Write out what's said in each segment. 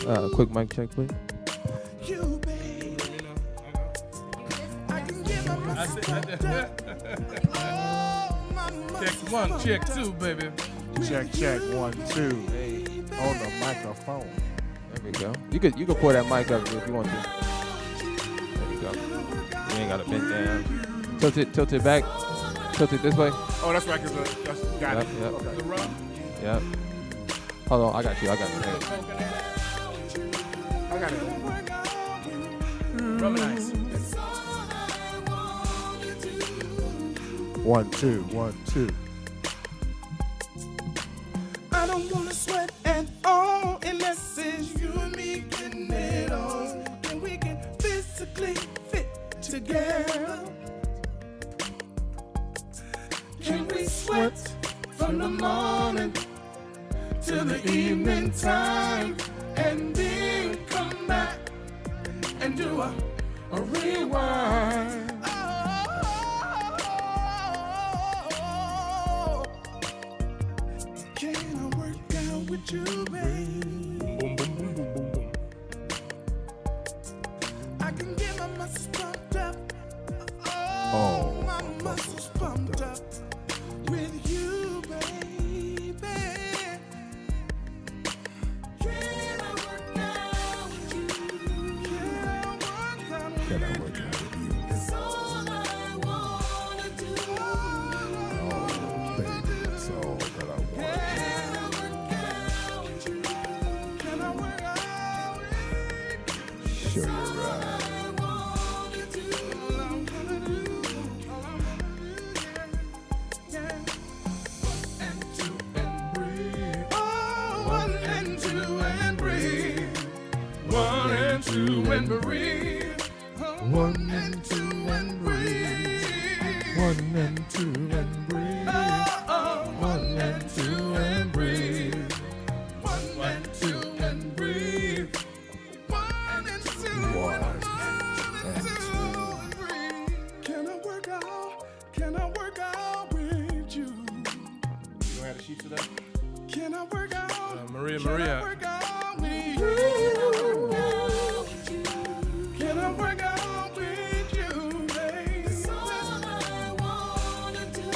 Quick mic check, please. You, baby. I can give up my Check 1, check 2, baby. Check 1, 2. Hey, On the microphone. there we go. You could pour that mic up if you want to. There you go. You ain't gotta bend down. Tilt it back. Tilt it this way. Oh, that's right, because got Yep, it. yep. Okay. The rum. Yep. Hold on, I got you. I got it. Rum and ice. 1, 2, 1, 2. I don't wanna sweat at all unless it's you and me getting it on. And we can physically fit together. Can we sweat from the morning till the evening time and then come back and do a rewind? Can I work out with you, babe? Boom, boom, boom, boom, boom, boom. I can get my muscles pumped up. Oh, my muscles pumped up with you, baby. Can I work out with you? Can I work out with you? It's all I wanna do. Oh, baby, it's all that I want. Can I work out with you? Can I work out with you? Sure, you're right. And breathe. 1 and 2 and breathe. 1 and 2 and breathe. 1 and 2 and breathe. 1 and 2 and breathe. 1 and 2 and breathe. Can I work out? Can I work out with you? You gonna have the sheets of that? Can I work out? Maria. Can I work out with you? Can I work out with you, baby? It's all I wanna do.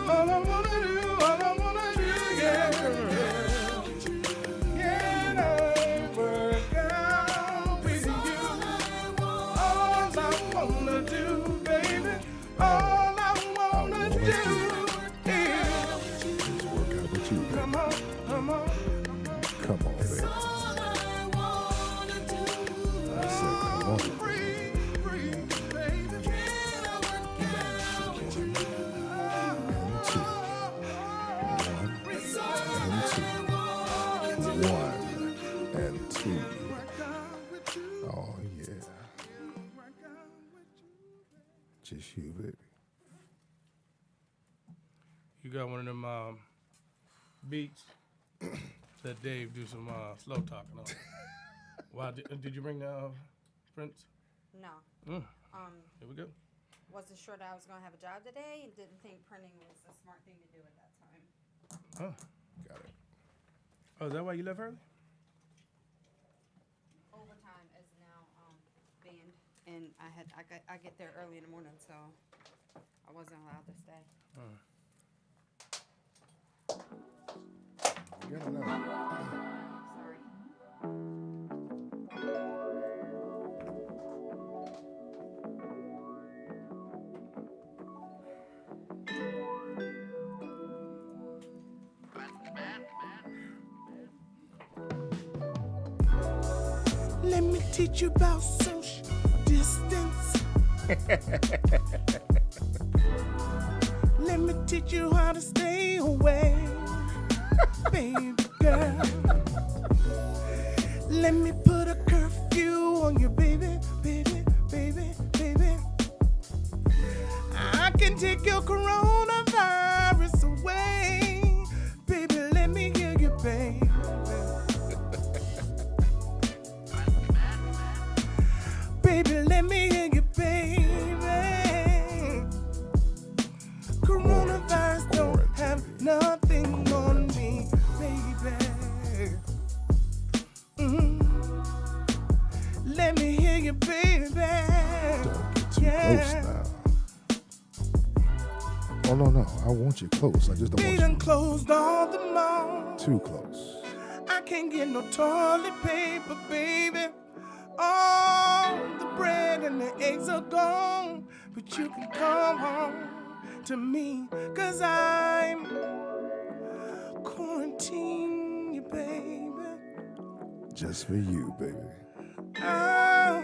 All I wanna do, yeah. Can I work out with you? All I wanna do, baby. All I wanna do is Just work out with you, come on, come on. Come on, baby. I said, come on. Breathe, breathe, baby. Can I work out with you? And 2. 1 It's all and 2. 1 and 2. work out with you. Oh, yeah. Work out with you. Just you, baby. You got one of them beats that Dave do some slow talking on. Wow, did you bring the prints? No. Here we go. Wasn't sure that I was going to have a job today and didn't think printing was a smart thing to do at that time. Huh. Got it. Oh, is that why you left early? Overtime is now banned, and I get there early in the morning, so I wasn't allowed to stay. You gotta know. Sorry. Let me teach you about social distance. Let me teach you how to stay away, baby girl. Let me put a curfew on you, baby, baby, baby, baby. I can take your coronavirus away, baby. Let me hear you, baby. Baby, let me hear you, baby. Coronavirus don't have nothing on me, baby. close now. Oh, no. I want you close. I just don't They want done you closed all the malls. too close. I can't get no toilet paper, baby. All the bread and the eggs are gone. But you can come home to me, 'cause I'm quarantined, you baby. Just for you, baby. I'll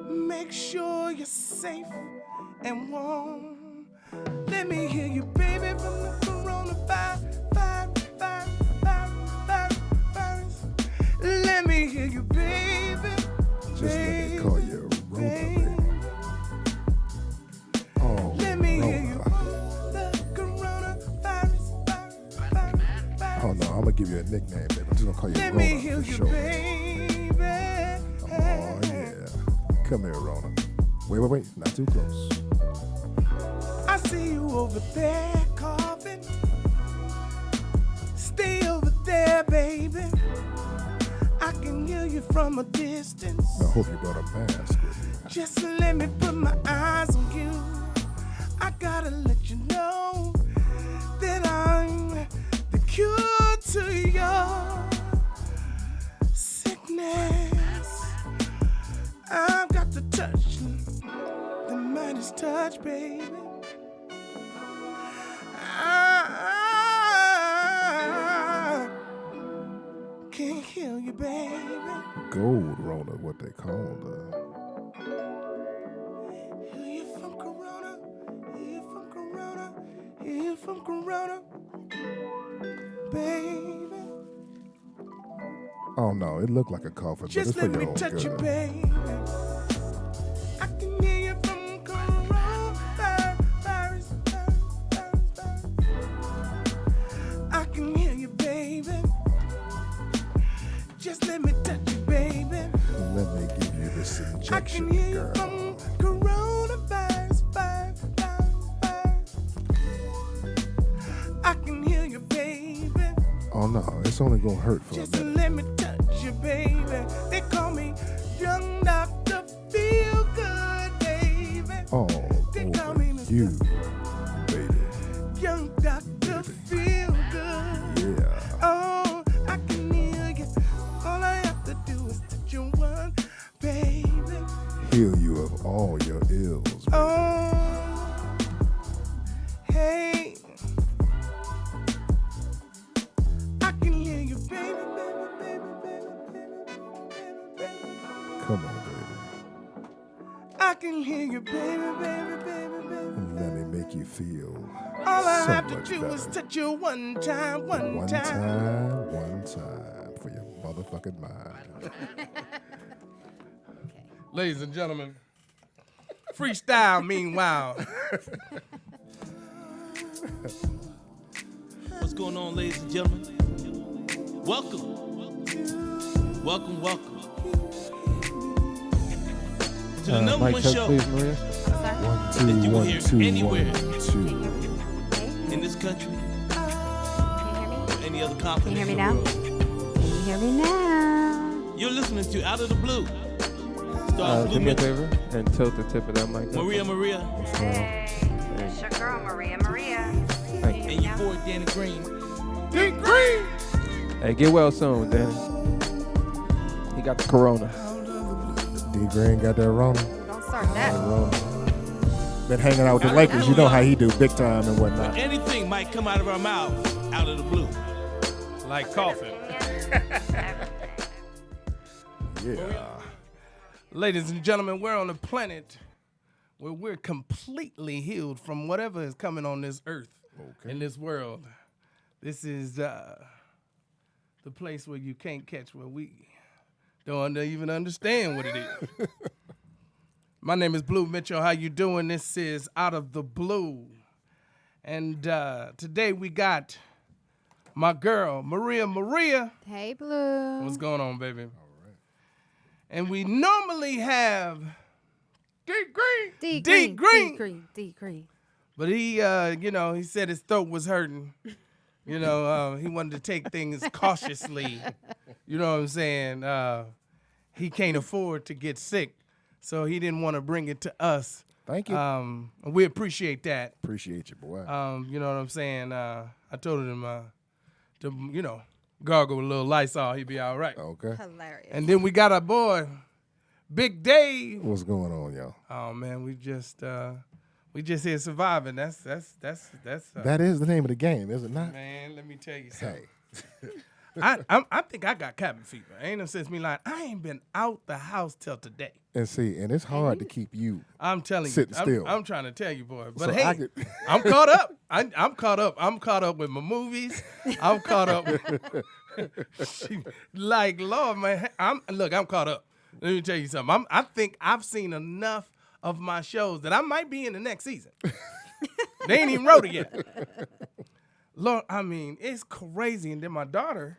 make sure you're safe and warm. Let me hear you, baby, from the coronavirus. Let me hear you, baby. Just let me call you Rona, baby. Oh, Let me hear you. Rona. The coronavirus. Oh, no, I'm going to give you a nickname, baby. I'm just going to call you Let me Rona hear for you, short. baby. Oh, yeah. Come here, Rona. Wait. Not too close. I see you over there coughing. Stay over there, baby. I can hear you from a distance. I hope you brought a mask with you. Just let me put my eyes on you. I gotta let you know that I'm the cure to your sickness. I've got the touch, the Midas touch, baby. I can heal you, baby. Gold Rona, what they call Heal you from corona, heal from corona, heal from corona, baby. Oh, no, it looked like a coffin, but it's Just for let your me own touch you, good. baby. I can hear you from coronavirus. I can hear you, baby. Just let me touch you, baby. Let me give you this I injection, can hear you girl. from coronavirus. I can hear you, baby. Oh, no, it's only going to hurt for a Just minute. let me touch you, baby. They call me Young Dr. Feel Good, baby. All They call over me Mr. you, baby. Young Dr. Feel Good. Yeah. Oh, I can hear you. All I have to do is touch you one, baby. Heal you of all your ills, baby. Oh, hey. I can hear you, baby, baby. Come on, baby. I can hear you, baby. And let me make you feel All I so have to much do better. is touch you one time. One time for your motherfucking mind. Ladies and gentlemen, freestyle meanwhile. What's going on, ladies and gentlemen? Welcome. To the number Mic one check, show please, Maria. One, that you two, will one, hear two, anywhere. 1, 2. in this country Can or any other you continent hear me in now? the world. Can you hear me now? You're listening to Out of the Blue. Star Do Blue me a Mitchell, favor and tilt the tip of that mic up. Maria, Hey, it's your girl, Maria. Thank you. and your boy Danny Green. Big green. Hey, get well soon, Danny. He got the corona. D Green got that wrong. Don't start that. Been hanging out with the Lakers. You know how he do, big time and whatnot. Anything might come out of our mouth out of the blue. Like coughing. Yeah. Ladies and gentlemen, we're on a planet where we're completely healed from whatever is coming on this earth, in this world. This is the place where you can't catch what we don't even understand what it is. My name is Blue Mitchell. How you doing? This is Out of the Blue. And today we got my girl, Maria. Hey, Blue. What's going on, baby? And we normally have D Green. D Green. But he, he said his throat was hurting. He wanted to take things cautiously. You know what I'm saying? He can't afford to get sick, so he didn't want to bring it to us. Thank you. We appreciate that. Appreciate you, boy. You know what I'm saying? I told him to, gargle with a little Lysol. He'd be all right. Okay. Hilarious. And then we got our boy, Big Dave. What's going on, y'all? Oh man, we just here surviving. That's That is the name of the game, is it not? man. Let me tell you something. Hey. I think I got cabin fever. Ain't no sense me lying. I ain't been out the house till today. And it's hard to keep you. I'm telling Sitting you. still. I'm trying to tell you, boy. But So hey, I could- I'm caught up. I'm caught up. I'm caught up with my movies. I'm caught up. Like Lord, man. I'm caught up. Let me tell you something. I think I've seen enough of my shows that I might be in the next season. They ain't even wrote it yet. Lord, I mean, it's crazy. And then my daughter,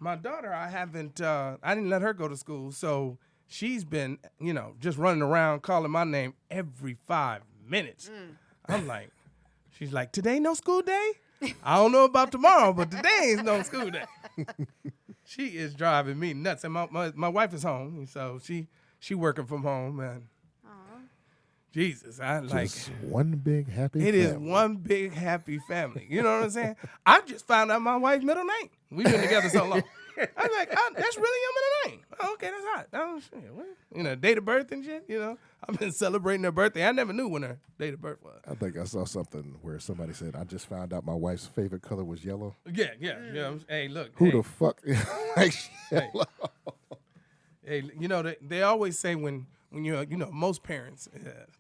I didn't let her go to school, so she's been, just running around calling my name every 5 minutes. I'm like, she's like, today no school day? I don't know about tomorrow, but today ain't no school day. She is driving me nuts. And my wife is home, so she working from home, and Jesus, I like Just one big happy it is family. one big happy family. You know what I'm saying? I just found out my wife's middle name. We've been together so long. I was like, oh, that's really your middle name. Oh, okay, that's hot. Oh, shit. What? Date of birth and shit, I've been celebrating her birthday. I never knew when her date of birth was. I think I saw something where somebody said, I just found out my wife's favorite color was yellow. Yeah. Hey, look. Who hey, the fuck likes yellow? Hey, they always say when you're, most parents,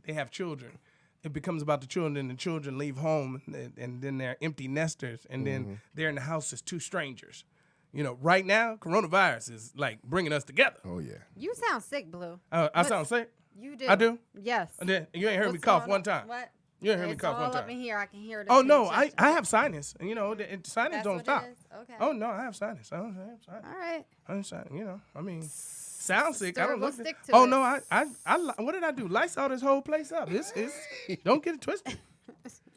they have children, it becomes about the children, and the children leave home, and then they're empty nesters, and then they're in the house as two strangers. Right now, coronavirus is like bringing us together. Oh, yeah. You sound sick, Blue. I sound sick? You do. I do? Yes. And then you ain't heard me What's cough going one on? time. What? You ain't heard me It's cough all one up in time. here. I can hear it. Oh, no, I have sinus. And, sinus That's don't what stop. It is? Okay. Oh, no, I have sinus. I don't have sinus. All right. I'm sinus, I mean, sound sick. I Sister, don't we'll look stick to Oh, it. no, what did I do? Lysol this whole place up. Don't get it twisted.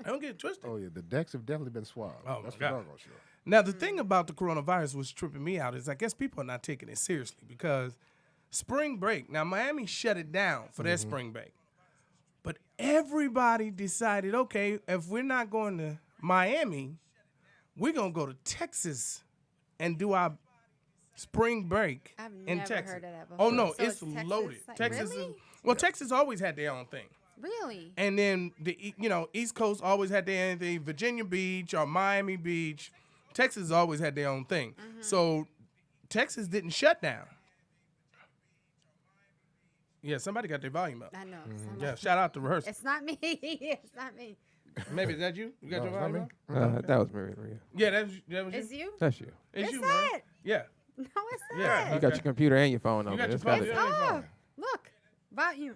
Don't get it twisted. Oh, yeah. The decks have definitely been swabbed. Oh, my That's for God. doggone sure. Now, the thing about the coronavirus was tripping me out is I guess people are not taking it seriously because spring break, now Miami shut it down for their spring break. But everybody decided, okay, if we're not going to Miami, we're going to go to Texas and do our spring break I've in never Texas. heard of that before. Oh, no, So it's Texas? loaded. Like, Texas really? Texas always had their own thing. Really? And then East Coast always had their own thing. Virginia Beach or Miami Beach, Texas always had their own thing. So Texas didn't shut down. Yeah, somebody got their volume up. I know. Yeah, shout out to rehearsal. It's not me. It's not me. Maybe is that you? You got No, your it's not volume me. up? That was Maria. Yeah, that was you. It's you? That's you. It's It's you, not. man. Yeah. No, it's not. Yeah. You got your computer and your phone You on. got your It's gotta- phone. It's Yeah, your phone. off. Look. Volume.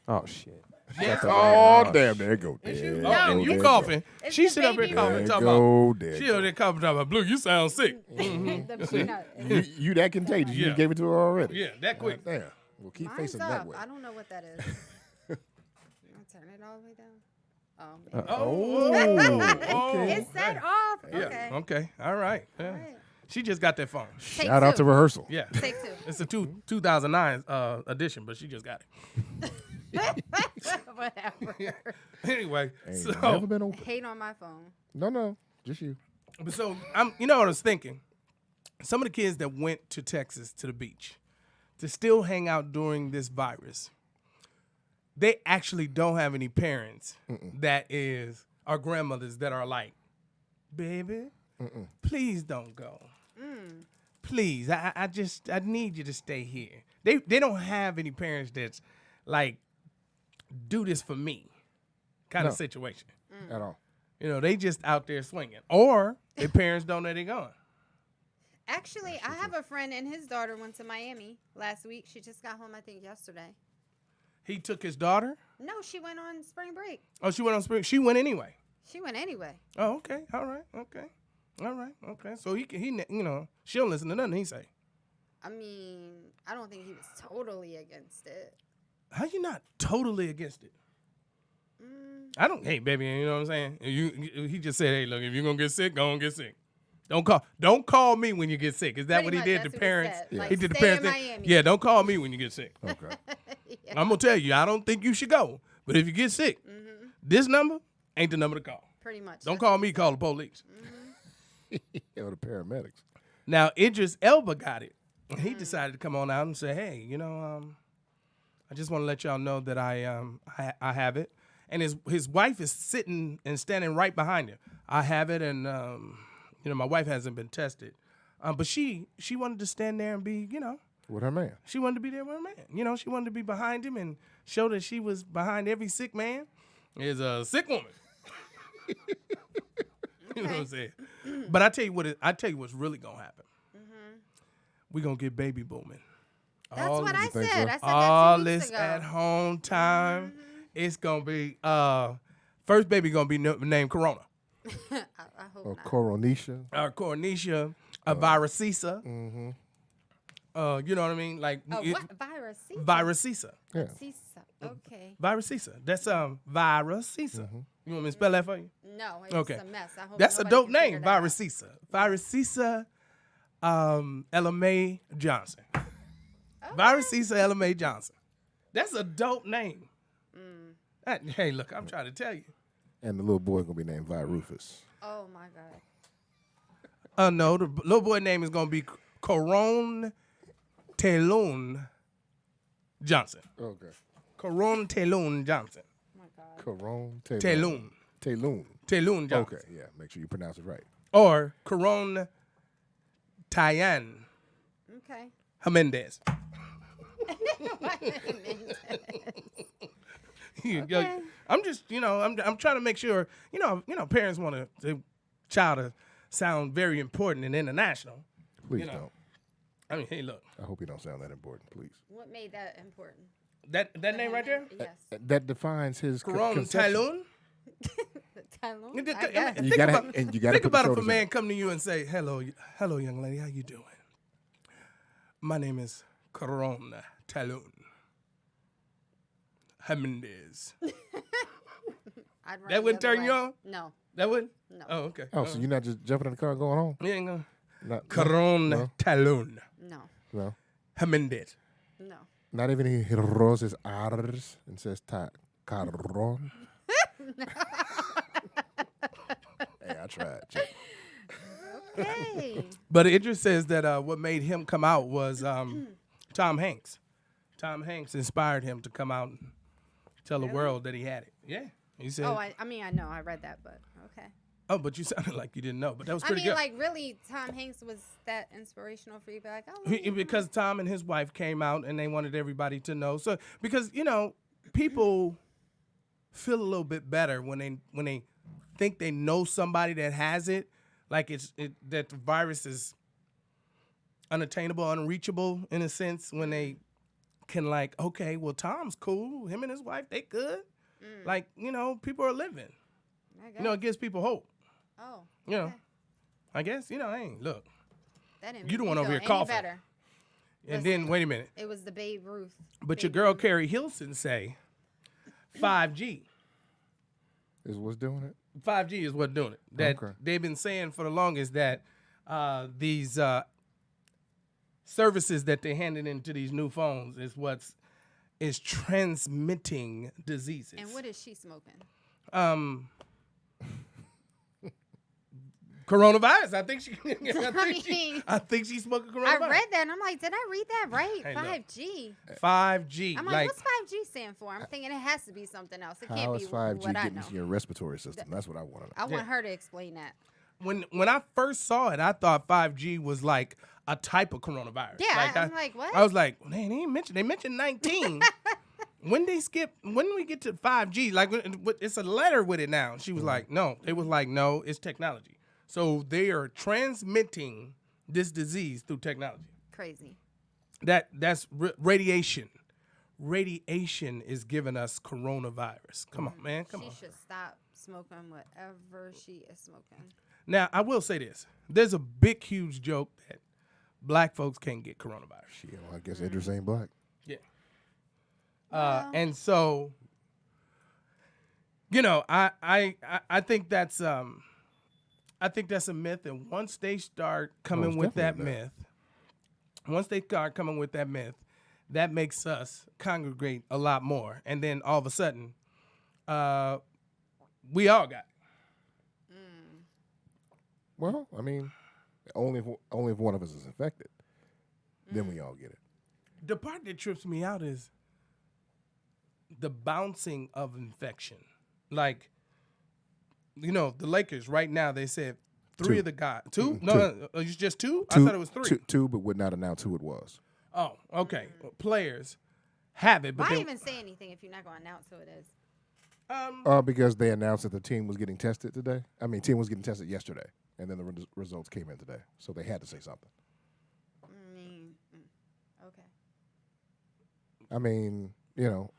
Oh shit. Yeah. Oh, damn. There you go. It's you. There Oh, and go, you there coughing. It's She the sit up here baby coughing, There talking go, about. there She go. over there coughing, talking about, Blue, you sound sick. The peanut. You that contagious. You Yeah. just gave it to her already. Yeah, that quick. Damn. Well, keep Mine's facing up. that way. I don't know what that is. I'll turn it all the way down. Oh, man. Oh, It's set off. Yeah. Okay. Okay. All right. Yeah. right. She just got that phone. Take Shout out two. to rehearsal. Yeah. Take two. It's a 2009 edition, but she just got it. Whatever. Anyway, Ain't so never been open. Hate on my phone. No, just you. you know what I was thinking? Some of the kids that went to Texas to the beach to still hang out during this virus, they actually don't have any parents our grandmothers that are like, baby, please don't go. Please, I need you to stay here. They don't have any parents that's like, do this for me kind of No. situation. At all. They just out there swinging. Or their parents don't know they're going. Actually, I have a friend and his daughter went to Miami last week. She just got home, I think, yesterday. He took his daughter? No, she went on spring break. Oh, she went on spring. She went anyway. She went anyway. Oh, okay. All right. Okay. All right. Okay. So he she don't listen to nothing he say. I mean, I don't think he was totally against it. How you not totally against it? I don't. Hey, baby, you know what I'm saying? He just said, hey, look, if you're gonna get sick, go and get sick. Don't call me when you get sick. Is that Pretty what he much, did that's to what he parents? said. Like, He did the stay in parents thing? Miami. Yeah, don't call me when you get sick. Okay. I'm gonna tell you, I don't think you should go. But if you get sick, this number ain't the number to call. Pretty much. Don't call me, call the police. Or the paramedics. Now Idris Elba got it. He decided to come on out and say, "Hey, I just want to let y'all know that I have it." And his wife is sitting and standing right behind him. I have it, and my wife hasn't been tested, but she wanted to stand there and be, With her man. she wanted to be there with her man. She wanted to be behind him and show that she was behind every sick man is a sick woman. You know what I'm saying? But I tell you what's really gonna happen. We're gonna get baby booming. That's All what I this- said. think so? I said all that 2 weeks this ago. at home time. It's gonna be first baby gonna be named Corona I hope Or not. Coronisha. or Cornisha, a Virusisa. Mm-hmm. You know what I mean? Like Oh, what? Virus? Virusisa. Yeah. Cisa. Okay. Virusisa. That's Virusisa. You want me to spell that for you? No, it's Okay. a mess. I hope That's a nobody dope can figure name, that out. Virusisa. Virusisa Ella Mae Johnson. Virusisa Ella Mae Johnson. That's a dope name. Hey, look, I'm trying to tell you. And the little boy gonna be named Vi Rufus. Oh my God. No, the little boy name is gonna be Coron Telun Johnson. Okay. Coron Telun Johnson. Oh my God. Coron Telun. Telun. Telun Johnson. Okay, yeah. Make sure you pronounce it right. Or Coron Tayan Okay. Jimenez. Okay. I'm just, I'm trying to make sure, parents want their child to sound very important and international. Please know. don't. I mean, hey, look, I hope you don't sound that important, please. What made that important? that name right there, Yes. That defines his Coron conception. Talun. Talon? I guess. You gotta think put the about if a shoulders man in. come to you and say, hello, young lady, how you doing? My name is Coron Talun Jimenez. I'd run That wouldn't the other turn you way. on? No. That would? No. Oh, okay. Oh, so you're not just jumping in the car and going home? You ain't gonna. Not, Coron no, Talun No. no. Jimenez. No. Not even he roses R's and says Caron. Hey, I tried. Check. Hey. But Idris says that what made him come out was Tom Hanks. Tom Hanks inspired him to come out and tell the world that he had it. Yeah. He said, Oh, I mean, I know. I read that, but okay. oh, but you sounded like you didn't know. But that was I pretty mean, good. like, really, Tom Hanks was that inspirational for you? Be like, oh, Because Tom and his wife came out and they wanted everybody to know. So because people feel a little bit better when they think they know somebody that has it, like that the virus is unattainable, unreachable in a sense. When they can okay, well, Tom's cool. Him and his wife, they good. Like people are living. I guess. It gives people hope. Oh. Okay. I guess hey, look. That didn't You the make one me over feel here any coughing. better. And then wait a minute. It was the Babe Ruth. But your Babe girl Ruth. Carrie Hilson say 5G. Is what's doing it? 5G is what's doing it. That Okay. they've been saying for the longest that these services that they're handing into these new phones is transmitting diseases. And what is she smoking? Coronavirus. I think I she's smoking I coronavirus. read that and I'm like, did I read that right? Hey, look. 5G. 5G. I'm like, what's 5G stand for? I'm thinking it has to be something else. It How can't is be 5G what I getting know. into your respiratory system? That's what I want to know. I want her to explain that. when I first saw it, I thought 5G was like a type of coronavirus. Yeah, I'm like, what? I was like, well, they ain't mentioned. They mentioned 19. When we get to 5G, like it's a letter with it now. She was like, no. It was like, no, it's technology. So they are transmitting this disease through technology. Crazy. That's radiation. Radiation is giving us coronavirus. Come on, man. Come She on. should stop smoking whatever she is smoking. Now, I will say this. There's a big, huge joke that black folks can't get coronavirus. Shit, well, I guess Idris ain't black. Yeah. Well. And so, I think that's a myth. And once they start coming it's with that definitely a myth, once they start coming with that myth, that makes us congregate a lot more. And then all of a sudden, we all got it. Well, I mean, only if one of us is infected, then we all get it. The part that trips me out is the bouncing of infection. Like, you know, the Lakers right now, they said three Two. of the guys. Two? Mm-mm, No, two. no, it's just two? I Two- thought it was three. Two, but would not announce who it was. Oh, okay. Players have it, but Why then, even say anything if you're not going to announce who it is? Because they announced that the team was getting tested today. I mean, team was getting tested yesterday, and then the results came in today. So they had to say something. Okay. I mean, you know,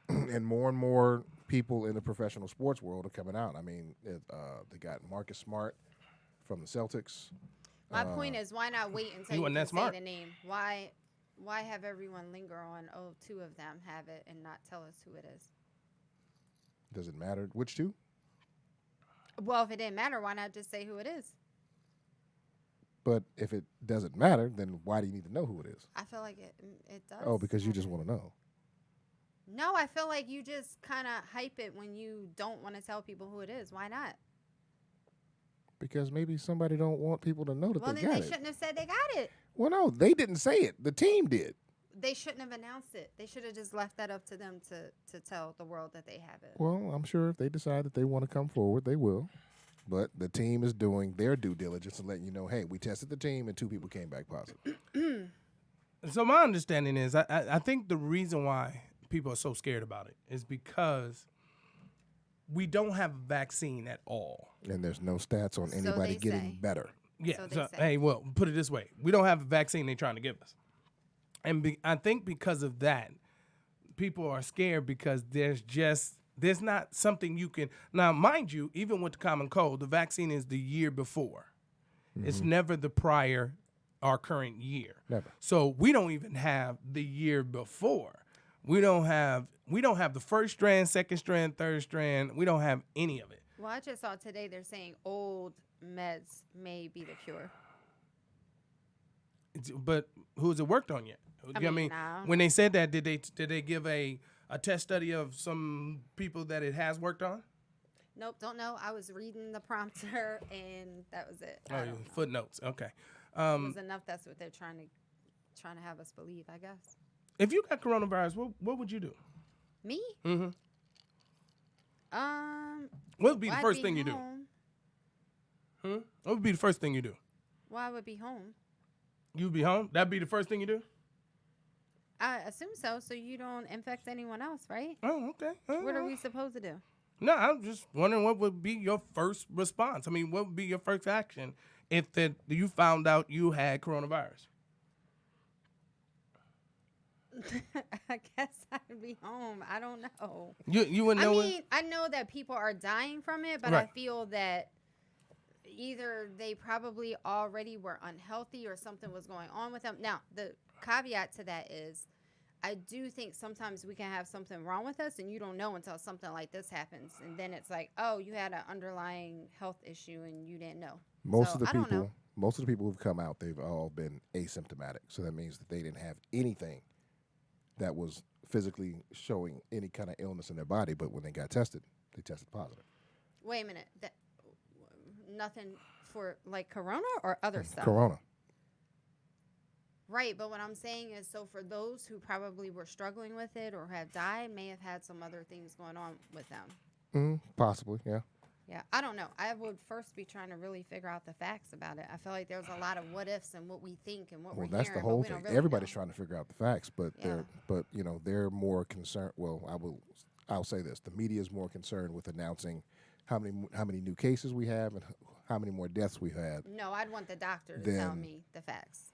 and more people in the professional sports world are coming out. I mean, they got Marcus Smart from the Celtics. My point is, why not wait until you wasn't can that say smart. the name? Why have everyone linger on, oh, two of them have it and not tell us who it is? Does it matter which two? Well, if it didn't matter, why not just say who it is? But if it doesn't matter, then why do you need to know who it is? I feel like it does. Oh, because you matter. just want to know. No, I feel like you just kind of hype it when you don't want to tell people who it is. Why not? Because maybe somebody don't want people to know that Well, they then got they it. shouldn't have said they got it. Well, no, they didn't say it. The team did. They shouldn't have announced it. They should have just left that up to them to tell the world that they have it. Well, I'm sure if they decide that they want to come forward, they will. But the team is doing their due diligence and letting you know, hey, we tested the team and 2 people came back positive. so my understanding is, I think the reason why people are so scared about it is because we don't have a vaccine at all. And there's no stats on So anybody they getting say. better. Yeah. So they So, say. hey, well, put it this way: we don't have a vaccine they're trying to give us, and I think because of that, people are scared because there's not something you can now. Mind you, even with the common cold, the vaccine is the year before. It's never the prior or current year. Never. So we don't even have the year before. We don't have the first strand, second strand, third strand. We don't have any of it. Well, I just saw today they're saying old meds may be the cure. But who's it worked on yet? I mean, nah. when they said that, did they give a test study of some people that it has worked on? Nope, don't know. I was reading the prompter and that was it. I don't know. Footnotes. Okay. It was enough. That's what they're trying to have us believe, I guess. If you got coronavirus, what would you do? Me? Mm-hmm. What would be the I'd first thing you do? home. What would be the first thing you do? Well, I would be home. You'd be home? That'd be the first thing you do? I assume so you don't infect anyone else, right? Oh, okay. What are we supposed to do? No, I'm just wondering what would be your first response. I mean, what would be your first action if you found out you had coronavirus? I guess I'd be home. I don't know. You wouldn't know I mean, I know that people are dying from it, but I Right. feel that either they probably already were unhealthy or something was going on with them. Now, the caveat to that is I do think sometimes we can have something wrong with us and you don't know until something like this happens. And then it's like, oh, you had an underlying health issue and you didn't know. Most So, of the I don't know. people who've come out, they've all been asymptomatic. So that means that they didn't have anything that was physically showing any kind of illness in their body. But when they got tested, they tested positive. Wait a minute. Nothing for like corona or other stuff? Corona. Right, but what I'm saying is, so for those who probably were struggling with it or have died, may have had some other things going on with them. Possibly, yeah. Yeah, I don't know. I would first be trying to really figure out the facts about it. I feel like there's a lot of what ifs and what we think and what Well, we're that's hearing, the whole but we thing. don't really Everybody's know. trying to figure out the facts, but Yeah. they're more concerned. Well, I'll say this: the media is more concerned with announcing how many new cases we have and how many more deaths we had No, I'd want the doctor to tell Then- me the facts.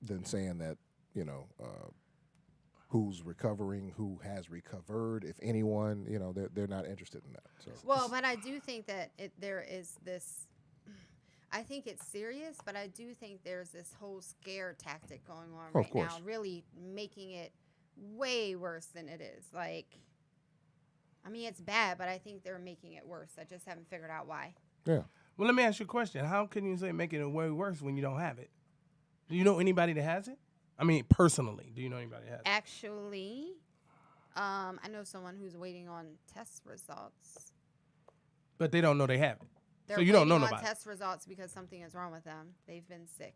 than saying that who's recovering, who has recovered, if anyone. They're not interested in that. So Well, but I do think that there is this. I think it's serious, but I do think there's this whole scare tactic going on Oh, of right now, course. really making it way worse than it is. Like, I mean, it's bad, but I think they're making it worse. I just haven't figured out why. yeah. Well, let me ask you a question. How can you say making it way worse when you don't have it? Do you know anybody that has it? I mean, personally, do you know anybody that has it? Actually, I know someone who's waiting on test results. But they don't know they have it. They're So you don't know waiting on nobody. test results because something is wrong with them. They've been sick.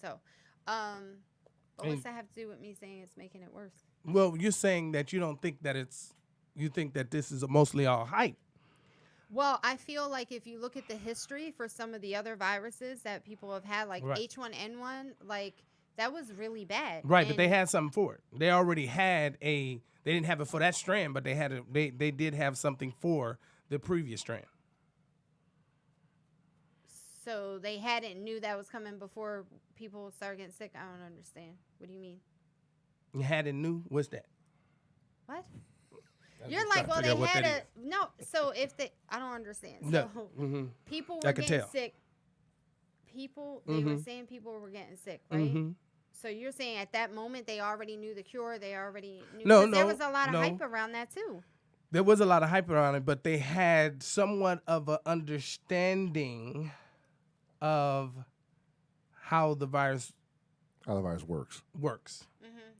So, but And- what's that have to do with me saying it's making it worse? Well, you're saying that you don't think that you think that this is mostly all hype. Well, I feel like if you look at the history for some of the other viruses that people have had, like Right. H1N1, like that was really bad. Right, but they And had something for it. They already had they didn't have it for that strand, but they did have something for the previous strand. So they hadn't knew that was coming before people started getting sick. I don't understand. What do you mean? You had it new? What's that? What? I'm You're just like, well, trying to they figure out what had that a no. So if they, I don't understand. No. So Mm-hmm. people I were could getting tell. sick. They were saying people were getting sick, right? Mm-hmm. So you're saying at that moment they already knew the cure. They already knew. No, 'cause there no, was a lot of no. hype around that too. There was a lot of hype around it, but they had somewhat of an understanding of how the virus How the virus works. works.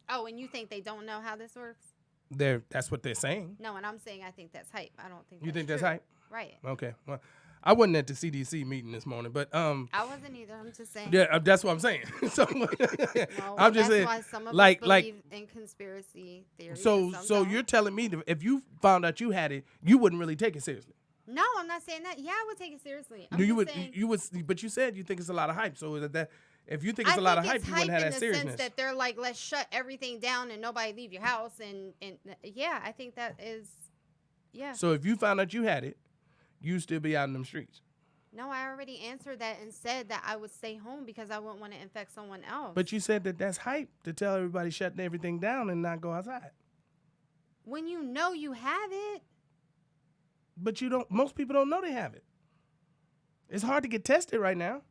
Oh, and you think they don't know how this works? That's what they're saying. No, and I'm saying I think that's hype. I don't think. You think that's true. hype? Right. Okay. Well, I wasn't at the CDC meeting this morning, but I wasn't either. I'm just saying. yeah, that's what I'm saying. So Well, I'm just that's saying, why some of like, us believe in conspiracy theories. so and some so don't. you're telling me that if you found out you had it, you wouldn't really take it seriously. No, I'm not saying that. Yeah, I would take it seriously. I'm No, you just would, saying, you would, but you said you think it's a lot of hype. So is that if you think I it's a lot of think hype, it's you wouldn't have in that the seriousness. sense that they're like, let's shut everything down and nobody leave your house, and yeah, I think that is, yeah. So if you found out you had it, you still be out in them streets. No, I already answered that and said that I would stay home because I wouldn't want to infect someone else. But you said that that's hype to tell everybody shutting everything down and not go outside. when you know you have it, But you don't. Most people don't know they have it. It's hard to get tested right now.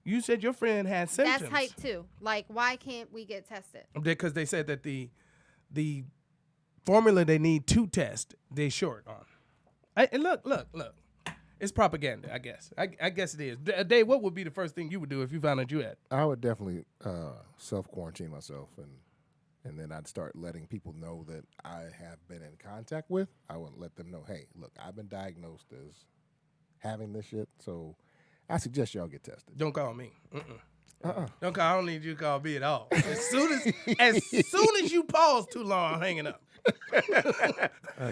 You said your friend had symptoms. that's hype too. Like, why can't we get tested? Because they said that the formula they need to test, they short on. And look. It's propaganda, I guess. I guess it is. Dave, what would be the first thing you would do if you found out you had? I would definitely self-quarantine myself, and then I'd start letting people know that I have been in contact with. I would let them know, hey, look, I've been diagnosed as having this shit, so I suggest y'all get tested. Don't call me. Don't call. I don't need you to call me at all. As soon as you pause too long, I'm hanging up.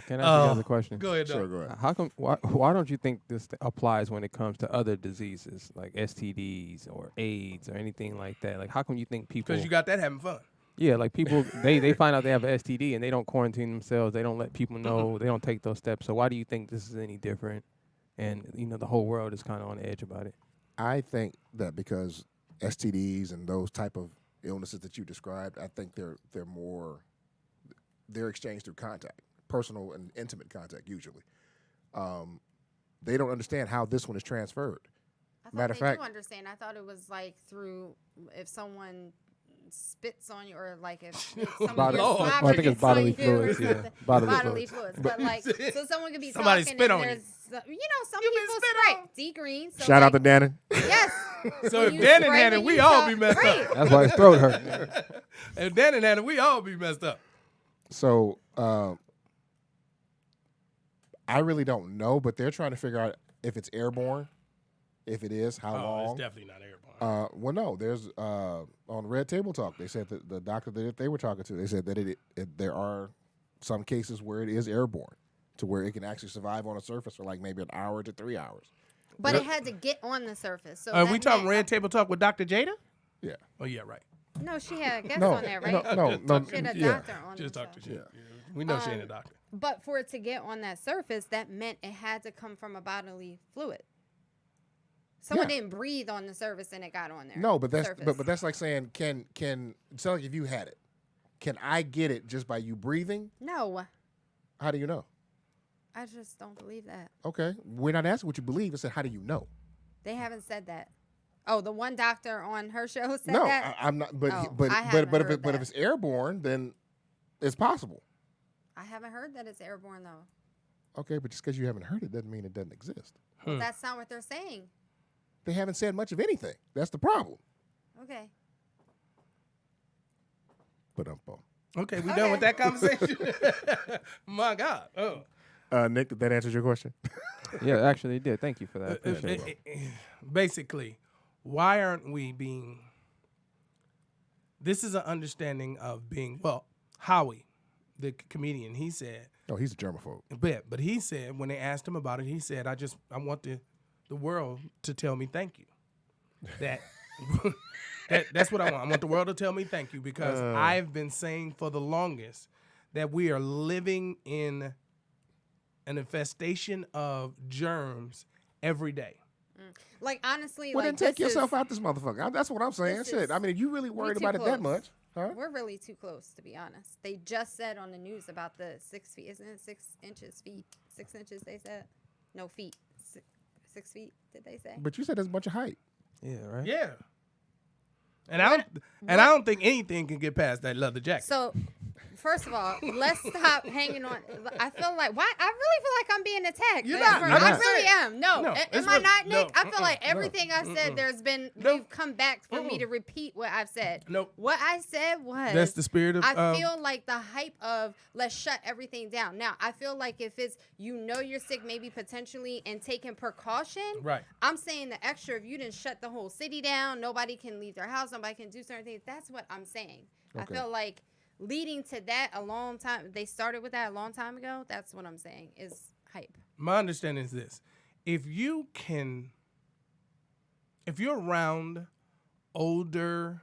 Can I ask you guys a question? Go ahead, Sure, Doug. go ahead. How come? Why don't you think this applies when it comes to other diseases like STDs or AIDS or anything like that? Like, how come you think people? Because you got that having fun. Yeah, like people, they find out they have an STD and they don't quarantine themselves. They don't let people know. They don't take those steps. So why do you think this is any different? And the whole world is kind of on edge about it. I think that because STDs and those type of illnesses that you described, I think they're exchanged through contact, personal and intimate contact usually. They don't understand how this one is transferred. I thought Matter of they fact- do understand. I thought it was like through if someone spits on you or like if some of Bod- your Lord. slobber Well, I think it's gets on bodily you or fluids, yeah. something. Bodily fluids. But like, so someone could be Somebody talking spit and on you. there's, some You been people spit spray on. D green. So Shout out to like, Dannon. yes. So When if you Dannon spray, had it, when we you all talk- be messed right. up. That's why his throat hurt. If Dannon had it, we all be messed up. So I really don't know, but they're trying to figure out if it's airborne. If it is, how Oh, long? it's definitely not airborne. Well, no. There's on Red Table Talk. They said that the doctor that they were talking to, they said that there are some cases where it is airborne, to where it can actually survive on a surface for like maybe an hour to 3 hours. But it had to get on the surface. So Are that we talking meant- Red Table Talk with Dr. Jada? Yeah. Oh, yeah, right. No, she had a guest No, on there, right? no. She had a Yeah. doctor on Just the Dr. show. Jada. Yeah. We know she ain't a doctor. But for it to get on that surface, that meant it had to come from a bodily fluid. Someone Yeah. didn't breathe on the surface and it got on there. No, but that's surface. but that's like saying can it's not like if you had it, can I get it just by you breathing? No, How do you know? I just don't believe that. Okay, we're not asking what you believe. I said how do you know? They haven't said that. Oh, the one doctor on her show said No, that? I'm not. But Oh, but I but haven't but heard if that. it's airborne, then it's possible. I haven't heard that it's airborne, though. Okay, but just because you haven't heard it doesn't mean it doesn't exist. That's not what they're saying. They haven't said much of anything. That's the problem. Okay. But Okay, we done with that conversation. My God. Oh. Nick, did that answer your question? Yeah, actually, it did. Thank you for that. Appreciate it. Basically, why aren't we being? This is an understanding of being. Well, Howie, the comedian, he said. Oh, he's a germaphobe. But he said when they asked him about it, he said, I want the world to tell me thank you. That's what I want. I want the world to tell me thank you because I've been saying for the longest that we are living in an infestation of germs every day. Like, honestly, Well, like, then take this yourself is- out this motherfucker. That's what I'm saying. this Shit. is- I mean, you really worried too about it that close. much? Huh? We're really too close, to be honest. They just said on the news about the 6 feet. Isn't it 6 inches, feet? 6 inches, they said? No, feet. 6 feet, did they say? But you said there's a bunch of height. Yeah, right? Yeah. And I don't think anything can get past that leather jacket. So, first of all, let's stop hanging on. I feel like I really feel like I'm being attacked. You're not. I You're not. really am. No, No, am it's I really- not, Nick? no, I feel like everything I've said, they've come back for me to repeat what I've said. Nope. What I said was That's the spirit of. I feel like the hype of let's shut everything down. Now, I feel like if it's you're sick, maybe potentially, and taking precaution. Right. I'm saying the extra, if you didn't shut the whole city down, nobody can leave their house, nobody can do certain things. That's what I'm saying. Okay. I feel like leading to that a long time, they started with that a long time ago. That's what I'm saying is hype. My understanding is this: if you're around older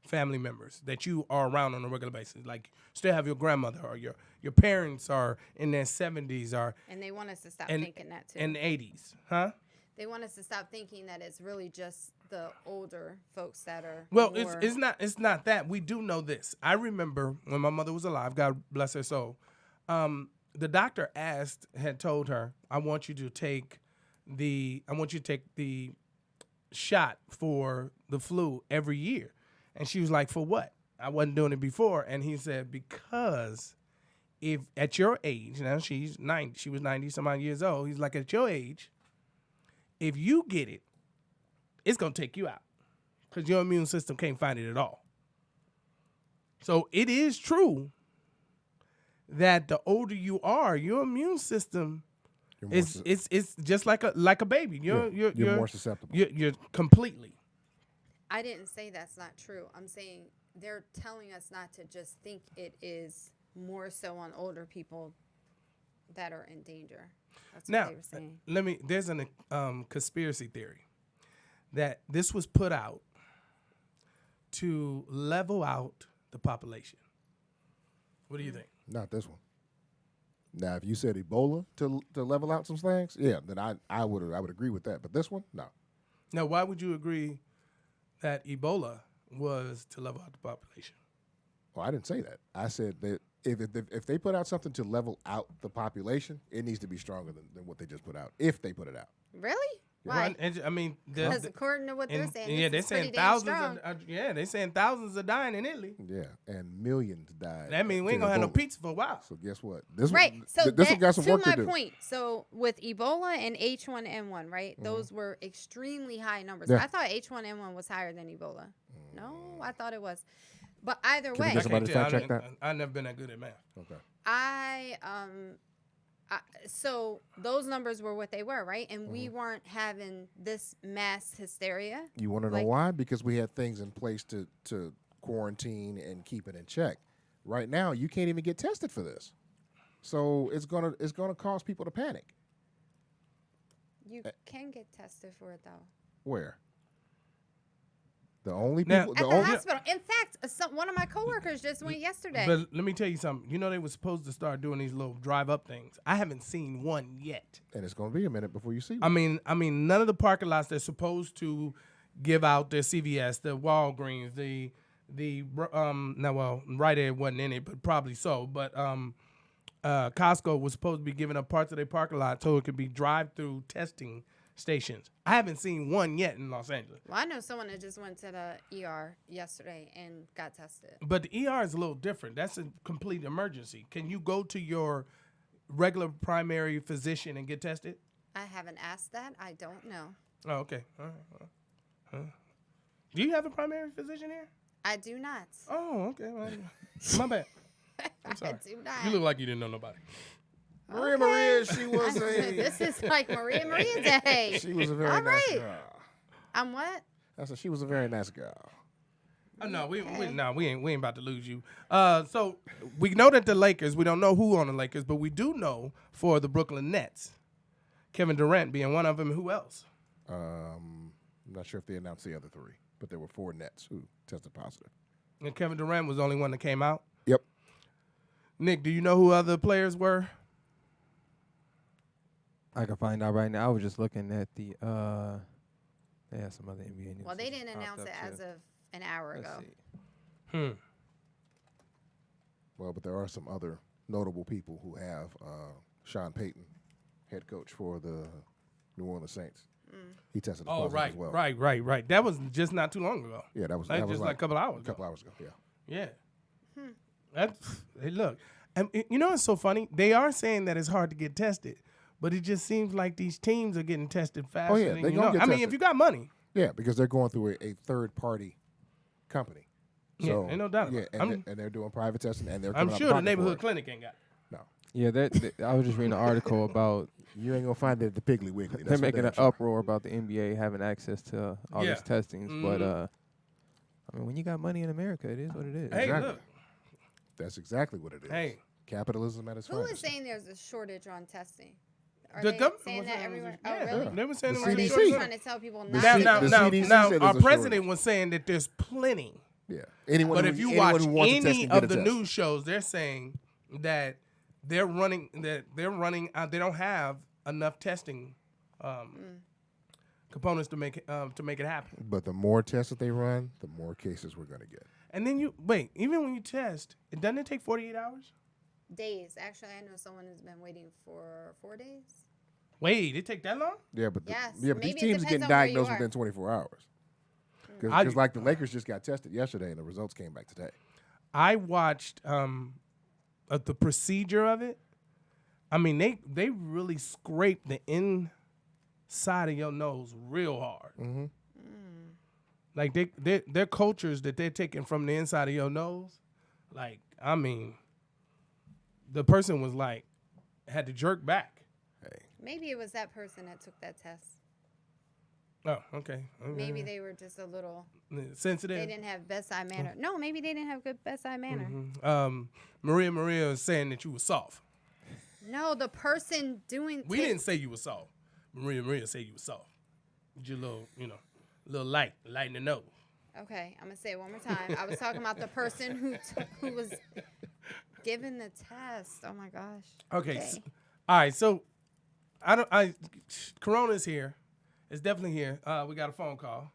family members that you are around on a regular basis, like still have your grandmother or your parents are in their 70s or And they want us to stop and thinking that too. in the 80s, huh? They want us to stop thinking that it's really just the older folks that are Well, more, it's not that. We do know this. I remember when my mother was alive, God bless her soul. The doctor had told her, I want you to take the shot for the flu every year. And she was like, for what? I wasn't doing it before. And he said, because if at your age, now she's 90, she was 90 some odd years old. He's like, at your age, if you get it, it's going to take you out because your immune system can't fight it at all. So it is true that the older you are, your immune system it's just like a baby. You're more susceptible. You're completely. I didn't say that's not true. I'm saying they're telling us not to just think it is more so on older people that are in danger. That's what Now, they were saying. there's an conspiracy theory that this was put out to level out the population. What do you think? Not this one. Now, if you said Ebola to level out some things, yeah, then I would agree with that. But this one, no. Now, why would you agree that Ebola was to level out the population? Well, I didn't say that. I said that if they put out something to level out the population, it needs to be stronger than what they just put out. If they put it out, Really? Why? Well, I mean, Because according to what they're saying, yeah, this they're is pretty saying damn thousands. strong. They're saying thousands are dying in Italy. yeah, and millions died. That means we ain't to gonna have no Ebola. pizza for a while. So guess what? This Right. one, So this one got some to work my to do. point. So with Ebola and H1N1, right? Those were extremely high numbers. Yeah. I thought H1N1 was higher than Ebola. No, I thought it was. But either Can we way, get somebody to fact check that? I've never been that good at math. Okay. So those numbers were what they were, right? And we weren't having this mass hysteria. You want to know Like- why? Because we had things in place to quarantine and keep it in check. Right now, you can't even get tested for this, so it's gonna cause people to panic. You can get tested for it though. Where? The only Now- people, At the the only hospital. In fact, one of my coworkers just went yesterday. But let me tell you something. You know they were supposed to start doing these little drive-up things. I haven't seen one yet. and it's gonna be a minute before you see I one. mean, none of the parking lots they're supposed to give out their CVS, the Walgreens, Rite Aid wasn't in it, but probably so. But Costco was supposed to be giving up parts of their parking lot so it could be drive-through testing stations. I haven't seen one yet in Los Angeles. Well, I know someone that just went to the ER yesterday and got tested. But the ER is a little different. That's a complete emergency. Can you go to your regular primary physician and get tested? I haven't asked that. I don't know. Oh, okay. All right. Do you have a primary physician here? I do not. Oh, okay. Well, my bad. I'm sorry. I do not. You look like you didn't know nobody. Maria, she was This is like Maria Day. she was a very All nice right. girl. I'm what? I said she was a very nice girl. Oh, no, we ain't about to lose you. So we know that the Lakers. We don't know who on the Lakers, but we do know for the Brooklyn Nets, Kevin Durant being one of them. Who else? I'm not sure if they announced the other three, but there were 4 Nets who tested positive. And Kevin Durant was the only one that came out. Yep. Nick, do you know who other players were? I can find out right now. I was just looking at the they had some other NBA news. Well, they that just didn't popped announce up, it too. as of an hour Let's ago. see. Well, but there are some other notable people who have Sean Payton, head coach for the New Orleans Saints. He tested positive as well. Right. That was just not too long ago. Yeah, that was Just like a couple hours a ago. couple hours ago. Yeah. Yeah. That's, hey, look, and you know what's so funny? They are saying that it's hard to get tested, but it just seems like these teams are getting tested faster. Oh, yeah, than they you gonna know. get I mean, tested. if you got money, Yeah, because they're going through a third-party company. So, ain't no doubt Yeah, about it. and they're doing private testing, and they're I'm coming out sure of the pocket neighborhood for it. clinic ain't got it. No, Yeah, I was just reading an article about you ain't gonna find it at the Piggly Wiggly. they're That's for making damn an sure. uproar about the NBA having access to all Yeah. these testings. But I mean, when you got money in America, it is what it is. Hey, Exactly. look, That's exactly what it is. Hey. Capitalism at its Who is finest. saying there's a shortage on testing? Are the they government saying was that saying everywhere? yeah, Oh, really? They were saying The it Or are was they CDC. just short. trying to tell people The not Now, C- to now, the get now, CDC now, said our there's a president shortage. was saying that there's plenty. Yeah. Anyone But who, if you anyone watch who wants a test any can get of a the test. news shows, they're saying that they're running. They don't have enough testing components to make it happen. But the more tests that they run, the more cases we're gonna get. And then you wait. Even when you test, doesn't it take 48 hours? days. Actually, I know someone who's been waiting for 4 days. Wait, it take that long? Yeah, but Yes. these Maybe it teams depends are getting on where you diagnosed are. within 24 hours. I- Because like the Lakers just got tested yesterday, and the results came back today. I watched the procedure of it. I mean, they really scrape the inside of your nose real hard. Mm-hmm. Like their cultures that they're taking from the inside of your nose. Like, I mean, the person was like had to jerk back. Hey, Maybe it was that person that took that test. Oh, okay. Maybe they were just a little. Sensitive. They didn't have bedside manner. No, maybe they didn't have good bedside manner. Maria is saying that you were soft. No, the person doing. We didn't say you were soft. Maria said you were soft. You little light in the nose. Okay, I'm gonna say it one more time. I was talking about the person who was given the test. Oh my gosh. Okay. All right. So, Corona's here. It's definitely here. We got a phone call.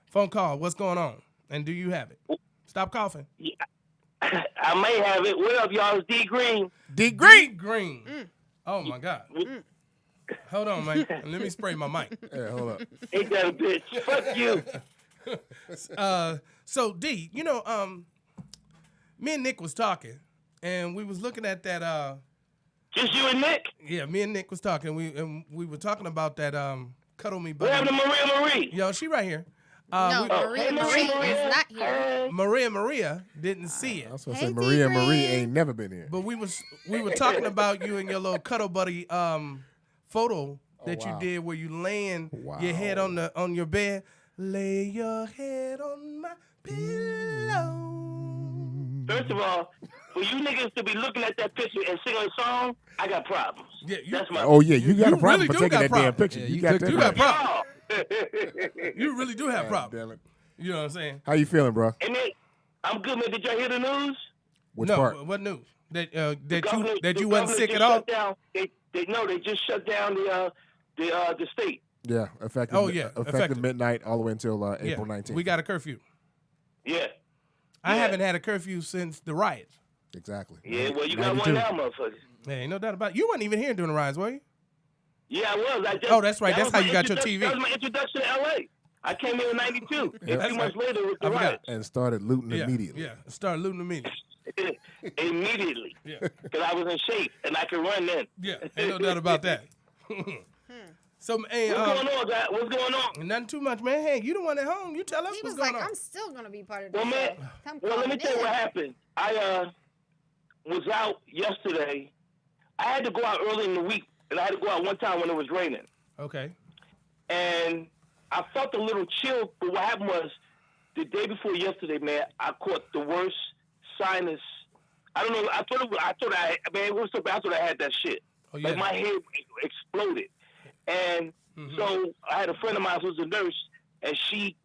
Phone call. What's going on? And do you have it? Stop coughing. I may have it. What up, y'all? It's D Green. D Green. Green. Oh my God. Hold on, man. Let me spray my mic. Yeah, hold up. Ain't that a bitch? Fuck you. So D, me and Nick was talking, and we was looking at that. Just you and Nick? Yeah, me and Nick was talking. We were talking about that. Cuddle me, What happened buddy. to Maria? Yo, she right here. No, Hey, Maria is not here. Maria didn't see it. I was gonna Hey, say Maria D-Green. Marie ain't never been here. But we were talking about you and your little cuddle buddy photo that wow. you did where you laying Wow. your head on your bed. Lay your head on my pillow. First of all, for you niggas to be looking at that picture and singing a song, I got problems. Yeah, That's my Oh yeah, you got you a problem really for do taking got that damn problems. picture. Yeah, you you got took- that. you right. got y'all. You really do have God problems. damn it. You know what I'm saying? How you feeling, bro? And then, I'm good, man. Did y'all hear the news? Which no, part? what news? That The governor- you the wasn't governor sick just at all? shut down- They just shut down the state. Yeah, effective. Oh, yeah, effective effective. midnight all the way until Yeah, April 19th. we got a curfew. Yeah. I Yeah. haven't had a curfew since the riots. Exactly. Yeah, well, you got one 92. now, motherfucker. There ain't no doubt about it. You wasn't even here during the riots, were you? Yeah, I was. Oh, that's right. that That's was how my you got your introduction- TV. That was my introduction to L.A. I came here in 92. Yeah. A few months later with the I forgot. riots. And started looting Yeah, immediately. Yeah, start looting immediately. Immediately. Yeah, Because I was in shape and I could run then. yeah, ain't no doubt about that. So, hey, What's going on, guys? What's going on? nothing too much, man. Hey, you the one at home. You tell us He what's was going like, on. I'm still gonna be part of the Well, man, show. Come well, let me calling tell you in. what happened. I was out yesterday. I had to go out early in the week, and I had to go out one time when it was raining. Okay. And I felt a little chill, but what happened was the day before yesterday, man, I caught the worst sinus. I don't know. I thought it was so bad. I thought I had that shit. Oh, yeah. Like my head exploded. And so I had a friend of mine who's a nurse, and she,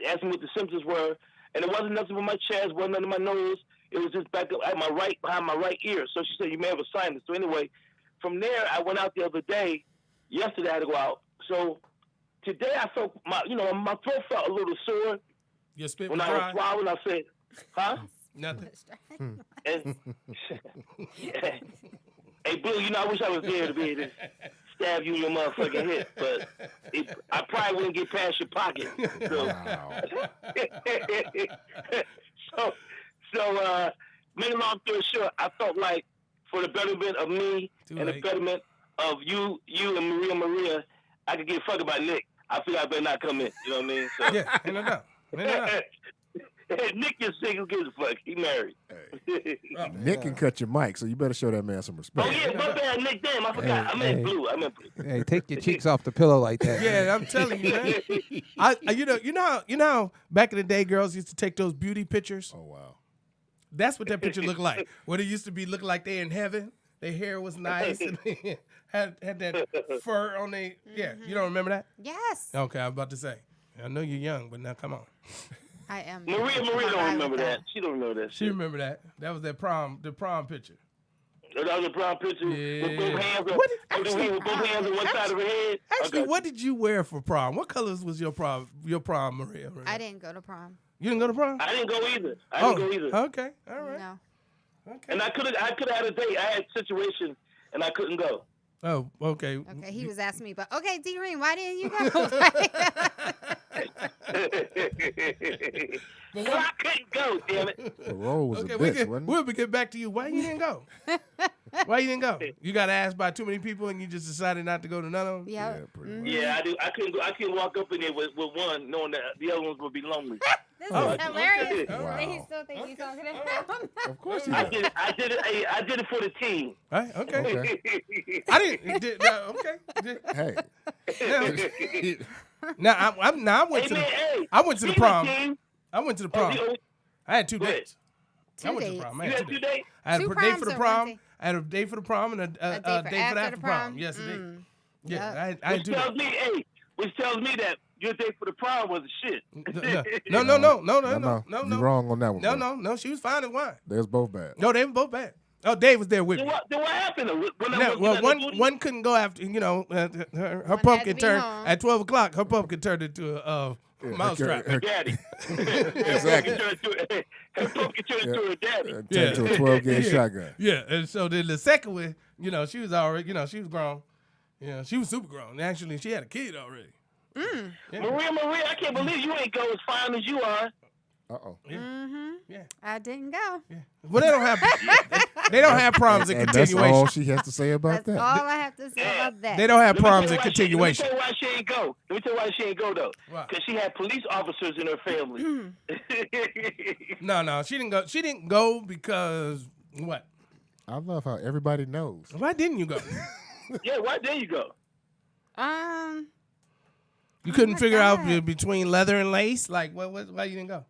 asked me what the symptoms were. And it wasn't nothing from my chest, wasn't nothing in my nose. It was just back up at behind my right ear. So she said, you may have a sinus. So anyway, from there, I went out the other day. Yesterday, I had to go out. So today, I felt my throat felt a little sore. Your spit When was I was dry? swallowing, I said, huh? Nothing. And, hey, Blue, I wish I was there to be able to stab you in your motherfucking head, but I probably wouldn't get past your pocket. So, make a long story short, I felt like for the betterment of me and the betterment of you and Maria, I could get fucked by Nick. I feel I better not come in. You know what I mean? So. Yeah, ain't no doubt. Nick is single, gives a fuck. He married. Hey. Nick can cut your mic, so you better show that man some respect. Oh yeah, my bad, Nick. Damn, I forgot. I meant Blue. Hey, take your cheeks off the pillow like that. Yeah, I'm telling you, man. You know how back in the day, girls used to take those beauty pictures. Oh wow. That's what that picture looked like. What it used to be looked like they in heaven. Their hair was nice and they had that fur on their. Yeah, you don't remember that? Yes. Okay, I was about to say. I know you're young, but now come on. I am. Maria don't remember that. She don't remember that. She remember that. That was the prom picture. That was a prom picture with both hands with both hands on one side of her head. Actually, what did you wear for prom? What colors was your prom, Maria? I didn't go to prom. You didn't go to prom? I didn't go either. Okay, all right. No. Okay. And I could have had a date. I had a situation and I couldn't go. Oh, okay. Okay, he was asking me, but okay, D-Reen, why didn't you go? Well, I couldn't go, damn it. The role was Okay, a bitch, wasn't it? we'll get back to you. Why you didn't go? Why you didn't go? You got asked by too many people and you just decided not to go to none of them? Yeah. Pretty much. Yeah, I do. I couldn't go. I couldn't walk up in there with one, knowing that the other ones would be lonely. This Oh, is hilarious. okay. Wow. And he still think he's talking to him. Of course he I did. did it. I did it for the team. Right? Okay. Okay. I didn't. Okay. Hey. Now I went Hey, to man, the hey. I went to the speaking of prom. team, I went to the prom. I had 2 Go ahead. dates. I went to the prom. I You had had 2 dates? I had Two a date proms for the or prom. one date? I had a date for the prom and a date for the after the prom. prom? Yes, a date. Mm. Yeah, I had 2 Which tells dates. me, which tells me that your date for the prom was a shit. No. You're wrong on that one. bro. No. She was fine and wine. They was both bad. No, they were both bad. Oh, Dave was there with Then me. what happened? One couldn't go after, her had pumpkin to be turned home. at 12 o'clock. Her pumpkin turned into a mousetrap. her- Daddy. Exactly. Her pumpkin turned into her daddy. Turned to a 12-gauge shotgun. Yeah, and so then the second one, she was already, she was grown. Yeah, she was super grown. Actually, she had a kid already. Yeah. Maria, I can't believe you ain't go as fine as you are. Uh-oh. Yeah. I didn't go. Yeah. Well, they don't have problems in And that's continuation. all she has to say about That's that. all I have to say about that. They don't have Let me problems tell in you continuation. Let me tell you why she ain't go. Let me tell you why she ain't go though. Why? Because she had police officers in her family. No, she didn't go. She didn't go because what? I love how everybody knows. Why didn't you go? Yeah, why there you go? You couldn't my figure out God. between leather and lace? Like, why you didn't go?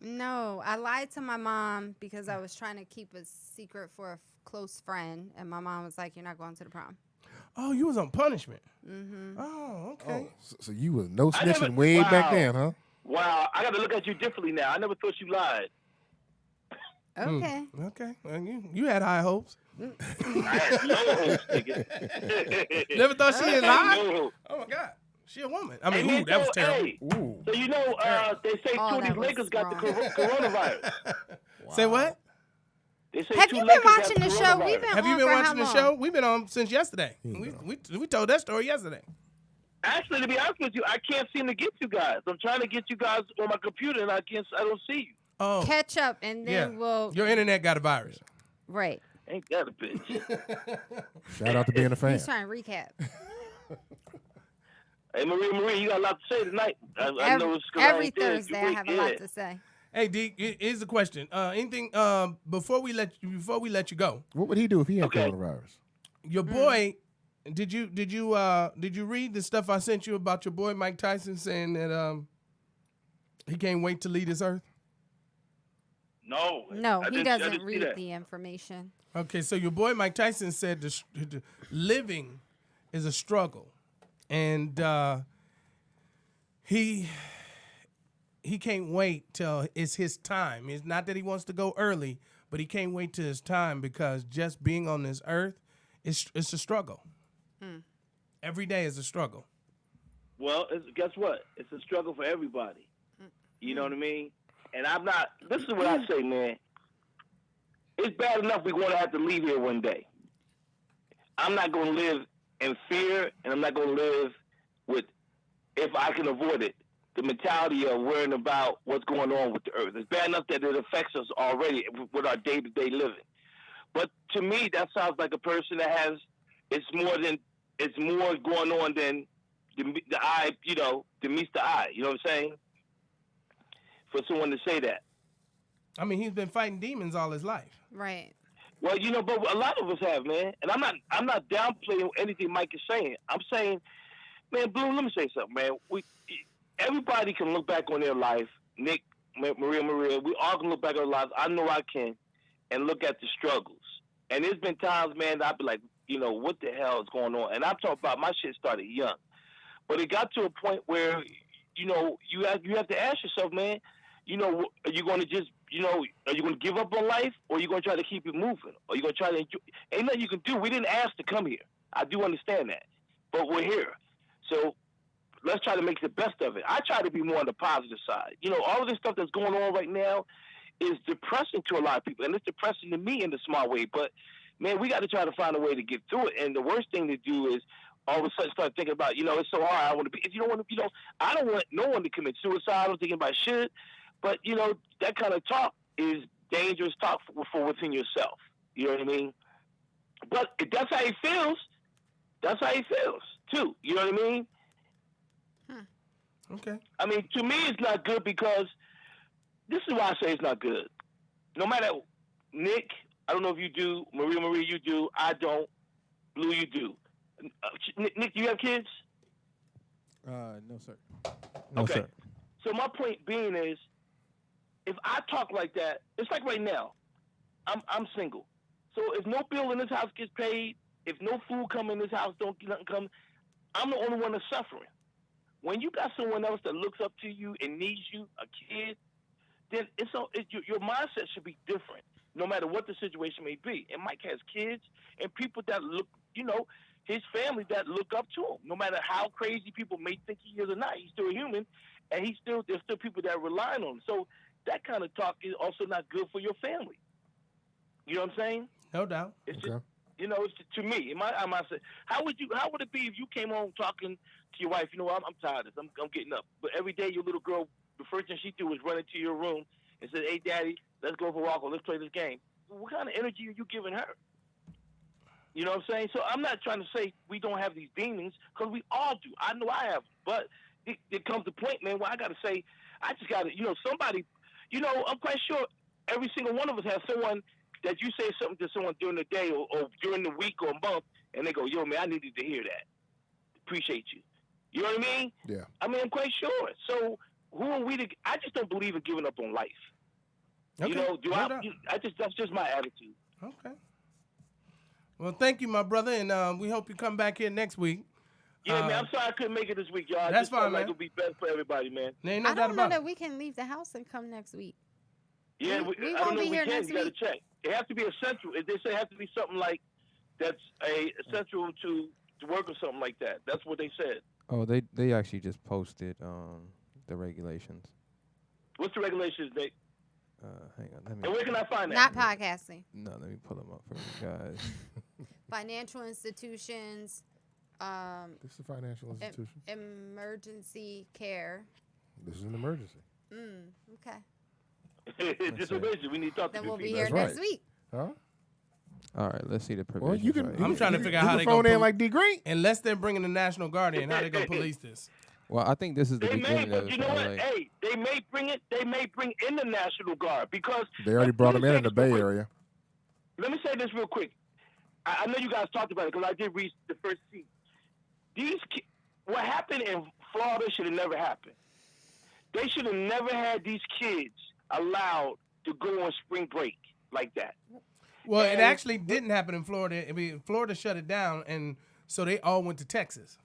No, I lied to my mom because I was trying to keep a secret for a close friend, and my mom was like, "You're not going to the prom." Oh, you was on punishment. Mm-hmm. Oh, okay. Oh, so you was no I never- snitching way back wow. then, huh? Wow, I got to look at you differently now. I never thought you lied. Okay. Okay. Well, you had high hopes. I had no hopes, nigga. Never thought she I had had lied? no hopes. Oh, my God. She a woman. I Hey, mean, man, ooh, that was so, terrible. hey, Ooh. so they say Oh, two of that these was Lakers got the wrong. coronavirus. Say what? They say Have two you been Lakers got watching the show? coronavirus. We've been Have you on been for how watching the long? show? We've been on since yesterday. We told that story yesterday. Actually, to be honest with you, I can't seem to get you guys. I'm trying to get you guys on my computer, and I don't see you. Oh, Catch up, and then yeah. we'll. Your internet got a virus. Right. Ain't that a bitch? Shout out to being a fan. He's trying to recap. Hey, Marie, you got a lot to say tonight. I Every, know it's 'cause I every ain't there. Thursday, I have a lot to say. Hey, D, here's the question. Anything before we let you go? What would he do if he had Okay. coronavirus? Your boy, did you read the stuff I sent you about your boy Mike Tyson saying that he can't wait to leave this earth? No. No, I he didn't- I doesn't didn't see read that. the information. Okay, so your boy Mike Tyson said the living is a struggle, and he can't wait till it's his time. It's not that he wants to go early, but he can't wait till his time because just being on this earth, it's a struggle. Every day is a struggle. Well, guess what? It's a struggle for everybody. You know what I mean? And I'm not. This is what I say, man. It's bad enough we're going to have to leave here one day. I'm not going to live in fear, and I'm not going to live with, if I can avoid it, the mentality of worrying about what's going on with the earth. It's bad enough that it affects us already with our day-to-day living. But to me, that sounds like a person that has, it's more going on than the eye, that meets the eye. You know what I'm saying? For someone to say that. I mean, he's been fighting demons all his life. Right. Well, but a lot of us have, man. And I'm not downplaying anything Mike is saying. I'm saying, man, Blue, let me say something, man. Everybody can look back on their life. Nick, Maria, we all can look back on our lives. I know I can, and look at the struggles. And there's been times, man, that I'd be like, what the hell is going on? And I'm talking about my shit started young. But it got to a point where, you have to ask yourself, man, are you going to just, are you going to give up on life, or are you going to try to keep it moving? Or are you going to try to enjoy? Ain't nothing you can do. We didn't ask to come here. I do understand that. But we're here. So let's try to make the best of it. I try to be more on the positive side. All of this stuff that's going on right now is depressing to a lot of people, and it's depressing to me in a small way. But, man, we got to try to find a way to get through it. And the worst thing to do is all of a sudden start thinking about, it's so hard. I want to be. If you don't want to, I don't want no one to commit suicide. I'm thinking about shit. But, that kind of talk is dangerous talk for within yourself. You know what I mean? But if that's how he feels, that's how he feels, too. You know what I mean? Okay. I mean, to me, it's not good because this is why I say it's not good. No matter, Nick, I don't know if you do, Maria, you do, I don't, Blue, you do. Nick, do you have kids? No, sir. No, Okay. sir. So my point being is, if I talk like that, it's like right now, I'm single. So if no bill in this house gets paid, if no food come in this house, nothing come, I'm the only one that's suffering. When you got someone else that looks up to you and needs you, a kid, then your mindset should be different, no matter what the situation may be. And Mike has kids and people that look, his family that look up to him. No matter how crazy people may think he is or not, he's still a human, and there's still people that rely on him. So that kind of talk is also not good for your family. You know what I'm saying? No doubt. It's just, it's to me, in my mindset. How would it be if you came home talking to your wife? I'm tired of this. I'm getting up. But every day your little girl, the first thing she do was run into your room and say, "Hey, Daddy, let's go for a walk or let's play this game." What kind of energy are you giving her? You know what I'm saying? So I'm not trying to say we don't have these demons, because we all do. I know I have. But it comes to a point, man, where I got to say, I just got to, somebody, I'm quite sure every single one of us has someone that you say something to someone during the day or during the week or month, and they go, "Yo, man, I needed to hear that. Appreciate you." You know what I mean? Yeah. I mean, I'm quite sure. So who are we to? I just don't believe in giving up on life. Okay. That's just my attitude. Okay. Well, thank you, my brother, and we hope you come back here next week. Yeah, man, I'm sorry I couldn't make it this week, y'all. I That's just felt fine, like man. it would be best for everybody, man. There ain't no I doubt don't know about that it. we can leave the house and come next week. Yeah, we I won't don't know be if we here can. next You got to week. check. It has to be essential. They say it has to be something like that's essential to work or something like that. That's what they said. Oh, they actually just posted the regulations. What's the regulations, Nate? Hang on, let me. And where can I find Not that? podcasting. No, let me pull them up for you guys. Financial institutions, This is a financial institution. emergency care. This is an emergency. Okay. Just amazing. We need to talk to Then these we'll be people. here That's next right. week. Huh? All right, let's see the Well, provisions. you can. right I'm here. trying to you figure out can how they phone gonna in like D Green. Unless they're bringing the National Guardian, how they gonna police this? Well, I think this is the They may, beginning but of you know LA. what? Hey, they may bring it. They may bring in the National Guard because They already brought him in the Bay Area. Let me say this real quick. I know you guys talked about it because I did read the first scene. What happened in Florida should have never happened. They should have never had these kids allowed to go on spring break like that. Well, it And- actually didn't happen in Florida. I mean, Florida shut it down, and so they all went to Texas.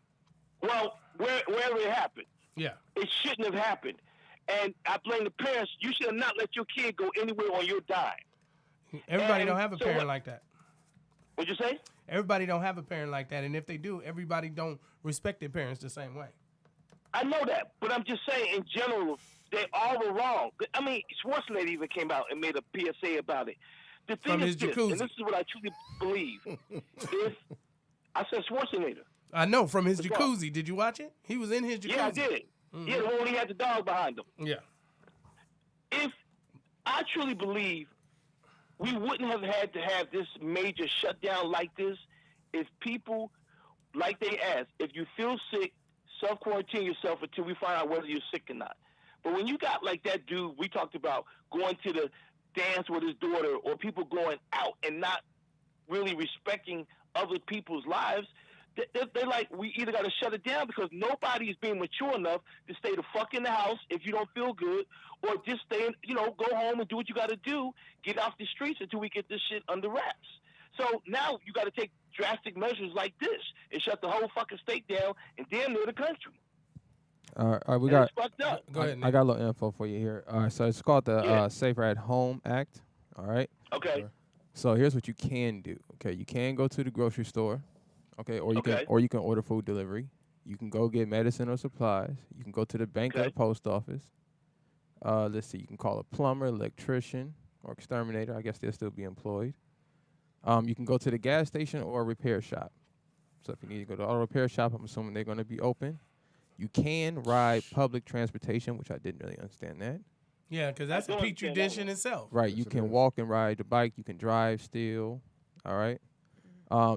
Well, wherever it happened, Yeah. it shouldn't have happened. And I blame the parents. You should have not let your kid go anywhere on your dime. Everybody And don't have a so parent what- like that. What'd you say? Everybody don't have a parent like that, and if they do, everybody don't respect their parents the same way. I know that, but I'm just saying in general, they all were wrong. I mean, Schwarzenegger even came out and made a PSA about it. The thing From is his this, jacuzzi. and this is what I truly believe. If I said Schwarzenegger, I know from his The jacuzzi. Did you watch it? He was in his jacuzzi. yeah, I did. Yeah, the one when he had the dog behind him. Yeah. If I truly believe we wouldn't have had to have this major shutdown like this if people, like they asked, if you feel sick, self-quarantine yourself until we find out whether you're sick or not. But when you got like that dude we talked about going to the dance with his daughter or people going out and not really respecting other people's lives, they're like, we either got to shut it down because nobody is being mature enough to stay the fuck in the house if you don't feel good, or just stay in, go home and do what you got to do, get off the streets until we get this shit under wraps. So now you got to take drastic measures like this and shut the whole fucking state down and damn near the country. All right, we And got. it's fucked up. Go ahead, I Nick. got a little info for you here. All right, so it's called the Yeah. Safer at Home Act. All right. Okay. So here's what you can do. Okay, you can go to the grocery store. Okay, or you Okay. can order food delivery. You can go get medicine or supplies. You can go to the bank or Okay. the post office. Let's see. You can call a plumber, electrician, or exterminator. I guess they'll still be employed. You can go to the gas station or a repair shop. So if you need to go to the auto repair shop, I'm assuming they're going to be open. You can ride public transportation, which I didn't really understand that. Yeah, because that's a don't petri understand that dish in one. itself. Right, Yes, you it can is. walk and ride the bike. You can drive still. All right.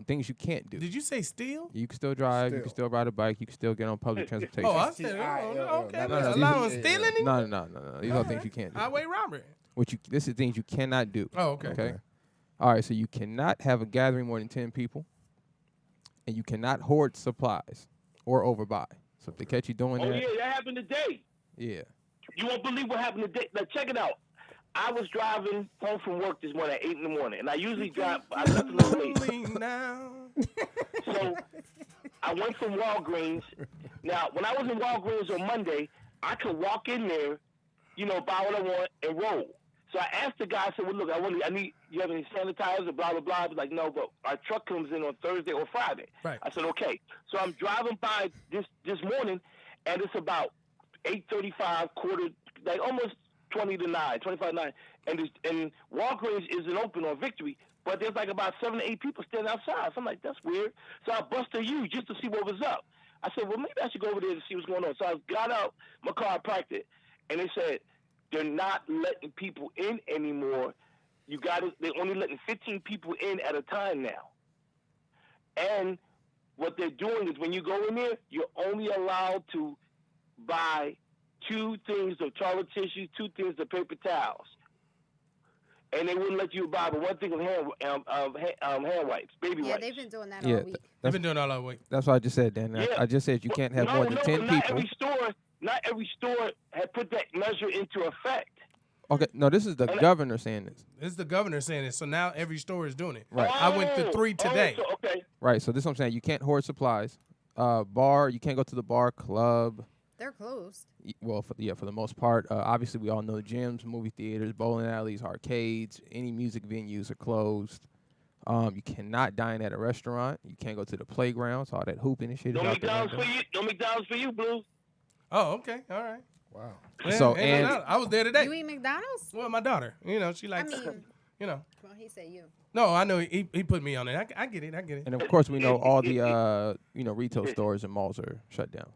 Things you can't do. Did you say steal? You can still drive. You can still ride a bike. You can still get on public transportation. Oh, I said, okay. No, no, Allowing these are- stealing? No. These are things you can't do. Highway robbery. This is things you cannot do. Oh, okay. Okay. All right. So you cannot have a gathering more than 10 people, and you cannot hoard supplies or overbuy. So if they catch you doing Oh, that, yeah, that happened today. yeah. You won't believe what happened today. Now, check it out. I was driving home from work this morning at 8 in the morning, and I usually drive, I left a little late. Lonely now. So I went from Walgreens. Now, when I was in Walgreens on Monday, I could walk in there, buy what I want and roll. So I asked the guy, I said, well, look, I need, you have any sanitizer, blah, blah, blah. He was like, no, but our truck comes in on Thursday or Friday. Right. I said, okay. So I'm driving by this morning, and it's about 8:35, like almost 25 to 9, and Walgreens isn't open on Victory, but there's like about 7 to 8 people standing outside. So I'm like, that's weird. So I busted you just to see what was up. I said, well, maybe I should go over there to see what's going on. So I got out my car, parked it, and they said they're not letting people in anymore. They're only letting 15 people in at a time now. And what they're doing is when you go in there, you're only allowed to buy 2 things of toilet tissue, 2 things of paper towels. And they wouldn't let you buy but 1 thing of hand wipes, baby Yeah, wipes. they've been doing that Yeah, all week. I've been doing all that week. That's what I just said, Dan. Yeah. I just said you can't have no, more than 10 not people. Not every store had put that measure into effect. Okay, no, this is the governor saying this. This is the governor saying it, so now every store is doing it. Right. I went to 3 today. So, okay. Right, so this is what I'm saying. You can't hoard supplies. Bar, you can't go to the bar, club. They're closed. Well, for the most part. Obviously, we all know gyms, movie theaters, bowling alleys, arcades, any music venues are closed. You cannot dine at a restaurant. You can't go to the playgrounds. All that hooping and shit No is out the McDonald's window. for you. No McDonald's for you, Blue. Oh, okay. All right. Wow. Yeah, So, ain't no and- doubt. I was there today. You eat McDonald's? Well, my daughter, she I likes, mean, you know. well, he said you. No, I know he put me on it. I get it. And of course, we know all the retail stores and malls are shut down.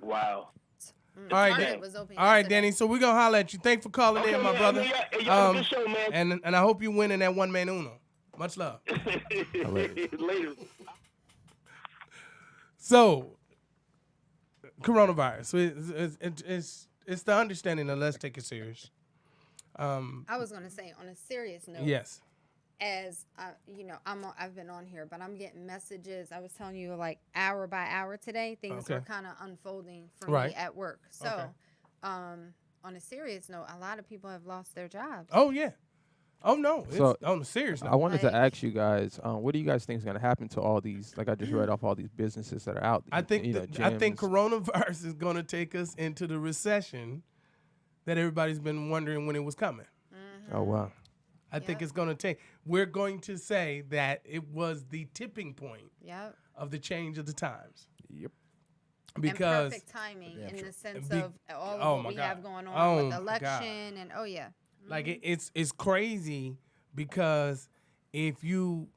Wow. All right, Target Dan- was open all right, yesterday. Danny. So we're gonna holler at you. Thanks for calling in, my man, brother. Hey, y'all have a good show, man. And I hope you win in that one man Uno. Much love. Later. So, coronavirus. It's the understanding that let's take it serious. I was gonna say on a serious note. Yes. As I've been on here, but I'm getting messages. I was telling you, like hour by hour today, things Okay. were kind of unfolding for Right. me at work. So, Okay. on a serious note, a lot of people have lost their jobs. Oh yeah. Oh no. It's So, on a serious I note. wanted to Like- ask you guys, what do you guys think is going to happen to all these? Like I just read off all these businesses that are out. I think I think gyms. coronavirus is going to take us into the recession that everybody's been wondering when it was coming. Oh wow. I think Yep. it's going to take. We're going to say that it was the tipping point Yep. of the change of the times. Yep. Because and perfect timing in the sense Be- of all of oh what my we God. have going on Oh with my the God. election and like it's crazy because if you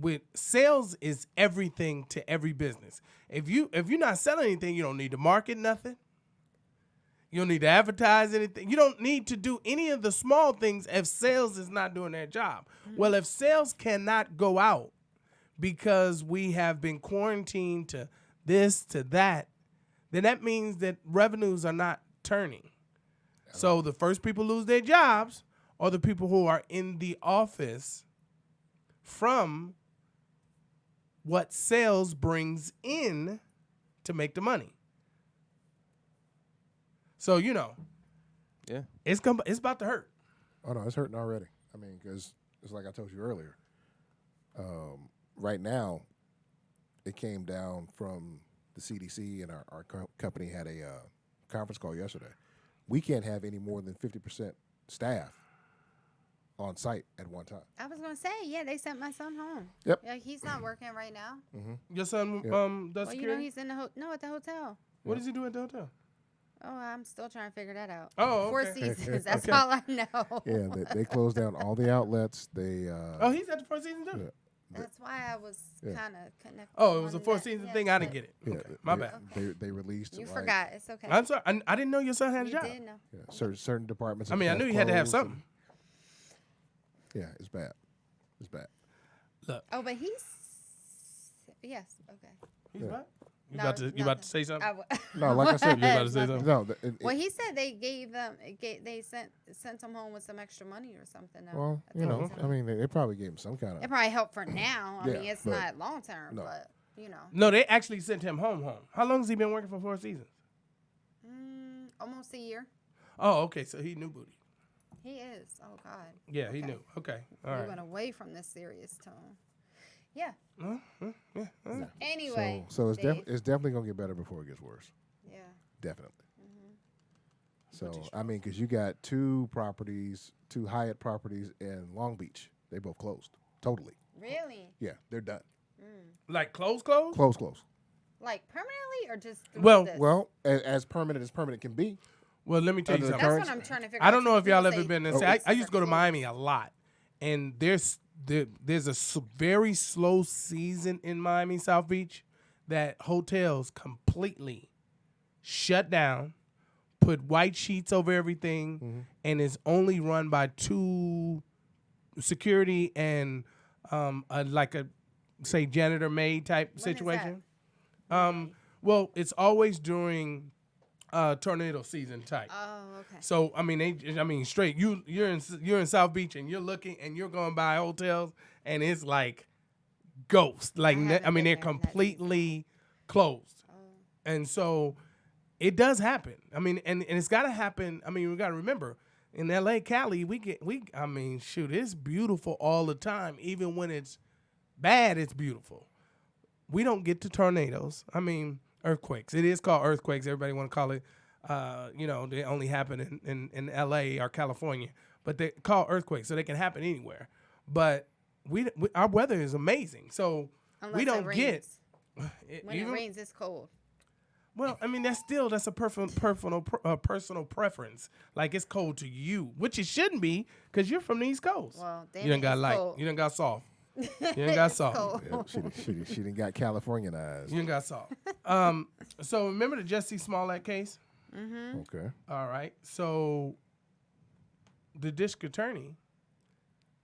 with sales is everything to every business. If you're not selling anything, you don't need to market nothing. You don't need to advertise anything. You don't need to do any of the small things if sales is not doing their job. Well, if sales cannot go out because we have been quarantined to this, to that, then that means that revenues are not turning. So the first people lose their jobs are the people who are in the office from what sales brings in to make the money. So, Yeah. it's about to hurt. Oh no, it's hurting already. I mean, because it's like I told you earlier. Right now, it came down from the CDC, and our company had a conference call yesterday. We can't have any more than 50% staff on site at one time. I was gonna say, yeah, they sent my son home. Yep. Yeah, he's not working right now. Your son Yeah. does Well, security? he's in the at the hotel. What does he do at the hotel? Oh, I'm still trying to figure that out. Oh, Four okay. seasons. That's Okay. all I know. Yeah, they closed down all the outlets. They Oh, he's at the Four Seasons too? yeah. That's why I was Yeah. kind of connected. Oh, it was a on Four that. Seasons Yes, thing? I didn't but get it. Yeah, Okay, my they, bad. They released. You like, forgot. It's okay. I'm sorry. I didn't know your son had a You job. did know. Yeah, certain departments. I mean, I have knew you had to have closed something. and- yeah, it's bad. It's bad. Look, Oh, but he's yes. Okay. he's Yeah. what? You No, about to nothing. say something? No, like I said, You about to say Nothing. something? no. Well, he said they gave them. They sent him home with some extra money or something. Though. Well, I think he said. I mean, they probably gave him some kind It of. probably helped for now. I Yeah, mean, it's but not long term, no. but No, they actually sent him home. How long has he been working for Four Seasons? almost a year. Oh, okay. So he knew booty. He is. Oh God. Yeah, he Okay. knew. Okay. All We right. went away from this serious tone. Yeah. Yeah. Anyway. So it's Dave. it's definitely gonna get better before it gets worse. Yeah. Definitely. Which is So I mean, because you got two Hyatt properties in Long Beach. They both closed totally. Really? Yeah, they're done. Like close? Close. Like permanently or just through Well- this? Well, as permanent can be. Well, let me tell you Under the something. that's current- what I'm trying to figure. I out don't know too, if y'all people ever say been in. these I places used to are go to closed. Miami a lot, and there's a very slow season in Miami South Beach that hotels completely shut down, put white sheets over everything, and is only run by two security and like a say janitor maid type When is situation. that? Well, it's always during tornado season type. Oh, okay. So I mean, straight. You're in South Beach and you're looking and you're going by hotels and it's like ghost. Like haven't I mean, been they're there that completely closed. And so it does happen. I mean, and it's got to happen. I mean, we got to remember in L.A., Cali, I mean, shoot, it's beautiful all the time. Even when it's bad, it's beautiful. We don't get to tornadoes. I mean, earthquakes. It is called earthquakes. Everybody want to call it, they only happen in L.A. or California. But they call earthquakes, so they can happen anywhere. But our weather is amazing. So Unless we it don't get. rains. When it rains, it's cold. Well, I mean, that's a personal preference. Like it's cold to you, which it shouldn't be because you're from the East Coast. Well, damn you done it, got it's light. cold. You done got soft. You done got It's soft. cold. Yeah, she didn't got Californianized. You done got soft. So remember the Jussie Smollett case? Okay. All right. So the district attorney,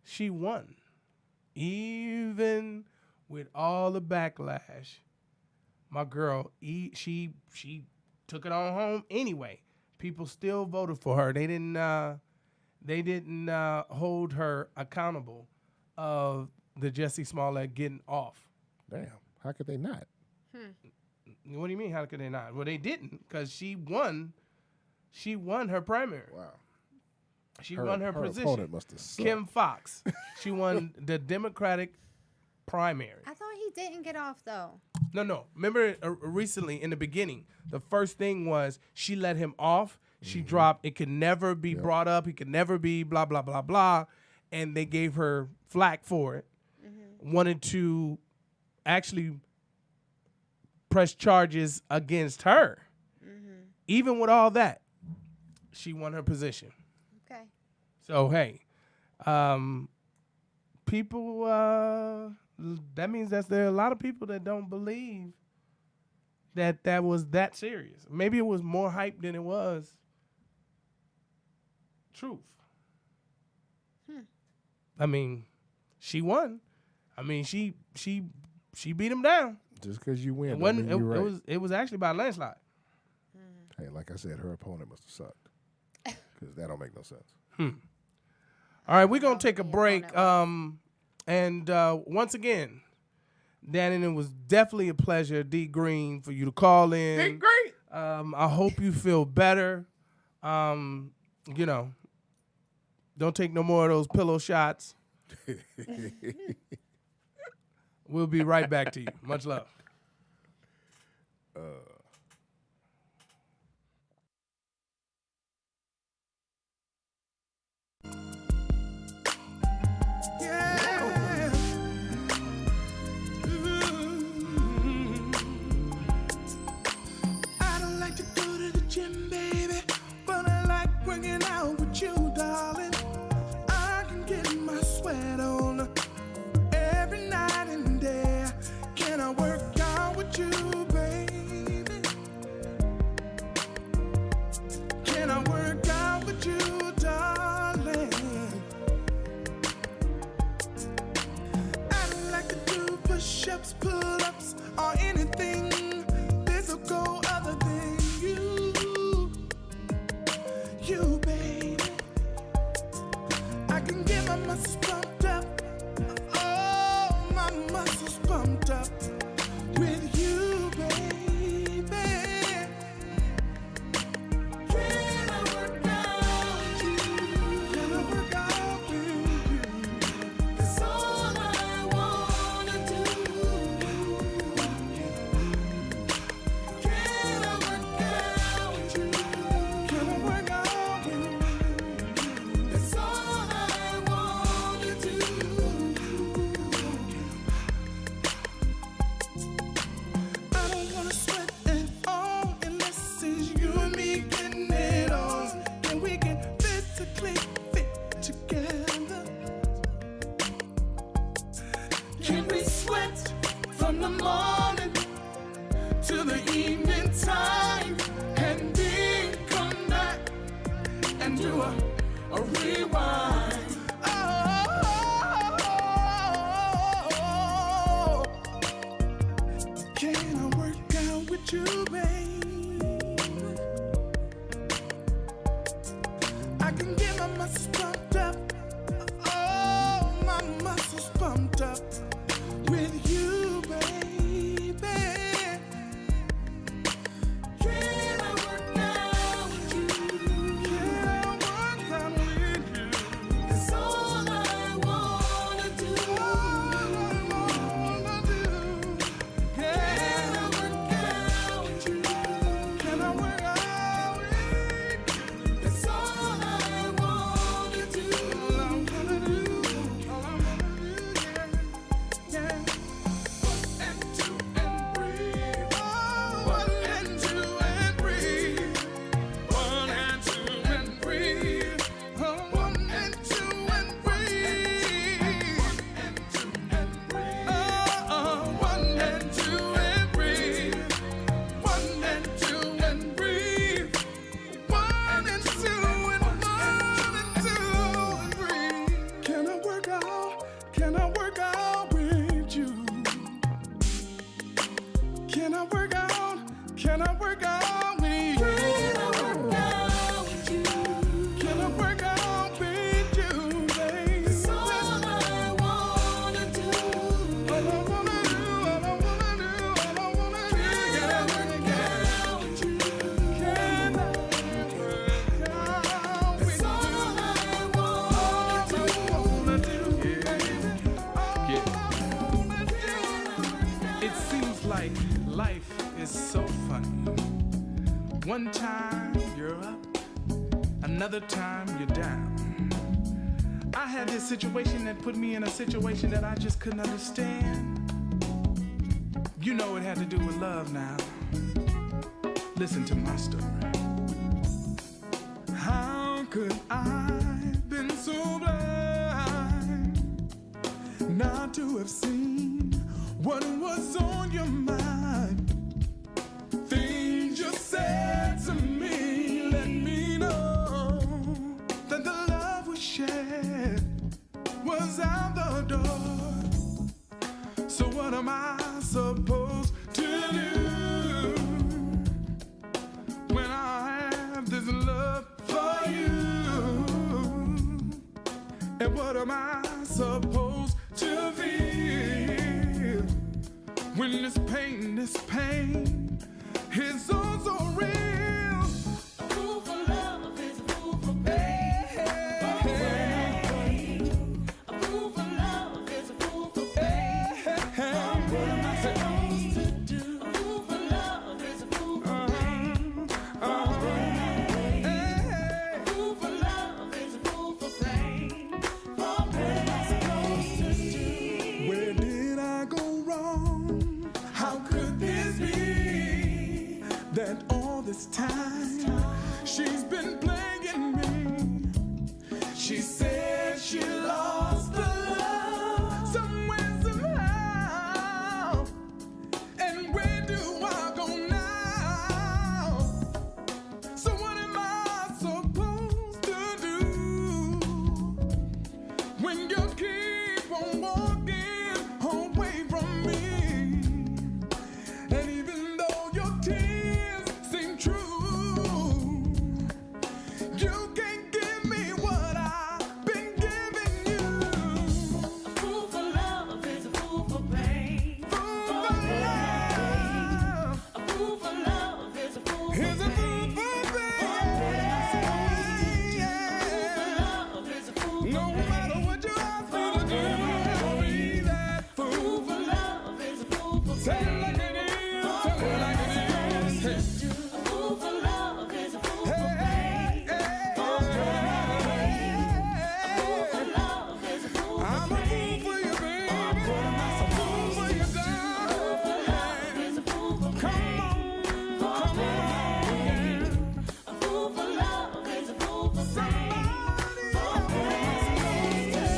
she won Even with all the backlash, my girl, she took it on home anyway. People still voted for her. They didn't hold her accountable of the Jussie Smollett getting off. Damn, how could they not? What do you mean? How could they not? Well, they didn't, because she won. She won her primary. Wow. She won her opponent position. must have sucked. Kim Fox. She won the Democratic primary. I thought he didn't get off though. No. Remember recently in the beginning, the first thing was she let him off. She dropped, it could never be brought up. He could never be blah, blah, blah, blah. And they gave her flack for it. Wanted to actually press charges against her. Even with all that, she won her position. Okay. So, hey, people, that means that there are a lot of people that don't believe that was that serious. Maybe it was more hype than it was truth. I mean, she won. I mean, she beat him down. Just because you win, It, don't wasn't, mean you're right. it was actually by a landslide. Hey, like I said, her opponent must have sucked. Because that don't make no sense. All right, we're going to know take a who the break. opponent And once again, Danny, it was definitely a pleasure, D Green, for you to call in. Great. I hope you feel better. You know, don't take no more of those pillow shots. We'll be right back to you. Much love. Yeah. I don't like to go to the gym, baby, but I like working out with you, darling. I can get my sweat on every night and day. Can I work out with you, baby? Can I work out with you, darling? I don't like to do push-ups, pull-ups, or anything physical other than you, baby. I can get my muscles pumped up, oh, my muscles pumped up with you, baby. Can I work out with you? Can I work out with you? That's all I wanna do. Can I work out with you? Can I work out with you? That's all I wanna do. I don't wanna sweat at all unless it's you and me getting it on, and we can physically fit together. Can we sweat from the morning to the evening time, and then come back and do a rewind? Oh, can I work out with you, babe? I can get my muscles pumped up, oh, my muscles pumped up with you, baby. Can I work out with you? Can I work out with you? That's all I wanna do. Can I work out with you? Can I work out with you? That's all I wanna do. All I'm gonna do, yeah. One time you're up, another time you're down. I had this situation that put me in a situation that I just couldn't understand. You know it had to do with love now. Listen to my story. How could I been so blind not to have seen what was on your mind? Things you said to me let me know that the love we shared was out the door. So what am I supposed to do when I have this love for you? And what am I supposed to feel when this pain is so so real? A fool for love is a fool for pain. A fool for love is a fool for pain. What am I supposed to do? A fool for love is a fool for pain. A fool for love is a fool for pain. What am I supposed to do? Where did I go wrong? How could this be that all this time she's been playing me? She said she lost the love somewhere, somehow. And where do I go now? So what am I supposed to do when you keep on walking away from me? And even though your tears seem true, you can't give me what I've been giving you. A fool for love is a fool for pain. Fool for love. A fool for love is a fool for pain. Is a fool for pain. Love is a fool for no matter what you ask me to do, I'll be that fool for love is a fool for pain. Say it like it is. Tell it like it is. A fool for love is a fool for pain. A fool for love is a fool for pain. I'm a fool for you, baby. I'm a fool for you, darling. A fool for love is a fool for pain. Come on. A fool for love is a fool for pain. What am I supposed to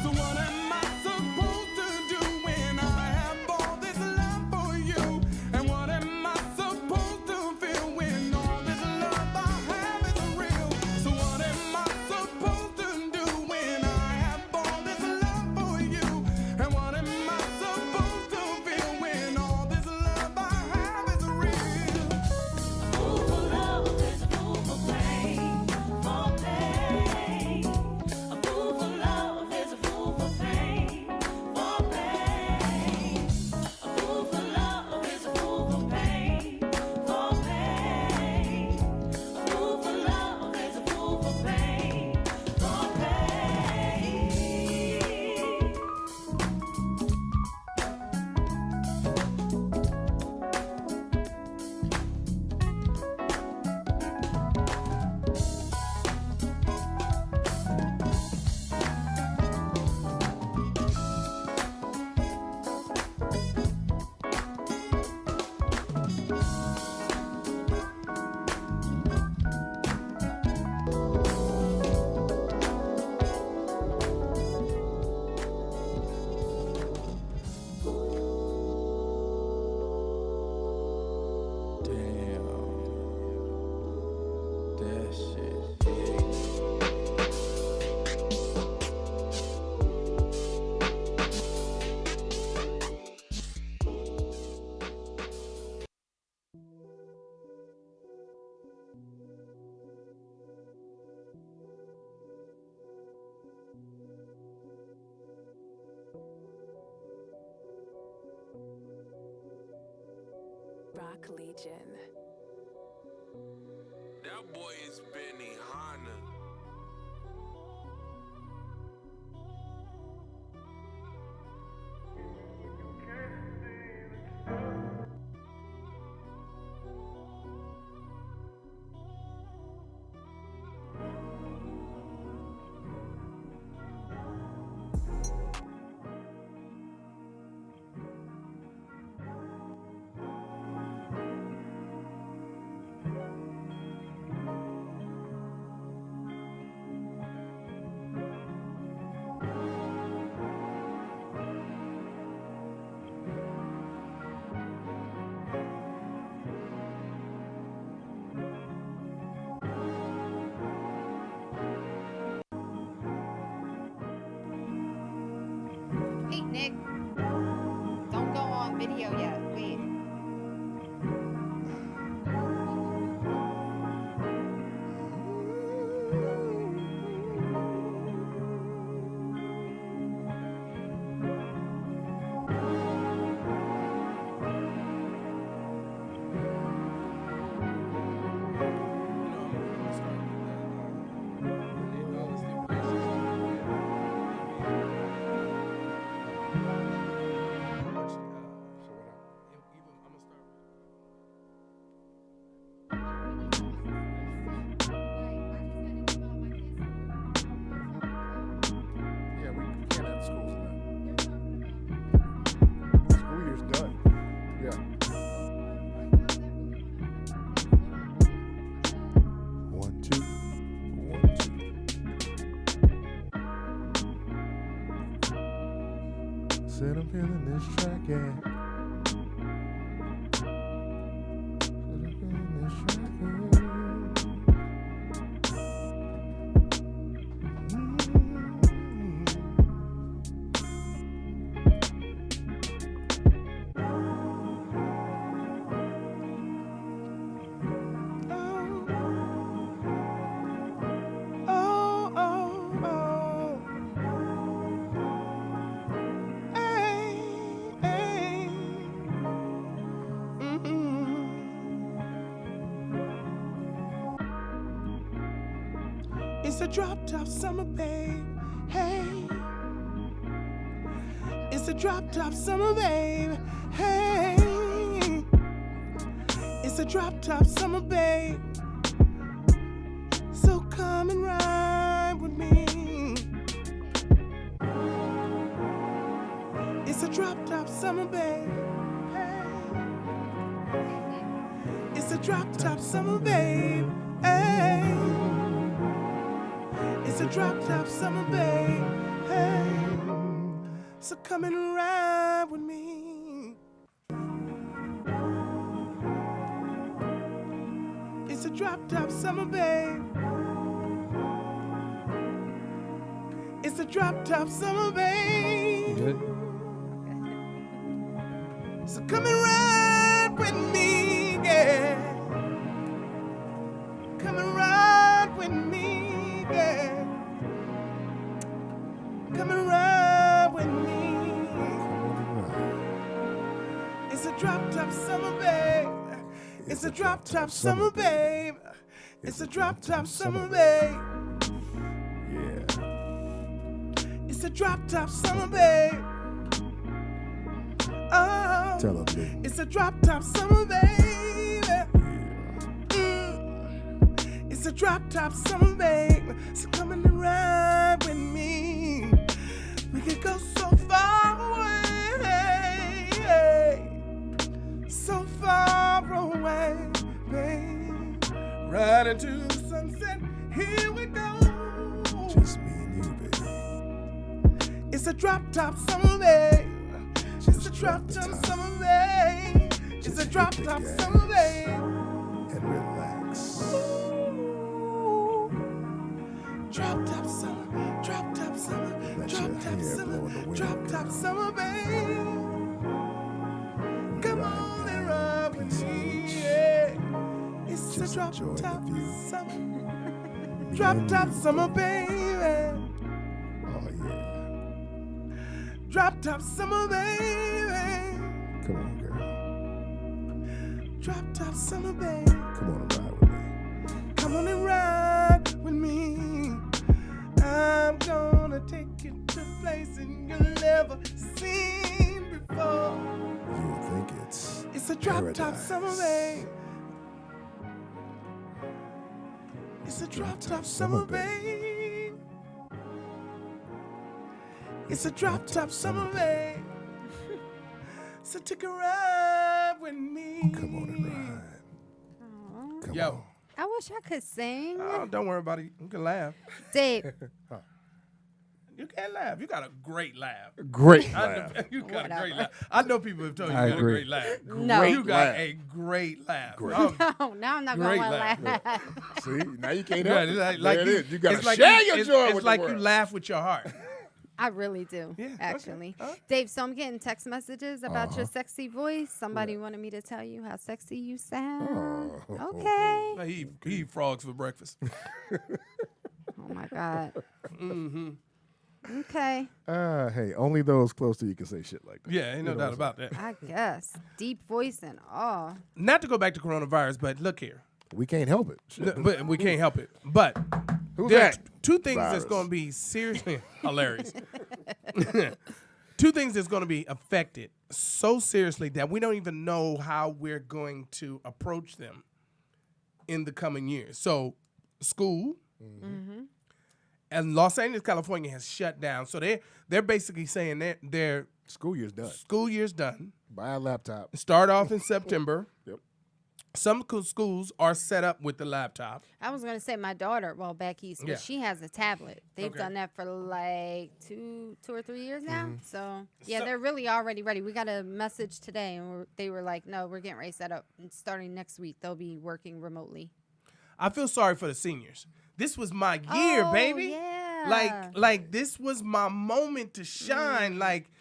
So what am I supposed to do when I have all this love for you? And what am I supposed to feel when all this love I have is real? So what am I supposed to do when I have all this love for you? And what am I supposed to feel when all this love I have is real? A fool for love is a fool for pain, for pain. A fool for love is a fool for pain, for pain. A fool for love is a fool for pain, for pain. A fool for love is a fool for pain, for pain. Rock Legion. That boy is Benny Hanna. Hey, Nick. Don't go on video yet. Wait. Yeah, we can't have schools tonight. School year's done. Yeah. 1, 2, 1, 2. Said I'm feeling this track, yeah. Said I'm feeling this track, yeah. It's a drop top summer, babe. Hey. It's a drop top summer, babe. Hey. It's a drop top summer, babe. So come and ride with me. It's a drop top summer, babe. Hey. It's a drop top summer, babe. Hey. It's a drop top summer, babe. Hey. So come and ride with me. It's a drop top summer, babe. It's a drop top summer, babe. Good. So come and ride with me, yeah. Come and ride with me, yeah. Come and ride with me. It's a drop top summer, babe. It's a drop top summer, babe. It's a drop top summer, babe. Yeah. It's a drop top summer, babe. Oh, Tell her, Blue. it's a drop top summer, baby. Yeah. It's a drop top summer, babe. So come and ride with me. We could go so far away, so far away, babe. Right into the sunset. Here we go. Just me and you, baby. It's a drop top summer, babe. It's a Just drop the top top summer, babe. It's a Just drop hit the top gas summer, babe. And relax. Drop top summer, drop top summer, Let drop your top hair summer, blow in the wind, drop top girl. summer, babe. Come Right on and now, ride with piece of me, each. yeah. It's a Just drop enjoy the top view. summer, Me drop and top you. summer, baby. Oh, yeah. Drop top summer, baby. Come on, girl. Drop top summer, babe. Come on and ride with me. Come on and ride with me. I'm gonna take you to places you've never seen before. You would think It's a drop top paradise. summer, babe. It's a drop top summer, babe. It's a drop top summer, babe. So take a ride with me. Come on and ride. Aw. Come Yo. on. I wish I could sing. Oh, don't worry about it. You can laugh. Dave, You can laugh. You got a great laugh. Great I laugh. know, you got a Whatever. great laugh. I know people have told you I you got a agree. great laugh. No. You got laugh. a great laugh. Great. Oh, now I'm not Great going to laugh. laugh. See, now you can't yeah, help it's it. like There it you, is. You got it's to like share you, your it's, joy it's with like the you world. laugh with your heart. I really do, Yeah, okay. actually. All right. Dave, so I'm getting text messages about your sexy voice. Somebody wanted me to tell you how sexy you sound. Oh. Okay. Like he eat frogs for breakfast. Oh, my God. Mm-hmm. Okay. Hey, only those close to you can say shit like that. Yeah, ain't no You know doubt what I'm about that. I guess. Deep voice and all. Not to go back to coronavirus, but look here. We can't help it. Shit. But we can't help it. But Who's there are that? two things Virus. that's going to be seriously hilarious. Two things that's going to be affected so seriously that we don't even know how we're going to approach them in the coming years. So, school and Los Angeles, California has shut down. So they're basically saying that their School year's done. school year's done. Buy a laptop. Start off in September. Yep. Some schools are set up with the laptop. I was going to say my daughter, well, back east, but Yeah. she has a tablet. They've Okay. done that for like two or 3 years now. So, yeah, So- they're really already ready. We got a message today, and they were like, no, we're getting ready to set up. And starting next week, they'll be working remotely. I feel sorry for the seniors. This was my year, Oh, baby. yeah. Like this was my moment to shine. Like,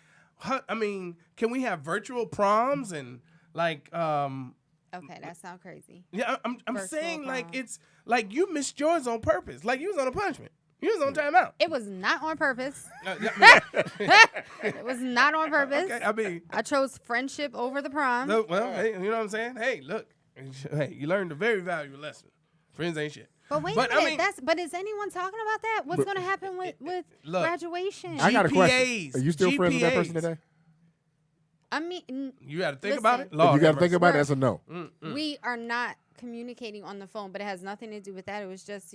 I mean, can we have virtual proms and like, Okay, that sounds crazy. yeah, I'm Virtual saying like prom. it's like you missed yours on purpose. Like you was on a punishment. You was on timeout. It was not on purpose. Yeah, It was not on purpose. okay, I mean, I chose friendship over the prom. no, well, hey, you know what I'm saying? Hey, look, hey, you learned a very valuable lesson. Friends ain't shit. But wait But, a I minute, mean- but is anyone talking about that? What's going to happen with Look, graduation? I got a question. GPAs, Are you still friends with that person GPAs. today? I mean, You got to think about it. Listen. Lord you got have to think mercy. about it. That's a no. we are not communicating on the phone, but it has nothing to do with that. It was just,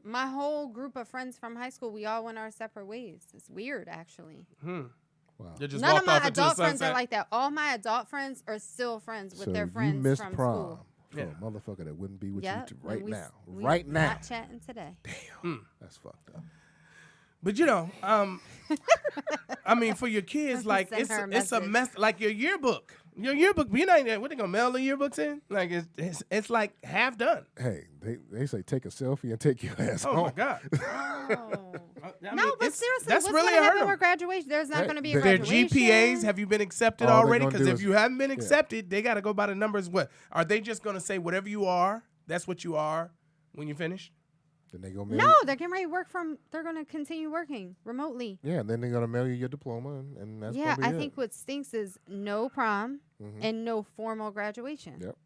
my whole group of friends from high school, we all went our separate ways. It's weird, actually. Wow. You just None of walked my off into the adult friends are sunset. like that. All my adult friends are still friends with So their you friends missed from prom school. for Yeah. a motherfucker that wouldn't be with Yeah, you right now. we Right now. Not chatting today. That's fucked up. But I mean, for your kids, like Send it's her a it's a message. mess. Like your yearbook, you know what they gonna mail the yearbooks in? Like it's like half done. Hey, they say take a selfie and take your ass Oh home. my god. Oh. I No, mean, but it's- seriously, that's what's really going to happen hurt 'em. with graduation? There's not Hey, going to be a Their graduation. GPAs, have you been accepted All they already? gonna Because do if is- you haven't been accepted, they got to go by the numbers. What are they just gonna say? Whatever you are, that's what you are when you finish. Then they gonna mail No, you, they're getting ready to work from. They're going to continue working remotely. yeah, and then they're gonna mail you your diploma, and that's Yeah, probably I it. think what stinks is no prom and no formal graduation. Yep.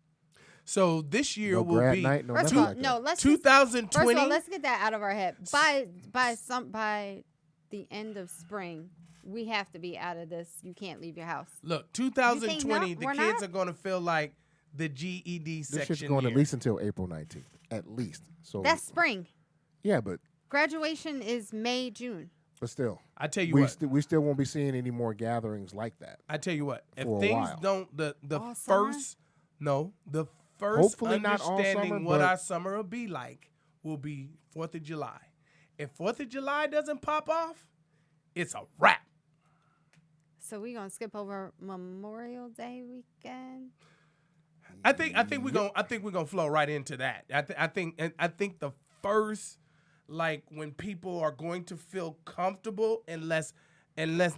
So this year No will grad be night, no First nothing of all, like no, that. let's just, 2020. first of all, let's get that out of our head. By the end of spring, we have to be out of this. You can't leave your house. Look, You 2020, think the we're kids not? are going to feel like the GED This section shit's going year. at least until April 19th, at least. So That's spring. yeah, but Graduation is May, June. still, I tell you we what. we still won't be seeing any more gatherings like that. I tell you what. If for a things while. don't the All summer? the first Hopefully not all understanding summer, what but- our summer will be like will be 4th of July. If 4th of July doesn't pop off, it's a wrap. So we gonna skip over Memorial Day weekend. I think we're gonna flow right into that. I think the first, like, when people are going to feel comfortable unless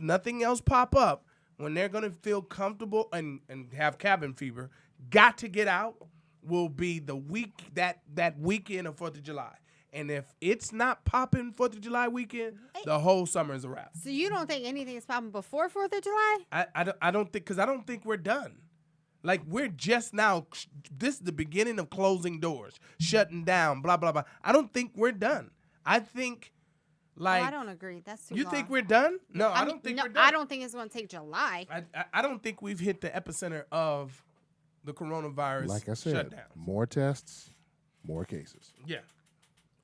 nothing else pop up, when they're gonna feel comfortable and have cabin fever, got to get out, will be the week that weekend of 4th of July. And if it's not popping 4th of July weekend, the whole summer is a wrap. So you don't think anything is popping before 4th of July? I don't think, because I don't think we're done. Like we're just now. This is the beginning of closing doors, shutting down, blah blah blah. I don't think we're done. I think, like, I don't agree. That's too you long. think we're done? No, I mean, don't think no, we're done. I don't think it's going to take July. I don't think we've hit the epicenter of the coronavirus Like I said, shutdown. more tests, more cases. Yeah,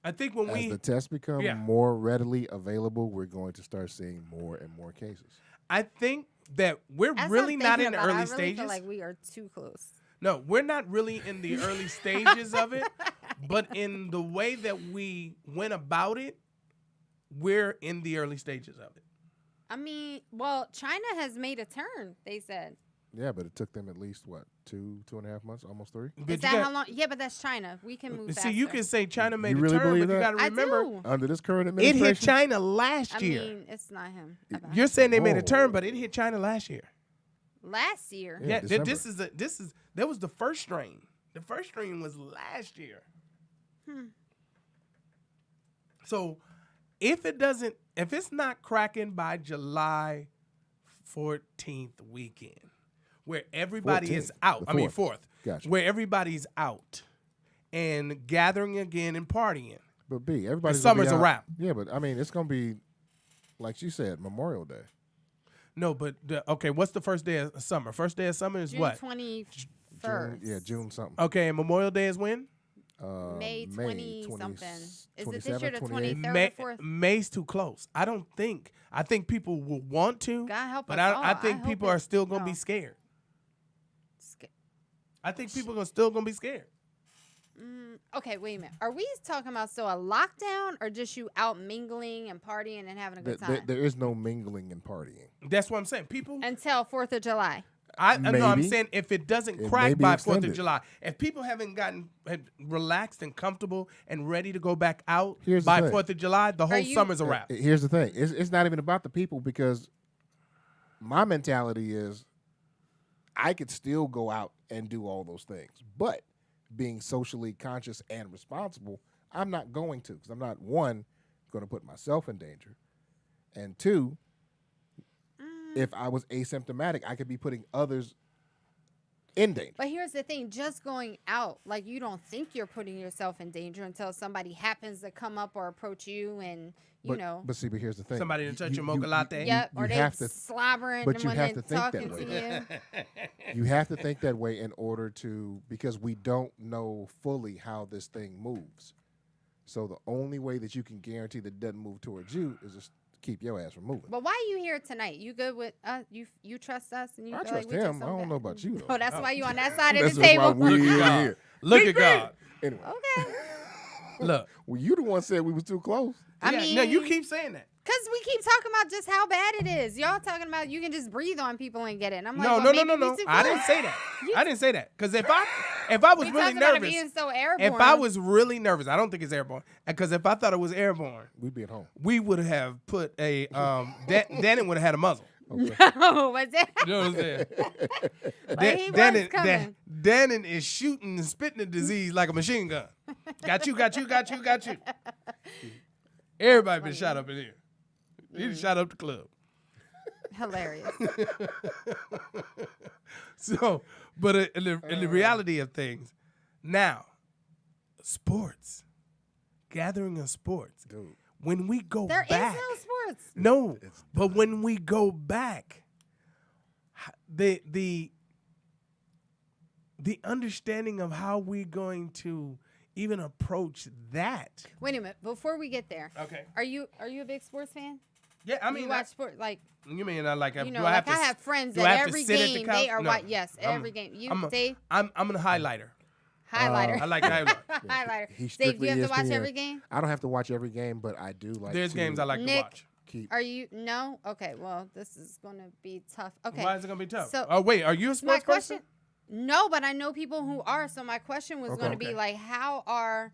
I think when As the tests become Yeah. more readily available, we're going to start seeing more and more cases. I think that we're As really I'm not thinking in the about it, early I really stages. feel like we are too close. No, we're not really in the early stages of it, but in the way that we went about it, we're in the early stages of it. I mean, well, China has made a turn, they said. Yeah, but it took them at least, what, 2.5 months, almost 3? But Is that how long? Yeah, but that's China. We can move faster. see, you can say China made You a really turn, believe but you that? got to I remember, do. Under this current it administration? hit China last I year. mean, it's not him. You're saying they made a Whoa. turn, but it hit China last year. Last year. Yeah, Yeah, December. that was the first strain. The first strain was last year. So if it's not cracking by July 14th weekend, where everybody is 14th, out, the I mean 4th. 4th, Gotcha. where everybody's out and gathering again and partying. But B, everybody's The gonna be summer's a out. wrap. Yeah, but I mean, it's going to be, like she said, Memorial Day. No, but okay, what's the first day of summer? First day of summer is June what? 21st. June something. Okay, and Memorial Day is when? May 20 something. Is it this 27th, year the 28th? 23rd or 4th? May's too close. I think people will want to, God help but us all. I I think hope people are it's- still gonna no. be scared. Sca- I think people are still gonna be scared. Okay, wait a minute. Are we talking about still a lockdown or just you out mingling and partying and having a good time? There is no mingling and partying. That's what I'm saying. People, Until 4th of July. no, I'm Maybe. saying if it doesn't It may crack be by 4th of extended. July, if people haven't gotten relaxed and comfortable and ready to go back out Here's the by thing. 4th of July, the whole you- summer's a wrap. Here's the thing. It's not even about the people, because my mentality is I could still go out and do all those things. But being socially conscious and responsible, I'm not going to, because I'm not, one, going to put myself in danger. And two, if I was asymptomatic, I could be putting others in danger. But here's the thing, just going out, like you don't think you're putting yourself in danger until somebody happens to come up or approach you and, you know. But see, but here's the thing. Somebody to touch your mocha latte. Yep, you or they have to- slobbering but you when have they're to think that talking to way. you. You have to think that way in order to, because we don't know fully how this thing moves. So the only way that you can guarantee that it doesn't move towards you is just keep your ass from moving. But why are you here tonight? You good with us? You trust us? And you I feel trust like we him. just I don't know about you, though. Oh, that's why you on that side of That's the just why table. we're Look at God. here. Look at God. Anyway, Okay. Look. well, you the one said we was too close. I Yeah, mean, no, you keep saying that. Because we keep talking about just how bad it is. Y'all talking about you can just breathe on people and get it. And I'm like, No, well, no, maybe no, we no. too I close. didn't say that. I didn't say that. Because if I was We really talked about it nervous, being so airborne. if I was really nervous, I don't think it's airborne. Because if I thought it was airborne, We'd be at home. we would have put a Danny would have had a muzzle. Okay. Oh, was it? You know what I'm saying? But he was coming. Dannon is shooting and spitting the disease like a machine gun. Got you, got you, got you, got you. Everybody been shot up in here. He done shot up the club. Hilarious. So, but in the reality of things, now, sports, gathering of sports. Dude. When we go There is back, no sports. no, but when we go back, the understanding of how we're going to even approach that. Wait a minute. Before we get there, Okay. are you a big sports fan? Yeah, I Do mean, you watch sport like you mean I like? you know? do I Like have to, I have friends do that I have to every sit at the game couch? they are No. yes, I'm- every game. You I'm a- Dave I'm a highlighter. highlighter. I like highlighter. highlighter. He Dave, do you have to watch ESPN. every game? I don't have to watch every game, but I do like There's to games I like to Nick, watch. keep. Are you no? Okay, well this is gonna be tough. Okay. Why is it gonna be tough? So- Oh wait, are you a My sports question person? No, but I know people who are. So my question was Okay. going to be Okay. like, how are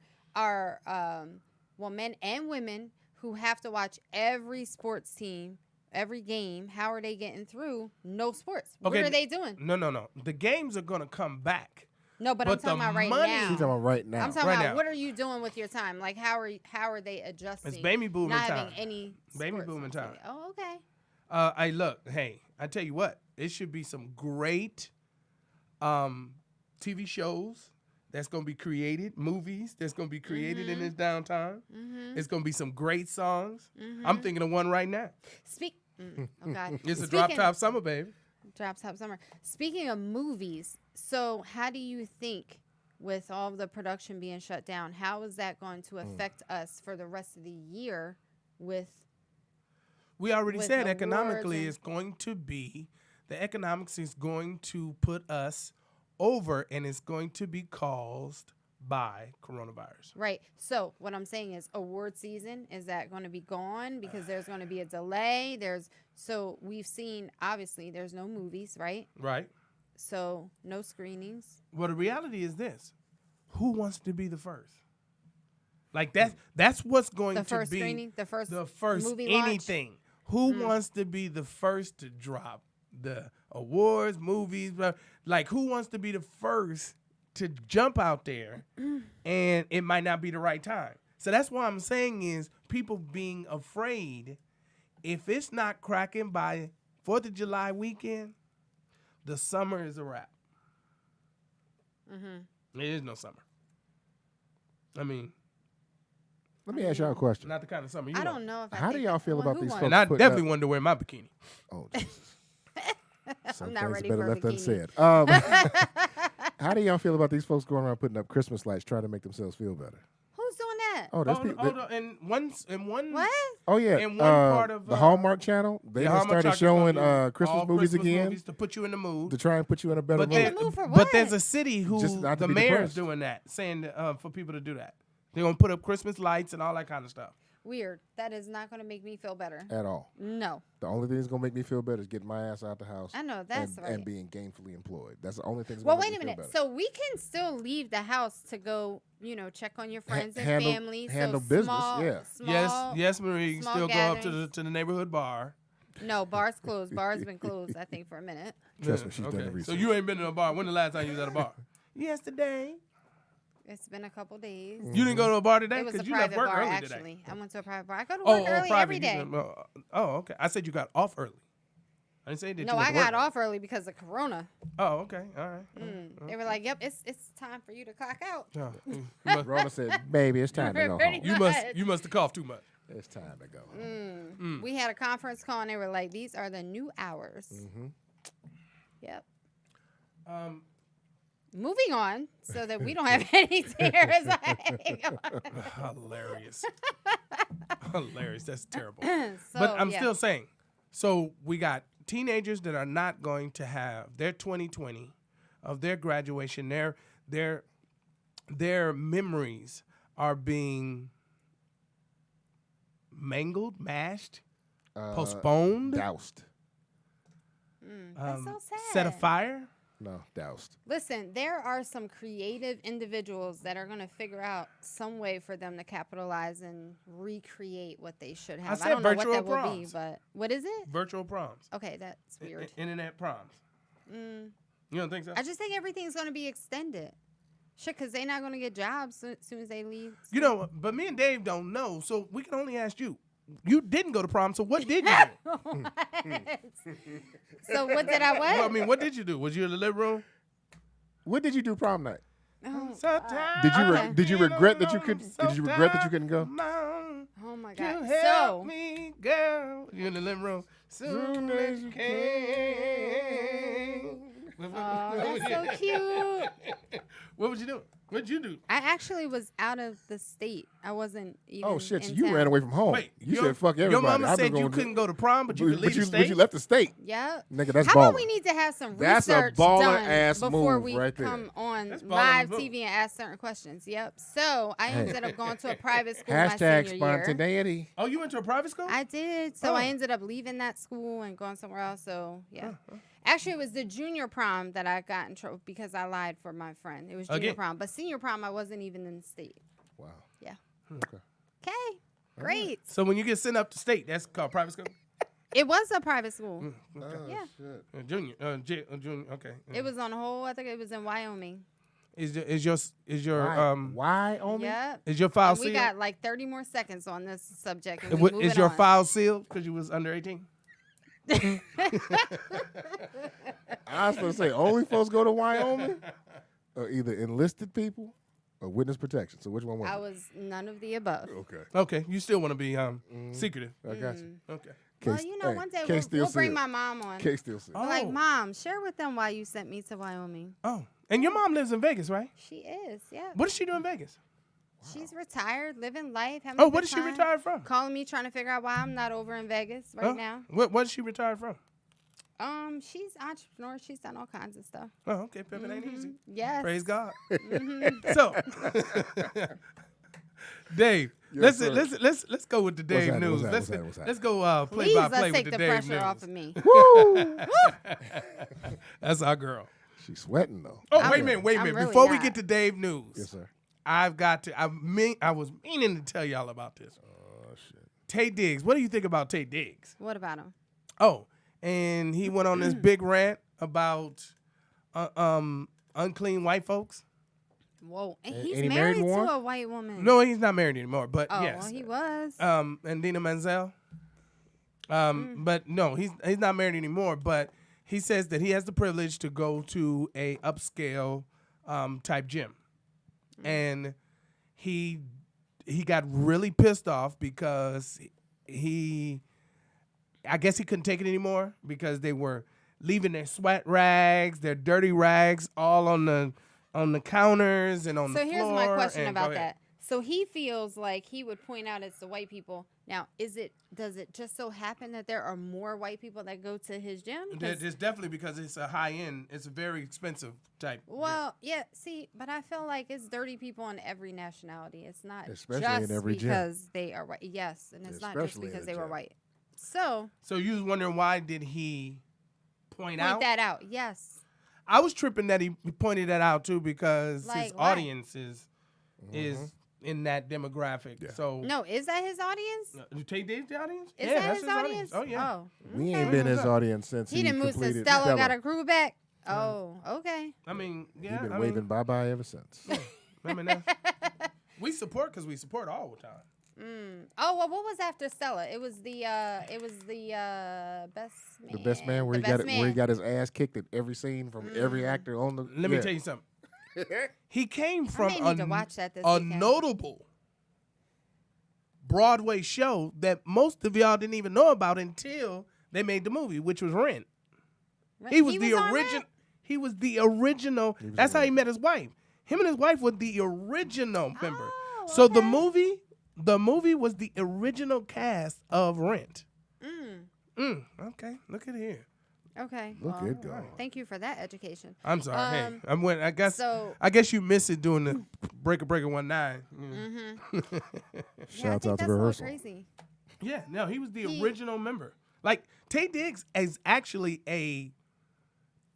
well, men and women who have to watch every sports team, every game, how are they getting through no sports? What Okay, are they doing? No. The games are gonna come back. No, but I'm but talking the about right money- now. She's talking about right now. I'm talking Right about now. what are you doing with your time? Like how are they adjusting? It's baby booming not time. having any Baby sports booming on time. TV. Oh, okay. I look. Hey, I tell you what. It should be some great TV shows that's going to be created, movies that's going to be created in this downtime. It's going to be some great songs. I'm thinking of one right now. Oh God. It's a Drop Top Summer, baby. Drop Top Summer. Speaking of movies, so how do you think, with all of the production being shut down, how is that going to affect us for the rest of the year with We already with said awards economically and- it's going to be, the economics is going to put us over, and it's going to be caused by coronavirus. Right. So what I'm saying is award season, is that going to be gone because there's going to be a delay? So we've seen, obviously there's no movies, right? Right. So no screenings. Well, the reality is this: who wants to be the first? Like that's what's going The to first be screening, the first movie anything. launch. Who wants to be the first to drop the awards, movies? Like, who wants to be the first to jump out there, and it might not be the right time? So that's what I'm saying is people being afraid. If it's not cracking by 4th of July weekend, the summer is a wrap. There is no summer. I mean, Let me ask y'all a question. not the kind of summer you I want. don't know if I How do think y'all that- feel well, about who these won? folks? And I putting definitely up- wanted to wear my bikini. Oh, Jesus. Some I'm not things ready better for a left bikini. unsaid. How do y'all feel about these folks going around putting up Christmas lights trying to make themselves feel better? Who's doing that? Oh, there's people. Hold on. And one. What? Oh yeah, in one part of, the Hallmark Channel, they Yeah, just Hallmark started Channel showing all Christmas movies again movies to put you in the mood. to try and put you in a better But, mood. there, In the mood for but what? there's a city who Just not to the be mayor's depressed. doing that, saying for people to do that. They're gonna put up Christmas lights and all that kind of stuff. Weird. That is not going to make me feel better. At all. No. The only thing that's gonna make me feel better is getting my ass out the house. I know, that's and, right. and being gainfully employed. That's the only thing. That's Well, gonna wait make a me feel minute. better. So we can still leave the house to go, check on your friends and handle- family. handle so business, small, yeah. Small, Yes, Marie. You can small still go up gatherings. to the neighborhood bar. No, bars closed. Bars been closed, I think, for a minute. Trust me, she's done the So research. you ain't been to a bar. When the last time you was at a bar? Yesterday. It's been a couple days. You didn't go to a bar today It was a because you left private work bar, early actually. today. I went to a private bar. I go to work early private. every day. Okay. I said you got off early. I didn't say that. No, you went I to work got off early because of Corona. Oh, okay. All right. They were like, "Yep, it's time for you to clock out." Oh, you must- Rona said, "Baby, it's time to go Pretty home. you must have coughed too much. It's time to go home." We had a conference call and they were like, "These are the new hours." Yep. Moving on, so that we don't have any tears. Hilarious. Hilarious. That's terrible. So, But I'm yeah. still saying, so we got teenagers that are not going to have their 2020 of their graduation. Their memories are being mangled, mashed, postponed, Doused. That's so sad. set afire. No, doused. Listen, there are some creative individuals that are going to figure out some way for them to capitalize and recreate what they should have. said I don't know what virtual that will be, proms. but what is it? Virtual proms. Okay, that's weird. Internet proms. You don't think so? I just think everything's going to be extended. Shit, because they're not going to get jobs as soon as they leave. You know, but me and Dave don't know, so we can only ask you. You didn't go to prom, so what did you do? So what did I what? Well, I mean, what did you do? Was you in the living room? What did you do prom night? Oh, Did you Okay. did you regret that you couldn't? Did you regret that you couldn't go? oh my You God. help So, me, girl. You in the living room. Soon as you can. oh, that's so cute. What would you do? What'd you do? I actually was out of the state. I wasn't even. Oh shit! So in you town. ran away from home. Wait, you said fuck everybody. Your mama I'm just said you gonna do- couldn't go to prom, but you could leave the but state. you left the state, Yep. nigga. That's How baller. about we need to have some That's a research baller done ass before move we right there. come on That's baller live move. TV and ask certain questions. Yep. So I Hey. ended up going to a private school my Hashtag senior year. spontaneity. Oh, you went to a private school? I did. So Oh. I ended up leaving that school and going somewhere else. So yeah. Actually, it was the junior prom that I got in trouble because I lied for my friend. It was junior Again. prom, but senior prom I wasn't even in the state. Wow. Yeah. Okay. Okay. Great. So when you get sent up to state, that's called private school? It was a private school. Oh, Yeah. shit. Junior. Junior. Okay. It was on a whole. I think it was in Wyoming. Is your Why on me? Yep. is your file And we sealed? got like 30 more seconds on this subject. And we Is your on. file sealed because you was under 18? I was going to say, only folks go to Wyoming are either enlisted people or witness protection. So which one was I it? was none of the above. Okay. Okay, you still want to be secretive. I got you. Okay. Well, Case- you know, hey, one day case we'll still bring sealed. my mom on. Case still sealed. Oh. Like, Mom, share with them why you sent me to Wyoming. Oh, and your mom lives in Vegas, right? She is, yeah. What does she do in Vegas? She's retired, living life, having Oh, a what good is she time, retired from? Calling me, trying to figure out why I'm not over in Vegas right Huh? now. What is she retired from? She's entrepreneur. She's done all kinds of stuff. Oh, okay, pimping ain't easy. Yes. Praise God. So, Dave, Yes, let's go with the Dave happening? news. What's happening? What's Let's go play Please, by play let's with take the the Dave pressure news. off of me. That's our girl. She's sweating, though. Oh, wait a minute. I'm really Before we not. get to Dave news, Yes, sir. I've got to. I was meaning to tell y'all about this. Oh, shit. Tay Diggs. What do you think about Tay Diggs? What about him? Oh, and he went on this big rant about unclean white folks. Whoa. And And he's he married married to one? a white woman. No, he's not married anymore. But Oh, yes, well, he was. and Dina Menzel. But no, he's not married anymore. But he says that he has the privilege to go to a upscale type gym, and he got really pissed off because I guess he couldn't take it anymore because they were leaving their sweat rags, their dirty rags, all on the counters and on the So floor. here's my question and- about go ahead. that. So he feels like he would point out it's the white people. Now, does it just so happen that there are more white people that go to his gym? 'Cause- It's definitely because it's a high end. It's a very expensive type. gym. Well, yeah, see, but I feel like it's dirty people in every nationality. It's not Especially just in every gym. because they are white. Yes, and it's not just Especially in because a they were gym. white. So, So you was wondering why did he point out? point that out. Yes. I was tripping that he pointed that out too because Like, his why? audience is in that demographic. Yeah. So No, is that his audience? you take Dave's the audience? Is yeah, that that's his audience? Oh yeah. Oh, We okay. ain't been his audience since He didn't move since completed Stella got a crew back. Oh, okay. I mean, yeah. He's been I waving mean, bye-bye ever since. I mean, that's- we support because we support all the time. Oh well, what was after Stella? It was the best man. The best man where The he got Best it, where he Man. got his ass kicked at every scene from every actor on the. Let me tell you something. He came from may need to watch that this a weekend. notable Broadway show that most of y'all didn't even know about until they made the movie, which was Rent. He was the on original. that? He was the original. was That's on how he met his wife. Him and his wife were the original member. Oh, So the okay. movie was the original cast of Rent. Okay, look at here. Okay. Look well, at God. Thank you for that education. I'm sorry. Hey, Um, I guess so- you missed it doing the Breaker 19. Yeah, I Shouts think out to that's a little rehearsal. crazy. Yeah, no, he was the He- original member. Like Tay Diggs is actually a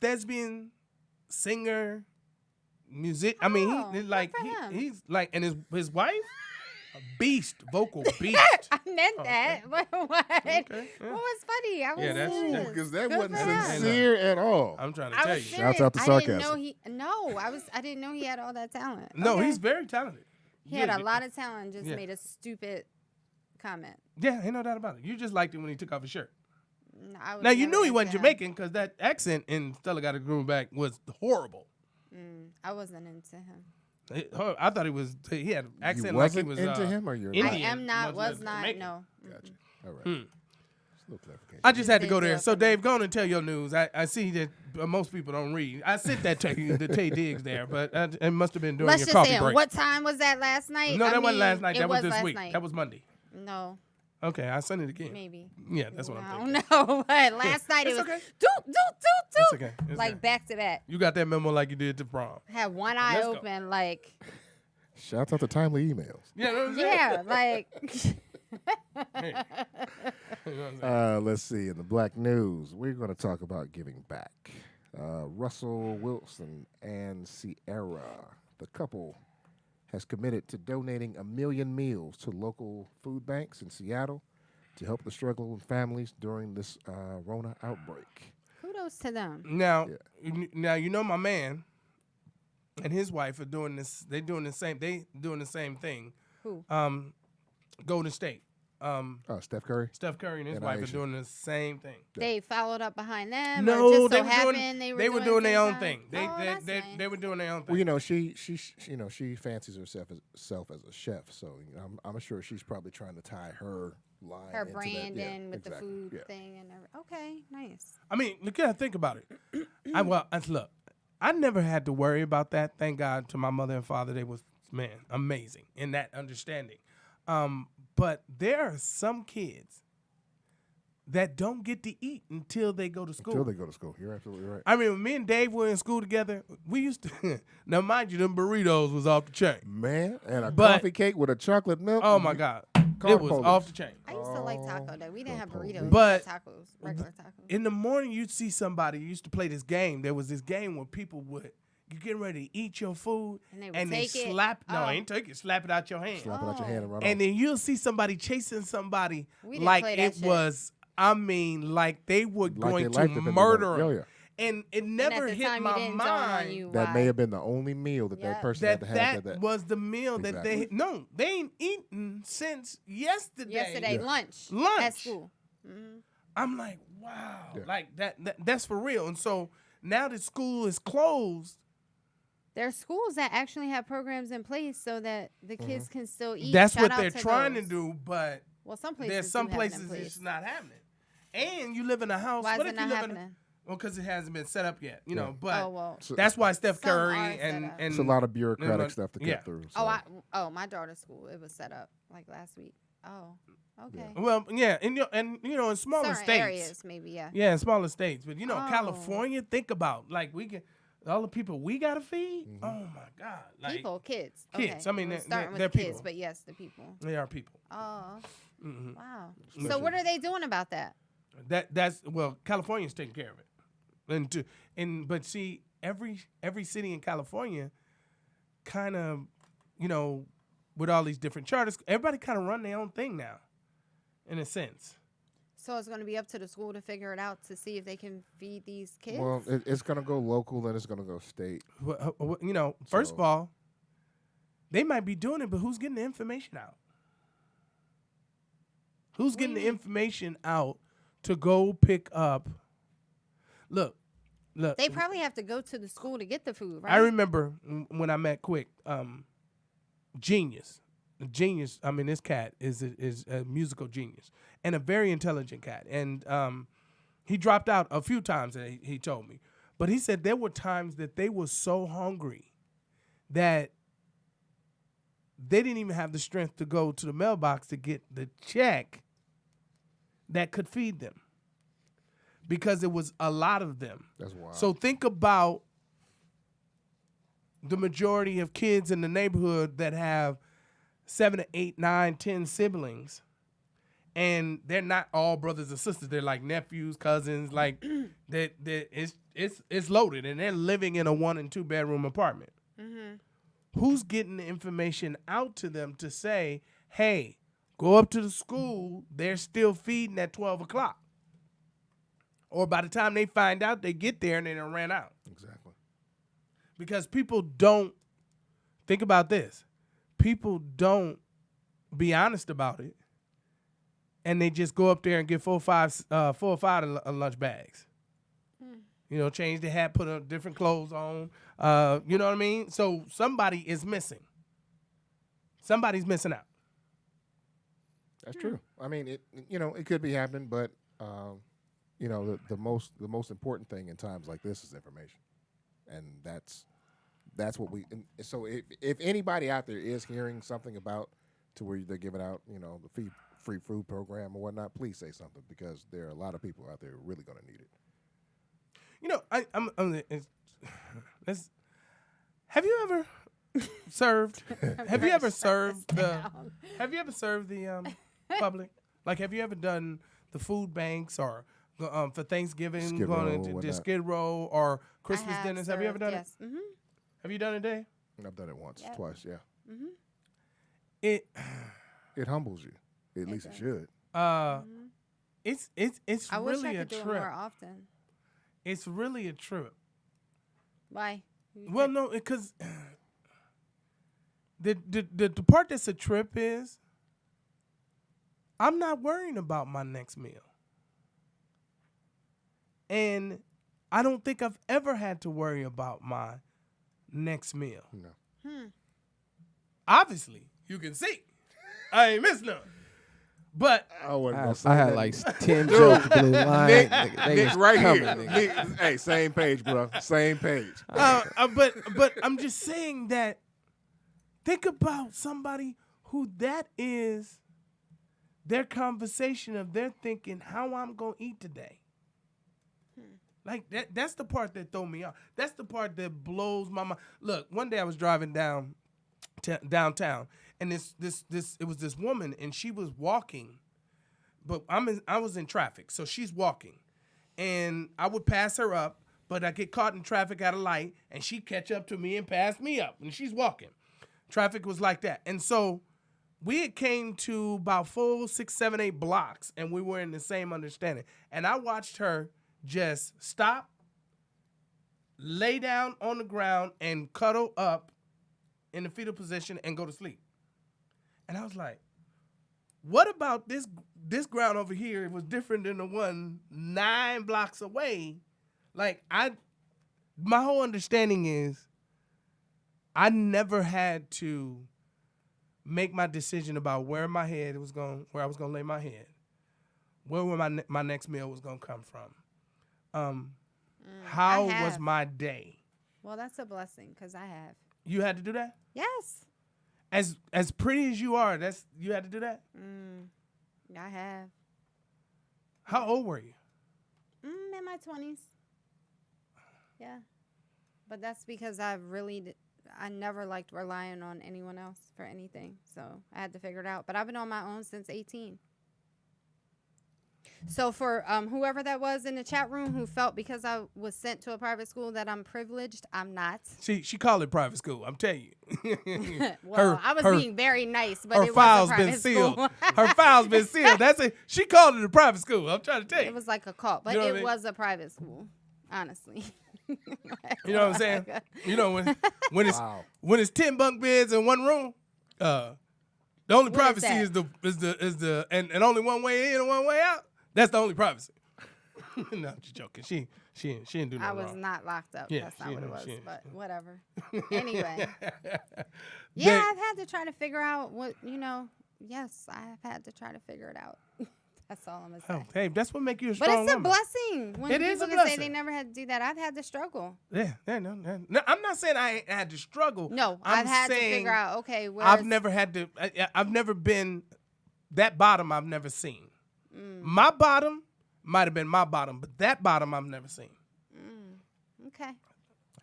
thespian singer, music. I mean, Oh, good for him. he's like, and his wife, a beast, vocal beast. I meant that. What? Okay, yeah. What was funny? I was Yeah, that's- serious. Because that Good wasn't for him. sincere at all. I'm trying to I tell was you. serious. Shouts out to I didn't know sarcasm. I didn't know he had all that talent. No, Okay. he's very talented. He had a lot of talent. Just Yeah. made a stupid comment. Yeah, ain't no doubt about it. You just liked it when he took off his shirt. No, I was Now you never knew he into wasn't him. Jamaican because that accent in Stella Got a Groove Back was horrible. I wasn't into him. I thought he was. He had an accent You like he wasn't was into him, or you're Indian. I am not. much less Was not. Jamaican. No. Gotcha. All right. Hmm. Just a little clarification. I just had to They go do there. it So for me. Dave, go on and tell your news. I see that most people don't read. I sent that to you, the Tay Diggs there, but it must have been during Let's your just coffee say, break. what time was that last night? No, I that wasn't last mean, night. it That was this last week. night. That was Monday. No, Okay, I sent it again. maybe. Yeah, that's what I'm I thinking. don't know. But last night it It's was okay. doop. It's okay. It's Like okay. back to back. You got that memo like you did to prom. Had one eye Let's go. open. Like Shouts out to timely emails. Yeah, know what I'm saying? yeah. Like Hey. You know what I'm saying? Let's see. In the black news, we're going to talk about giving back. Russell Wilson and Sierra, the couple, has committed to donating 1 million meals to local food banks in Seattle to help the struggling families during this Rona outbreak. kudos to them. Now, Yeah. now you know my man and his wife are doing this. They doing the same. They doing the same thing. Who? Golden State. Steph Curry. Steph Curry and his And wife are Aisha. doing the same thing. They followed up behind them. No, or just they so were happened doing they were doing doing the their same own time? thing. That's They nice. were doing their own thing. Well, you know, she fancies herself as a chef, so you know, I'm sure she's probably trying to tie her line, Her into brand that. Yeah, in with exactly. the food Yeah. thing and everything. Okay, nice. I mean, look at think about it. Look, I never had to worry about that. Thank God to my mother and father, they was amazing in that understanding. But there are some kids that don't get to eat until they go to school. Until they go to school, you're absolutely right. I mean, when me and Dave were in school together, we used to. Now, mind you, them burritos was off the chain. Man, and a But- coffee cake with a chocolate milk. Oh my God, Carb it was police. off the chain. I used to like taco day. We didn't have police. burritos. But- we had tacos, regular tacos. In the morning, you'd see somebody used to play this game. There was this game where people would you getting ready to eat your food And they would take it? slap. No, Oh. ain't take it. Slap it out your hand. Slap it out your hand and run And off. then you'll see somebody chasing somebody We didn't like play that it shit. was. I mean, like they were Like going their to life depended on murder it. Oh, him. yeah. And it And never at the hit time, my you didn't dawn on mind you That why. may have been the only meal that Yeah. that person that had to have. that was the meal that they Exactly. no they ain't eaten since yesterday. Yesterday, lunch at Lunch. school. I'm like, wow, Yeah. like that's for real. And so now that school is closed, There are schools that actually have programs in place so that the kids can still eat. that's Shout what out they're to trying those. to do. But Well, some places there's some do have it in places place. it's not happening. And you live in a house. Why what is if it you not live in happening? well, because it hasn't been set up yet, you know. Yeah. But Oh well. that's why Steph Some Curry are set and up. and It's a lot of bureaucratic but- stuff to yeah. get through. So. My daughter's school it was set up like last week. Oh, okay. well, yeah, and you know in smaller Certain states, areas maybe yeah. yeah, in smaller states. But you know, Oh. California, think about like we can all the people we gotta feed. Mm-hmm. Oh my God, like People, kids. kids. Okay. I mean, We're they're- starting with they're the kids, people. but yes, the people. they are people. Oh, Mhm. wow. Listen. So what are they doing about that? That's well, California's taking care of it, but see, every city in California, kind of, you know, with all these different charters, everybody kind of run their own thing now, in a sense. So it's going to be up to the school to figure it out to see if they can feed these kids. Well, it's going to go local, then it's going to go state. You know, first So- of all, they might be doing it, but who's getting the information out? Who's getting the information out to go pick up? Look. they probably have to go to the school to get the food, right? I remember when I met Quick, genius. I mean, this cat is a musical genius and a very intelligent cat. And he dropped out a few times, he told me. But he said there were times that they were so hungry that they didn't even have the strength to go to the mailbox to get the check that could feed them because it was a lot of them. That's wild. So think about the majority of kids in the neighborhood that have 7 to 8, 9, 10 siblings, and they're not all brothers and sisters. They're like nephews, cousins, like that. It's loaded, and they're living in a 1 and 2 bedroom apartment. Who's getting the information out to them to say, "Hey, go up to the school. They're still feeding at 12 o'clock." Or by the time they find out, they get there and they done ran out. Exactly. Because people don't think about this. People don't be honest about it, and they just go up there and get 4 or 5 lunch bags. You know, change the hat, put different clothes on. You know what I mean? So somebody is missing. Somebody's missing out. That's true. I mean, it could be happening, but the most important thing in times like this is information, and that's what we. And so if anybody out there is hearing something about to where they're giving out, the free food program or whatnot, please say something because there are a lot of people out there who are really going to need it. You know, have you ever served? Have you ever served the? Have you ever served the public? Like, have you ever done the food banks or for Thanksgiving Skid going Row, to whatnot. Skid Row or Christmas I have dinners? Have you ever done yes. it? Mm-hmm. Have you done it, Dave? I've done it once, Yep. twice. Yeah, It it humbles you. At least it does. should. it's I wish really I a could do it trip. more often. It's really a trip. Why? Well, no, because the part that's a trip is I'm not worrying about my next meal. And I don't think I've ever had to worry about my next meal. No. Obviously, you can see. I ain't missed none. But I wasn't gonna say I had that. like 10 jokes blew line. Nick, They Nick was right coming, here. nigga. Nick, hey, same page, bro. Same page. but I'm just saying that think about somebody who that is their conversation of their thinking how I'm gonna eat today. Like that's the part that throw me off. That's the part that blows my mind. Look, one day I was driving downtown, and it was this woman, and she was walking, but I was in traffic, so she's walking, and I would pass her up, but I get caught in traffic at a light, and she catch up to me and pass me up, and she's walking. Traffic was like that, and so we had came to about 4, 6, 7, 8 blocks, and we were in the same understanding, and I watched her just stop, lay down on the ground, and cuddle up in the fetal position and go to sleep. And I was like, what about this ground over here was different than the one 9 blocks away? Like, my whole understanding is I never had to make my decision about where I was going to lay my head, where my next meal was going to come from. How was my day? Well, that's a blessing because I have. You had to do that? Yes. As pretty as you are, you had to do that? I have. How old were you? In my 20s. Yeah. But that's because I never liked relying on anyone else for anything. So I had to figure it out. But I've been on my own since 18. So for whoever that was in the chat room who felt because I was sent to a private school that I'm privileged, I'm not. She called it private school. I'm telling you. Well, I was being very nice, but her it was file's a been private sealed. school. Her file's been sealed. That's it. She called it a private school. I'm trying to tell you. It was like a cult, but You know what I it mean? was a private school, honestly. You know what I'm saying? You know when it's Wow. when it's 10 bunk beds in one room, the only What is privacy that? is the and only one way in and one way out. That's the only privacy. No, I'm just joking. She didn't do nothing I was wrong. not locked up. Yeah, That's she not what it didn't- was, she didn't- but whatever. Anyway. They- Yeah, I've had to try to figure out yes, I have had to try to figure it out. That's all I'm going to say. Oh, hey, that's what make you a But strong it's a woman. blessing. When It is people a can say they blessing. never had to do that. I've had to struggle. Yeah, no. I'm not saying I ain't had to struggle. No, I'm I've had to saying figure out, okay, where I've never had to. I've never been that bottom. I've never seen. My bottom might have been my bottom, but that bottom I've never seen. Okay.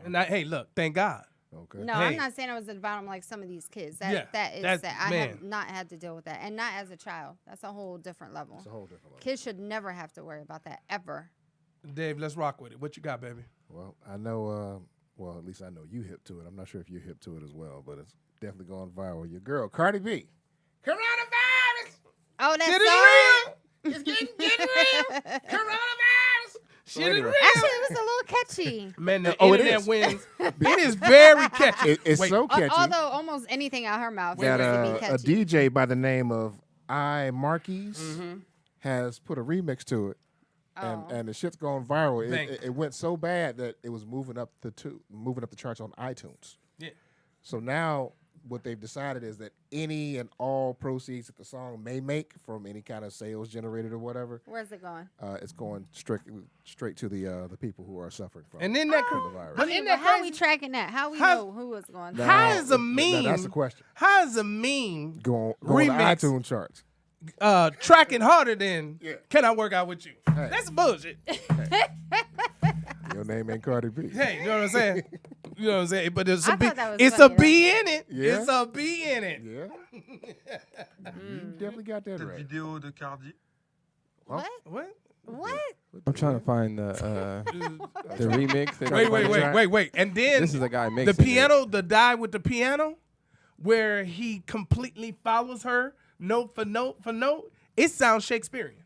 And hey, look, thank God. Okay. No, Hey. I'm not saying I was at the bottom like some of these kids. Yeah, That is that's- that. I man. have not had to deal with that. And not as a child. That's a whole different level. It's a whole different level. Kids should never have to worry about that, ever. Dave, let's rock with it. What you got, baby? Well, I know. Well, at least I know you hip to it. I'm not sure if you're hip to it as well, but it's definitely going viral. Your girl, Cardi B. Coronavirus. Oh, that's Shit so is real. It's getting real. Coronavirus. Shit is anyway. real. Actually, it was a little catchy. Man, the Oh, it internet is. wins. It is very catchy. It's Wait, so catchy Although almost anything out her mouth that seems to be a catchy. DJ by the name of Marquis has put a remix to it, and the shit's going viral. Bang. It went so bad that it was moving up the charts on iTunes. Yeah. So now what they've decided is that any and all proceeds that the song may make from any kind of sales generated or whatever, Where's it going? it's going straight to the people who are suffering from And then that from cra- the virus. But I isn't mean, that but how are we crazy? tracking that? How we How- know who is going? Now, How is a now meme? that's the question. How is a meme Go on Remix. the iTunes charts. tracking harder than Yeah. Can I Work Out With You? Hey. That's bullshit. Your name ain't Cardi B. Hey, you know what I'm saying? You know what I'm saying? But there's I a B. thought that was It's funny, a B in it. Yeah. It's a B in it. Yeah. You definitely got that right. vidéo de Cardi. What? What? What? I'm trying to find the remix. They're Wait, gonna wait, find wait, it. wait. And then This is a guy the mixing it. piano, the guy with the piano, where he completely follows her note for note for note. It sounds Shakespearean.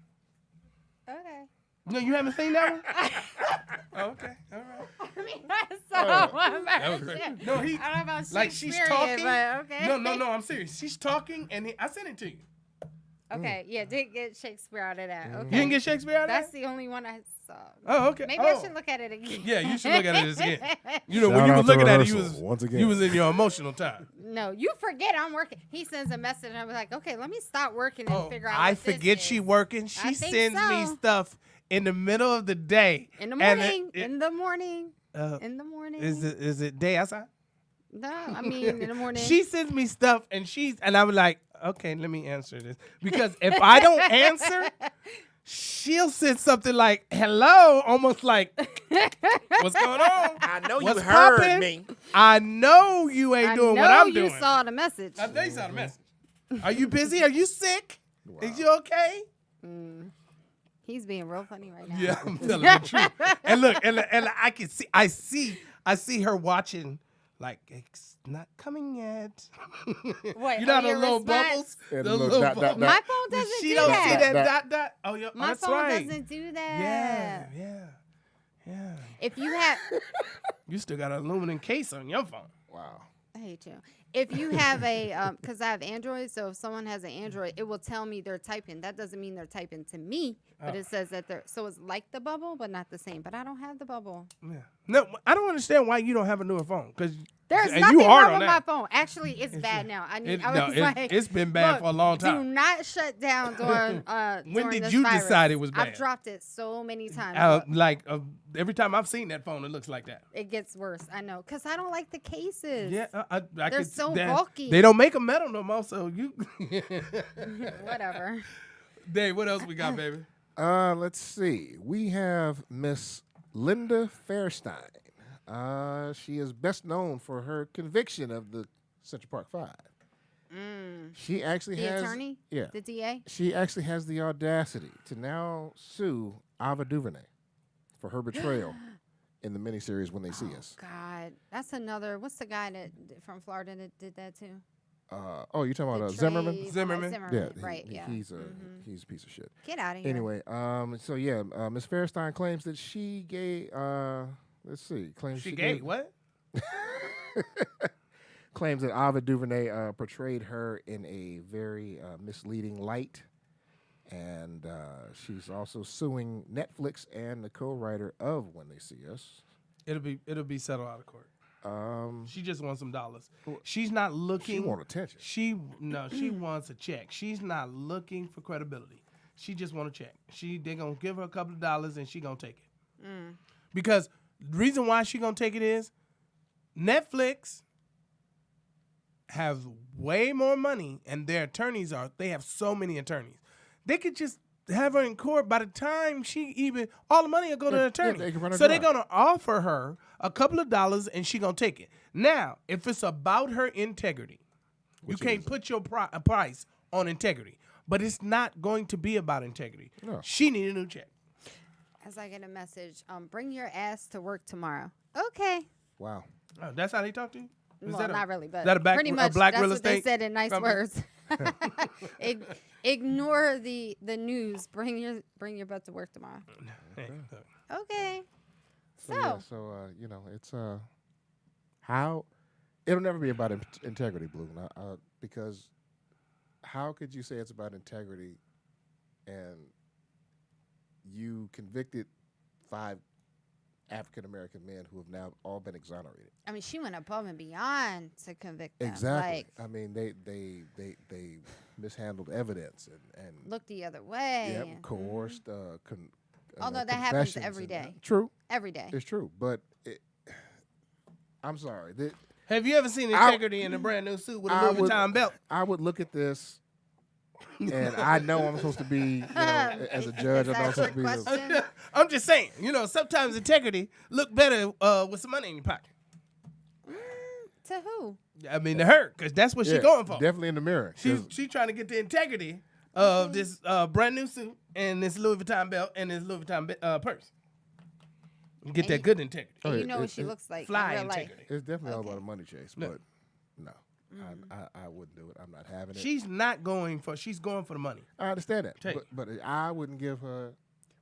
Okay. No, you haven't seen that one? Oh, okay, all right. I mean, that's so That was great. No, he I don't know about like she's Shakespearean, talking. but okay. No, I'm serious. She's talking, and I sent it to you. Okay, yeah, did get Shakespeare out of that. Okay. You didn't get Shakespeare out of That's that? the only one I saw. Oh, okay. Maybe Oh. I should look at it again. Yeah, you should look at it again. You know, Shout when you out were to looking at it, rehearsal, once again. you was in your emotional time. No, you forget I'm working. He sends a message, and I'm like, okay, let me stop working and figure out. I what this forget is. she working. I She think sends me so. stuff in the middle of the day. In the And morning. In the morning. uh, In the morning. is it day outside? No, I mean in the morning. She sends me stuff, and I was like, okay, let me answer this, because if I don't answer, she'll send something like "hello," almost like, "What's going on? I know What's you heard poppin'? me. I know you ain't I doing know what I'm you doing." saw the message. I know you saw the message. Are you busy? Are you sick? Is you okay? He's being real funny right now. Yeah, I'm telling the truth. And look, and I can see, I see her watching. Like, it's not coming yet. What, You know oh, those your little response? bubbles? Yeah, the Those little dot, dot, My dot. phone doesn't She do don't that. see that Dot, dot dot. Oh, yeah, My that's phone right. doesn't do Yeah, that. yeah. If you have, You still got an aluminum case on your phone. Wow. I hate you. If you have a, because I have Android, so if someone has an Android, it will tell me they're typing. That doesn't mean they're typing to me, but it says that they're. So it's like the bubble, but not the same. But I don't have the bubble. Yeah. No, I don't understand why you don't have a newer phone. Because There's and nothing you hard wrong on with my that. phone. Actually, it's bad now. I need. I was like, it's been bad look, for a long Do time. not shut down during. When during did this you virus. decide it was bad? I've dropped it so many times. Look, Every time I've seen that phone, it looks like that. it gets worse. I know, cause I don't like the cases. Yeah, I They're could, so that- bulky. They don't make them metal no more, so you. Whatever. Dave, what else we got, baby? Let's see. We have Miss Linda Fairstein. She is best known for her conviction of the Central Park Five. She actually The has attorney. Yeah. The DA. She actually has the audacity to now sue Ava DuVernay for her betrayal in the miniseries When They See Us. God, that's another. What's the guy that from Florida that did that too? You talking about Betrayed Zimmerman? by Zimmerman. Yeah, right. Yeah. He's a piece of shit. Get out of here. Anyway, so yeah, Miss Fairstein claims that she gave. Let's see. Claims She gay? What? claims that Ava DuVernay portrayed her in a very misleading light, and she's also suing Netflix and the co-writer of When They See Us. It'll be settled out of court. She just wants some dollars. She's not looking. She want attention. She wants a check. She's not looking for credibility. She just want a check. They gonna give her a couple of dollars and she gonna take it. Because the reason why she gonna take it is Netflix has way more money, and their attorneys they have so many attorneys. They could just have her in court. By the time all the money will go to the attorney. they can run her So they're dry. gonna offer her a couple of dollars, and she gonna take it. Now, if it's about her integrity, you can't put your a price on integrity. But it's not going to be about integrity. No. She need a new check. As I get a message, bring your ass to work tomorrow. Okay. Wow. Oh, that's how they talk to you? Well, not really, but that a pretty much black that's real what they estate said in nice company? words. Ignore the news. Bring your butt to work tomorrow. Hey, look. Okay. So yeah, you know, it's how it'll never be about integrity, Blue, because how could you say it's about integrity and you convicted 5 African American men who have now all been exonerated? I mean, she went above and beyond to convict them. Exactly. Like, I mean, they mishandled evidence and look the other way. yep, and- coerced. Although that happens confessions every and day. True, Every day. it's true, but I'm sorry. Have you ever seen integrity in a brand new suit with a Louis Vuitton belt? I would look at this, and I know I'm supposed to be, as a judge, Is I'm that supposed to your be. question? I'm just saying, sometimes integrity look better with some money in your pocket. To who? I mean, to her, because that's what she's going for. Definitely in the mirror. 'cause She trying to get the integrity of this brand new suit and this Louis Vuitton belt and this Louis Vuitton purse. Get that good integrity. And Oh, you know it- what she it- looks like Fly in real life. integrity. It's definitely all Okay. about a money chase, No. but no, I wouldn't do it. I'm not having it. She's going for the money. I understand that, Take. but I wouldn't give her.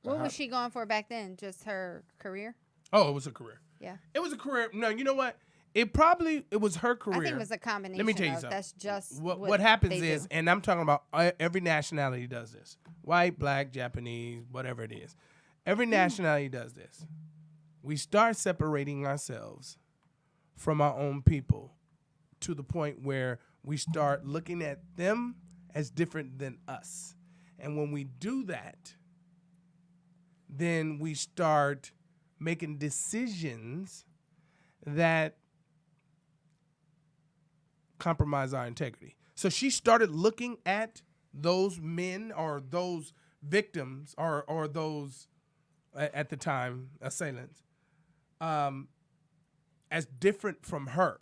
What was she going for back then? Just her career? Oh, it was a career. Yeah. It was a career. No, you know what? It was her career. I think it was a combination. Let me tell you of something. That's just What happens they is, do. and I'm talking about every nationality does this. White, black, Japanese, whatever it is. Every nationality does this. We start separating ourselves from our own people to the point where we start looking at them as different than us. And when we do that, then we start making decisions that compromise our integrity. So she started looking at those men or those victims or those, at the time, assailants, as different from her.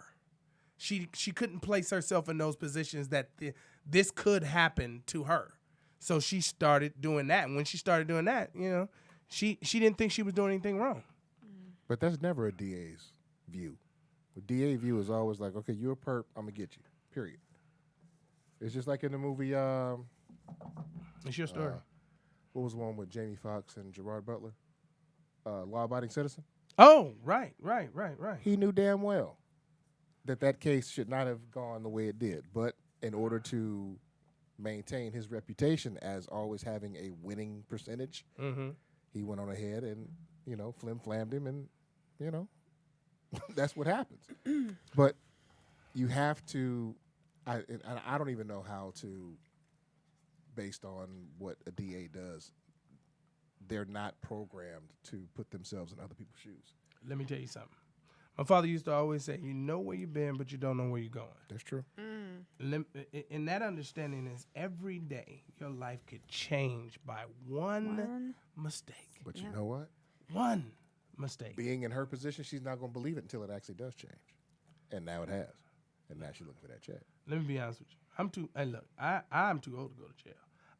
She couldn't place herself in those positions that this could happen to her. So she started doing that. And when she started doing that, she didn't think she was doing anything wrong. But that's never a DA's view. The DA view is always like, okay, you're a perp, I'm going to get you, period. It's just like in the movie, It's your story. what was the one with Jamie Foxx and Gerard Butler? Law Abiding Citizen. Oh, right. He knew damn well that case should not have gone the way it did. But in order to maintain his reputation as always having a winning percentage, he went on ahead and, flim-flammed him, and, that's what happens. But you have to, I don't even know how to, based on what a DA does, they're not programmed to put themselves in other people's shoes. Let me tell you something. My father used to always say, you know where you've been, but you don't know where you're going. That's true. And that understanding is every day your life could change by one mistake. But you know what? One mistake. Being in her position, she's not going to believe it until it actually does change. And now it has. And now she's looking for that check. Let me be honest with you. I'm too old to go to jail.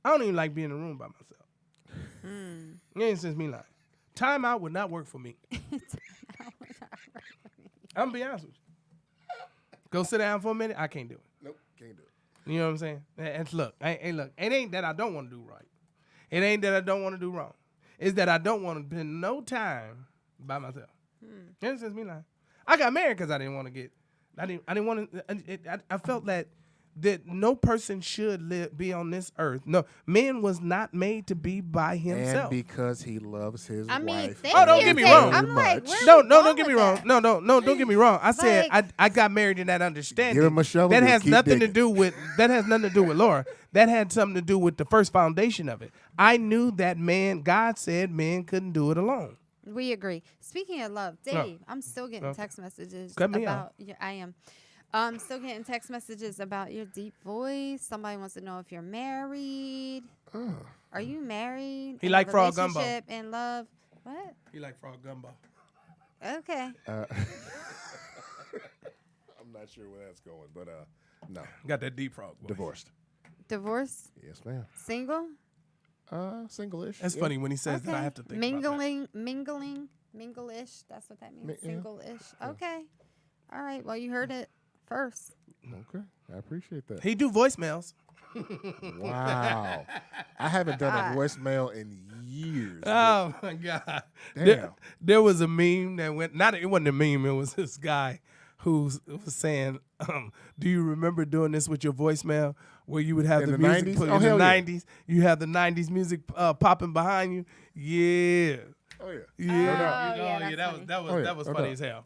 I don't even like being in a room by myself. You ain't sense me lying. Time out would not work for me. I'm gonna be honest with you. Go sit down for a minute. I can't do it. Nope, can't do it. You know what I'm saying? And look, look. It ain't that I don't want to do right. It ain't that I don't want to do wrong. It's that I don't want to spend no time by myself. You ain't sense me lying. I got married because I didn't want to get. I didn't want to. I felt that no person should be on this earth. No, man was not made to be by himself. And because he loves his I mean, wife. thank don't you, get me Dave. wrong. I'm like, where No, are we don't get going me with wrong. that? No, don't get me wrong. I said Like- I got married in that understanding. Give him a shovel That and has keep nothing to digging. do with Laura. That had something to do with the first foundation of it. I knew that God said man couldn't do it alone. We agree. Speaking of love, Dave, I'm still getting text messages Cut me about I am. Still getting text messages about your deep voice. Somebody wants to know if you're married. Are you married? He in a like frog gumbo. relationship, in love. What? He like frog gumbo. Okay. I'm not sure where that's going, but no. Got that deep frog voice. Divorced. Divorce? Yes, ma'am. Single? Single-ish. That's yeah. funny when he says that. I have to think about that. Mingle-ish. That's what that means. Yeah. Single-ish. Okay. All right. Well, you heard it first. Okay, I appreciate that. He do voicemails. Wow. I haven't done a voicemail in years. Oh my God! Damn. There was a meme that went. It wasn't a meme. It was this guy who was saying, "Do you remember doing this with your voicemail, where you would have In the the music 90s? put Oh, in the hell yeah. '90s? You have the '90s music popping behind you. Yeah, Oh, yeah. yeah, yeah, that's funny. that was no funny doubt. as hell.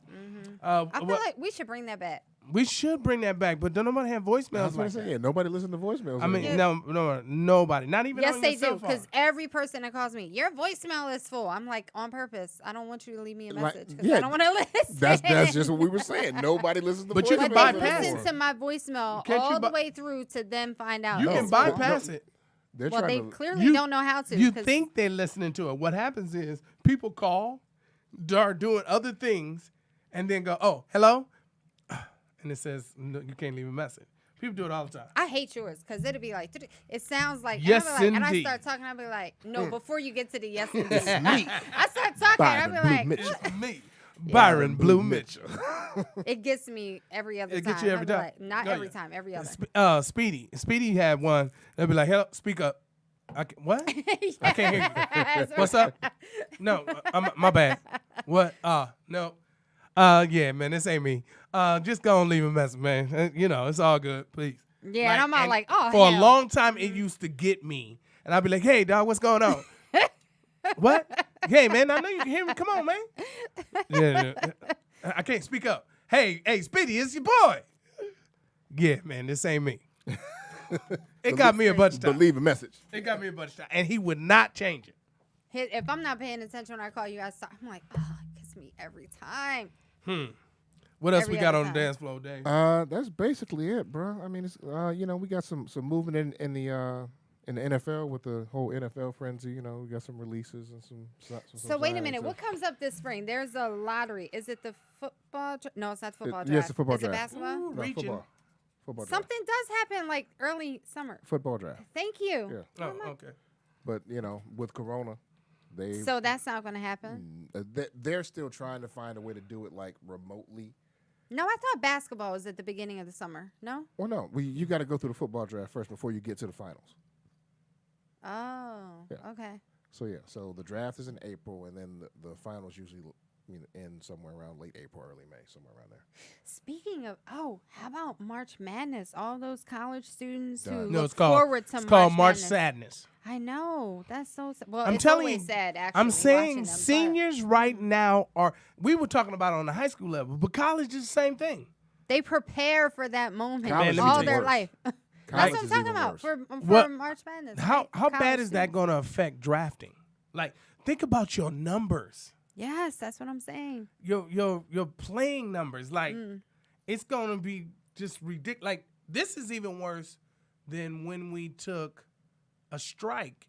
I feel like we should bring that back. We should bring that back, but don't nobody have I was voicemails going like to say, that. yeah, nobody listen to voicemails. I mean, anymore. no, nobody. Not even Yes, on they your do. cell phone. Because every person that calls me, your voicemail is full. I'm like, on purpose. I don't want you to leave me a Like, message because yeah, I don't want to listen. That's just what we were saying. Nobody listens to But you voicemails can But they bypass listen it. to my voicemail Can't you all the by- way through to then find out. You it's can full. bypass it. They're Well, they trying to. clearly don't know how to. You 'cause think they're listening to it. What happens is people call, are doing other things, and then go, oh, hello? And it says, no, you can't leave a message. People do it all the time. I hate yours because it'll be like, it sounds like, Yes, and, I'll be like, and I indeed. start talking, I'll be like, no, before you get to the yes, indeed. I start talking, I'll be Byron Blue like, Mitchell. It's me, Byron Blue Mitchell. it gets me every other It time. gets you every I'll be time? like, not Oh, every yeah. time, every other. Speedy had one. They'll be like, hello, speak up. What? I can't hear you. Yes, What's up? No, my bad. What? No. Yeah, man, this ain't me. Just go and leave a message, man. You know, it's all good, please. Yeah, and I'm all like, oh, for hell. a long time, it used to get me, and I'd be like, "Hey, dog, what's going on?" What? Hey, man, I know you can hear me. Come on, man. Yeah, I can't speak up. Hey, Speedy, it's your boy. Yeah, man, this ain't me. It got me a bunch of But times. leave a message. It got me a bunch of times, and he would not change it. If I'm not paying attention when I call you, I'm like, oh, it gets me every time. What else Every we got other on the time. dance floor, Dave? That's basically it, bro. I mean, it's you know, we got some movement in the NFL with the whole NFL frenzy. You know, we got some releases and some So wait a signs minute, of- what comes up this spring? There's a lottery. Is it the football? No, it's not the football It- draft. yes, the football Is draft. it basketball? Ooh, No, reaching. football draft. Something does happen like early summer. Football draft. Thank you. Yeah. Oh, okay. But you know, with Corona, they So that's not going to happen. they're still trying to find a way to do it like remotely. No, I thought basketball was at the beginning of the summer. No? Well, no, you got to go through the football draft first before you get to the finals. Oh, Yeah. okay. So yeah, so the draft is in April, and then the finals usually end somewhere around late April, early May, somewhere around there. Speaking of, how about March Madness? All those college students who Done. No, look it's called forward to it's called March Madness. Sadness. I know. That's so sad. Well, I'm it's telling always you, sad, actually. I'm watching saying them, but- seniors right now are. We were talking about it on the high school level, but college is the same thing. They prepare for that moment College is all even their worse. life. That's College what I'm is talking even about worse. for What- March Madness. How right? how bad College is that students. going to affect drafting? Like, think about your numbers, Yes, that's what I'm saying. your playing numbers. Like, Mm. it's going to be just ridiculous. Like, this is even worse than when we took a strike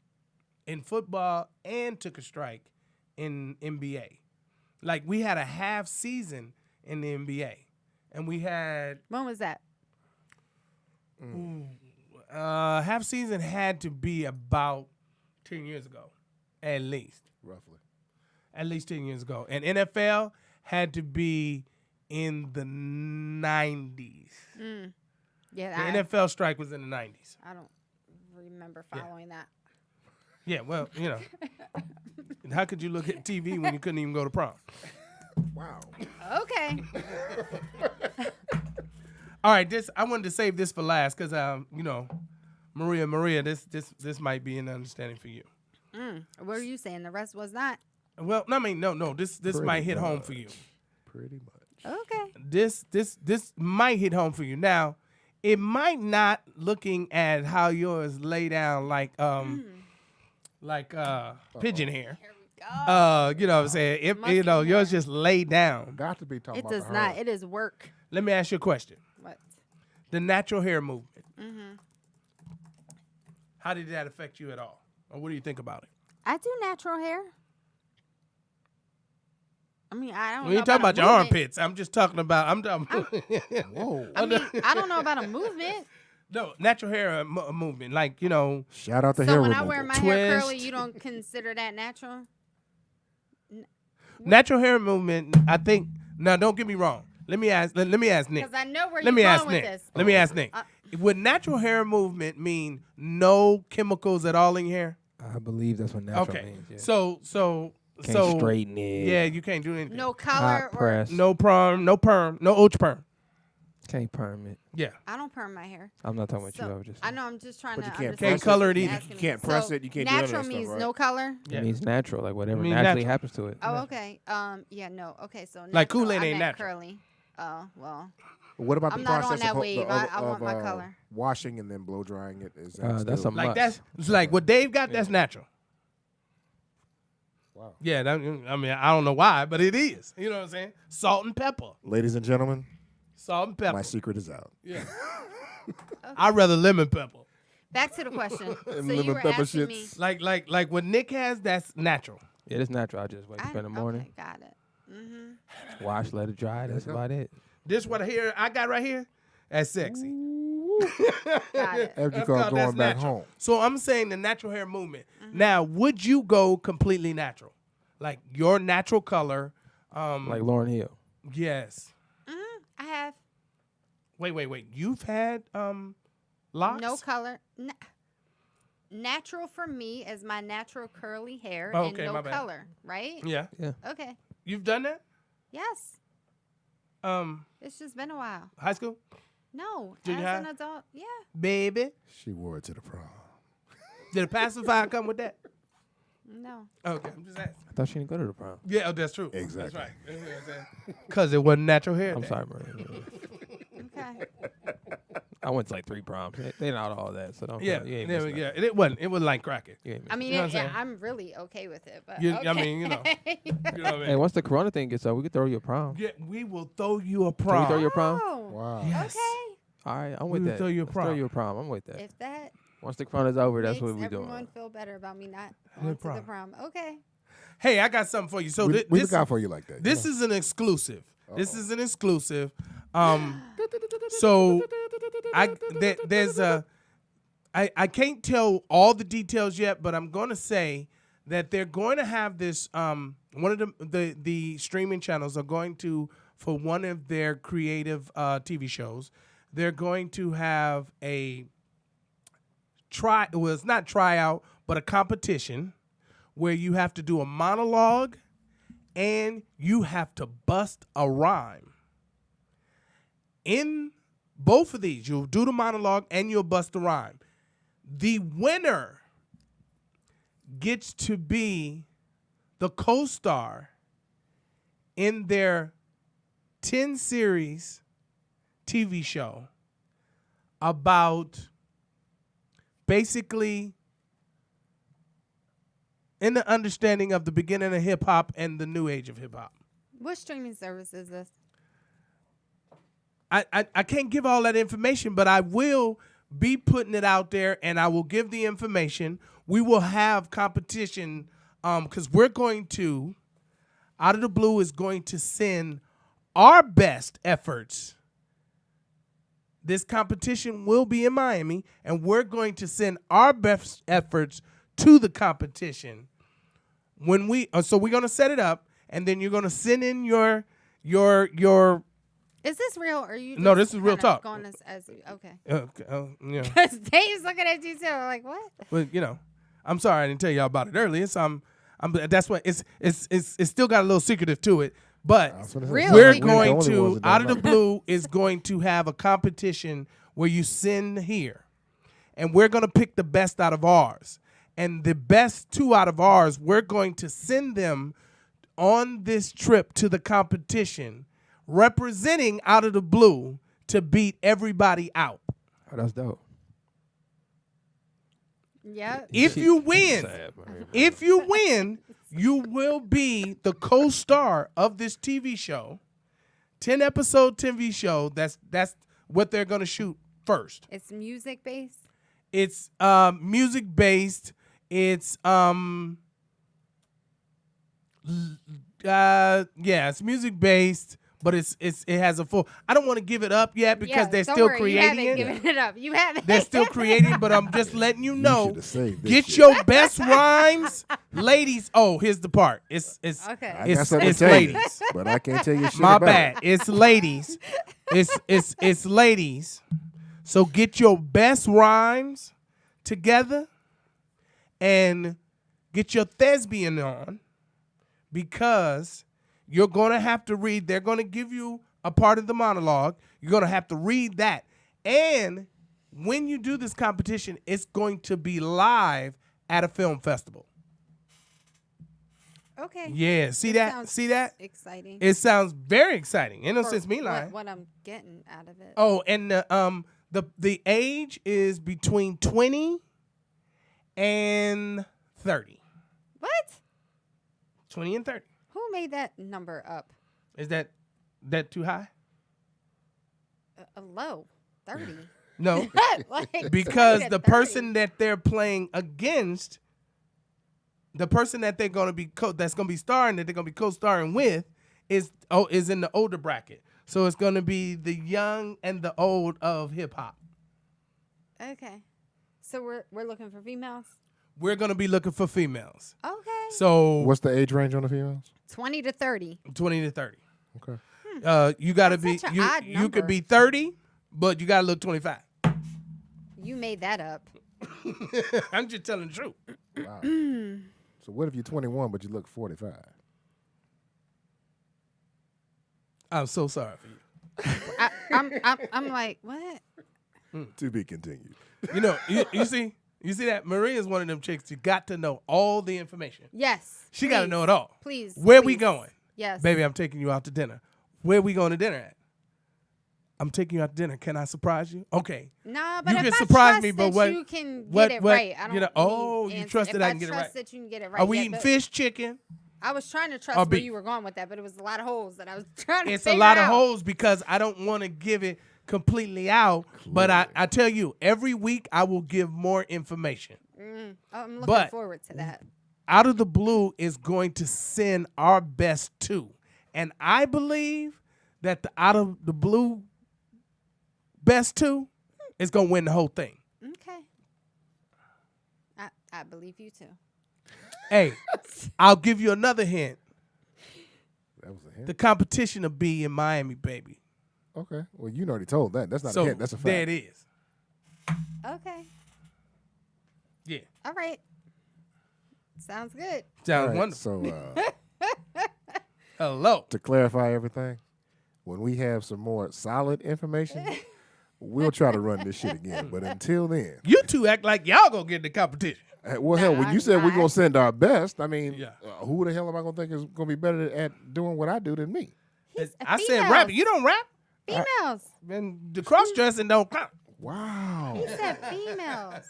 in football and took a strike in NBA. Like, we had a half season in the NBA, and we had When was that? half season had to be about 10 years ago, at least. Roughly. At least 10 years ago. And NFL had to be in the 90s. Yeah, The NFL strike was in the 90s. I don't remember following that. Yeah, well, you know. How could you look at TV when you couldn't even go to prom? Wow. Okay. All right, I wanted to save this for last because, you know, Maria, this might be an understanding for you. What were you saying? The rest was not. Well, I mean, no, this might hit home for you. Pretty much. Okay. This might hit home for you. Now, it might not looking at how yours lay down like pigeon hair. Here we go. You know what I'm saying? If Monkey you know yours hair. just lay down. Got to be talking It about does the not. hair. It is work. Let me ask you a question. What? The natural hair movement. How did that affect you at all? Or what do you think about it? I do natural hair. I mean, I don't. We know ain't talking about a your movement. armpits. I'm just talking about. Whoa. I mean, I don't know about a movement. No, natural hair movement. Like, you know, Shout out to So hair when removal. I wear my hair curly, Twist. you don't consider that natural? natural hair movement. I think. Now, don't get me wrong. Let me ask Nick. Because I know where Let you're me going ask with Nick. this. Let me ask Nick. Would natural hair movement mean no chemicals at all in your hair? I believe that's what natural Okay. means. Yeah. So Can't straighten it. Yeah, you can't do anything. No color Hot or press. No perm, no ultra perm. Can't perm it. Yeah. I don't perm my hair. I'm not talking about So, you. I was just. I know. I'm just trying But to. you can't understand Can't color it what you're either. asking You me. can't press it, you can't do any of natural that stuff, means right? no color. Yeah. It means natural, like whatever means naturally natural. happens to it. Oh, okay. Yeah, no. Okay, so Like natural, Kool-Aid I ain't meant natural. curly. Oh, well. What about I'm the not on process that of, wave. I want my color. washing and then blow drying it? Is that That's still- a Like must. that's it's like what Dave got. That's natural. Wow. Yeah. I mean, I don't know why, but it is. You know what I'm saying? Salt and pepper. Ladies and gentlemen, Salt and pepper. my secret is out. Yeah. I'd rather lemon pepper. Back to the question. so lemon you were pepper asking me. shits. Like what Nick has. That's natural. Yeah, it's natural. I just wake up in the morning, Okay, got it. wash, let it dry. That's about it. This what I got right here. That's sexy. Got it. After you That's call called- going that's back natural. home. So I'm saying the natural hair movement. Now, would you go completely natural, like your natural color? Like Lauryn Hill. Yes. I have Wait. You've had locks? no color. Natural for me is my natural curly hair Oh, and okay, no my bad. color, right? Yeah. Okay. You've done that? Yes. It's just been a while. High school, No, Junior as an high? adult, yeah. baby. She wore it to the prom. Did a pacifier come with that? No. Okay, I'm just asking. I thought she didn't go to the prom. Yeah, oh, that's true. Exactly. That's right. Because it wasn't natural hair. I'm day. sorry, Maria. Okay. I went to like 3 proms. They're not all that, so don't. Yeah, you ain't yeah, missing yeah. It wasn't. It was like cracking. You ain't I missing mean, You know what I'm saying? I'm really okay with it, but You- okay. I mean, you know. You know what I nothing. mean? Hey, once the Corona thing gets up, we could throw you a prom. Yeah, we will throw you a Can prom. we throw you a prom? Oh, Wow. Yes. okay. All right, I'm We with will that. throw you a Let's throw prom. you a prom. I'm with that. If that Once the Corona's over, that's makes what we everyone doing. feel better about me not The going to prom. the prom. Okay. Hey, I got something for you. So we this look out for you like that. this is an exclusive. This is an exclusive. So there's a I can't tell all the details yet, but I'm going to say that they're going to have this one of the streaming channels are going to, for one of their creative TV shows, they're going to have a it's not tryout, but a competition where you have to do a monologue and you have to bust a rhyme. In both of these, you'll do the monologue and you'll bust the rhyme. The winner gets to be the co-star in their 10 series TV show about basically in the understanding of the beginning of hip hop and the new age of hip hop. What streaming service is this? I can't give all that information, but I will be putting it out there and I will give the information. We will have competition because we're going to, Out of the Blue is going to send our best efforts. This competition will be in Miami, and we're going to send our best efforts to the competition. When we so we're gonna set it up, and then you're gonna send in your Is this real or are you? No, just this is real kinda talk. Going as okay. yeah. Because Dave's looking at you too. I'm like, what? But I'm sorry I didn't tell y'all about it earlier. So that's what it's still got a little secretive to it. But Really? we're We the going only to ones that Out of don't the know. Blue is going to have a competition where you send here, and we're gonna pick the best out of ours. And the best 2 out of ours, we're going to send them on this trip to the competition, representing Out of the Blue to beat everybody out. Oh, that's dope. Yeah. If you win, Sad, Maria. if you win, you will be the co-star of this TV show, 10-episode TV show. That's what they're gonna shoot first. It's music based. It's music based. It's it's music based, but it has a full. I don't want to give it up yet because Yeah, they're don't still worry, creating you it. haven't given it up. You haven't. They're still creating, but I'm just letting you know. should've saved this Get shit. your best rhymes, ladies. Oh, here's the part. It's Okay. I It's- got something it's to tell you, ladies. but I can't tell you shit my about bad. it. It's ladies. It's ladies. So get your best rhymes together and get your thespian on because you're going to have to read. They're going to give you a part of the monologue. You're going to have to read that. And when you do this competition, it's going to be live at a film festival. Okay. Yeah, see This that? sounds See that? Exciting. It sounds very exciting. Ain't no For sense me lying. what I'm getting out of it. Oh, and the age is between 20 and 30. What? 20 and 30. Who made that number up? Is that too high? Low. 30. No, Like, because 20 to the 30. person that they're playing against, the person that they're going to be that's going to be starring, that they're going to be co-starring with, is in the older bracket. So it's going to be the young and the old of hip hop. Okay. So we're looking for females. We're going to be looking for females. Okay. So What's the age range on the females? 20 to 30. 20 to 30. Okay. You got to That's be such a you odd you could number. be 30, but you got to look 25. You made that up. I'm just telling the truth. Wow. So what if you're 21 but you look 45? I'm so sorry for you. I'm like, what? To be continued. You know, you see that Maria's one of them chicks. You got to know all the information. Yes. She got to please, know it all. Please. Where we please. going? Yes. Baby, I'm taking you out to dinner. Where we going to dinner at? I'm taking you out to dinner. Can I surprise you? Okay. Nah, but You if can I surprise trust me, but that what- you can get what- it what- right, I don't you know- need oh, you answers. trust that if I can get it right. trust that you can get it right. Are we yeah, eating but fish, chicken? I was trying to trust or where beef? you were going with that, but it was a lot of holes that I was trying to It's a figure lot of out. holes because I don't want to give it completely out. But I tell you, every week I will give more information. I'm looking but- forward to that. Out of the Blue is going to send our best two. And I believe that the Out of the Blue best two is going to win the whole thing. Okay. I believe you too. Hey, I'll give you another hint. That was a hint. The competition will be in Miami, baby. Okay. Well, you already told that. That's not So a hint. That's a fact. there it is. Okay. Yeah. All right. Sounds good. Sounds All right, wonderful. So Hello. to clarify everything, when we have some more solid information, we'll try to run this shit again. But until then, You two act like y'all gonna get in the competition. well, hell, when you said we're gonna send our best, I mean, Yeah. who the hell am I gonna think is gonna be better at doing what I do than me? I said females. rap. You don't rap. Females. And the cross dressing don't count. Wow, He said females.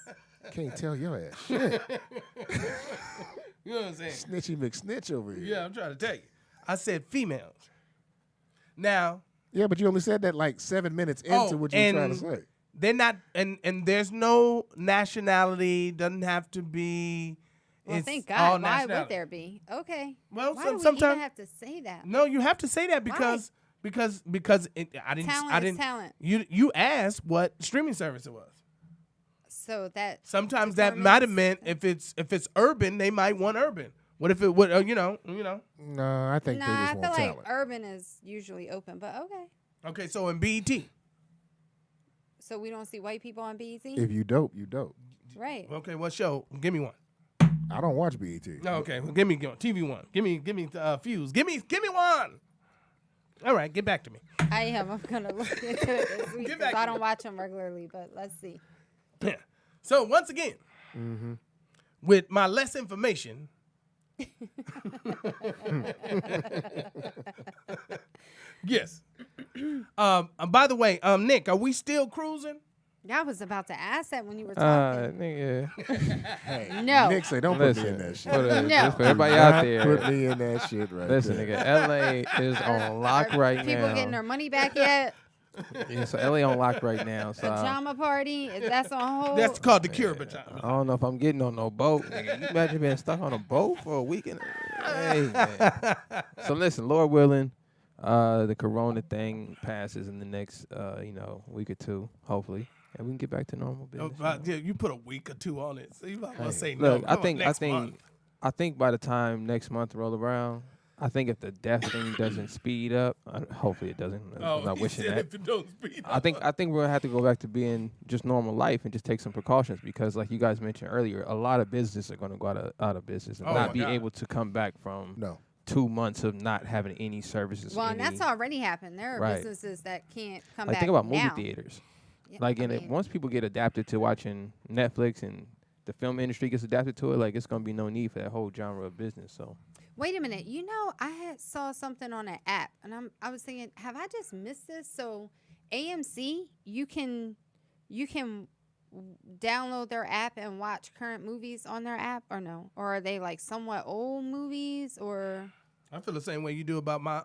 can't tell your ass shit. You know what I'm saying? Snitchy McSnitch over here. Yeah, I'm trying to tell you. I said females. Now, Yeah, but you only said that like 7 minutes into what you were trying to say. they're not, and there's no nationality. Doesn't have to be. Well, it's thank all God. Why nationality. would there be? Okay. Well, Why do we sometimes even have to say that? no, you have to say that because I didn't. Talent I is didn't. talent. You asked what streaming service it was. So that Sometimes that might have determines- meant if it's urban, they might want urban. What if it would? You know. No, I think they Nah, I just feel want like talent. urban is usually open, but okay. Okay, so in BET. So we don't see white people on BET, If you dope, you dope. right? Okay, what show? Give me one. I don't watch BET. No, okay, well, give me TV one. Give me Fuse. Give me one. All right, get back to me. I am. I'm gonna look into it this week Get because back I to don't me. watch them regularly. But let's see. Yeah. So once again, with my less information. Yes. By the way, Nick, are we still cruising? I was about to ask that when you were talking. Nigga, Hey, No. Nick say don't put me in listen, that shit. for No. just for everybody Do out not there, Put me in that shit right listen, there. nigga, LA is on lock right People now. getting their money back yet? Yeah, so LA on lock right now. So Pajama party? Is that's on hold? That's called the cure, but I don't know if I'm getting on no boat. Nigga, you imagine being stuck on a boat for a weekend? Hey, man. So listen, Lord willing, the Corona thing passes in the next, week or two, hopefully, and we can get back to normal business. yeah, you put a week or two on it, so you might well say Look, no. I Come on, think next month. I think by the time next month roll around, I think if the death thing doesn't speed up, hopefully it doesn't. I'm not he wishing said that. if it don't speed I think we're gonna have to go back to being just normal life and just take some precautions because, like you guys mentioned earlier, a lot of businesses are gonna go out of business and Oh not my be God. able to come back from No. 2 months of not having any services. Well, and that's any- already happened. There are Right. businesses that can't come Like back think about movie now. theaters. Yeah, Like, I and mean, once people get adapted to watching Netflix and the film industry gets adapted to it, like it's gonna be no need for that whole genre of business. So wait a minute. You know, I saw something on an app, and I was thinking, have I just missed this? So, AMC, you can download their app and watch current movies on their app, or no? Or are they like somewhat old movies, or I feel the same way you do about my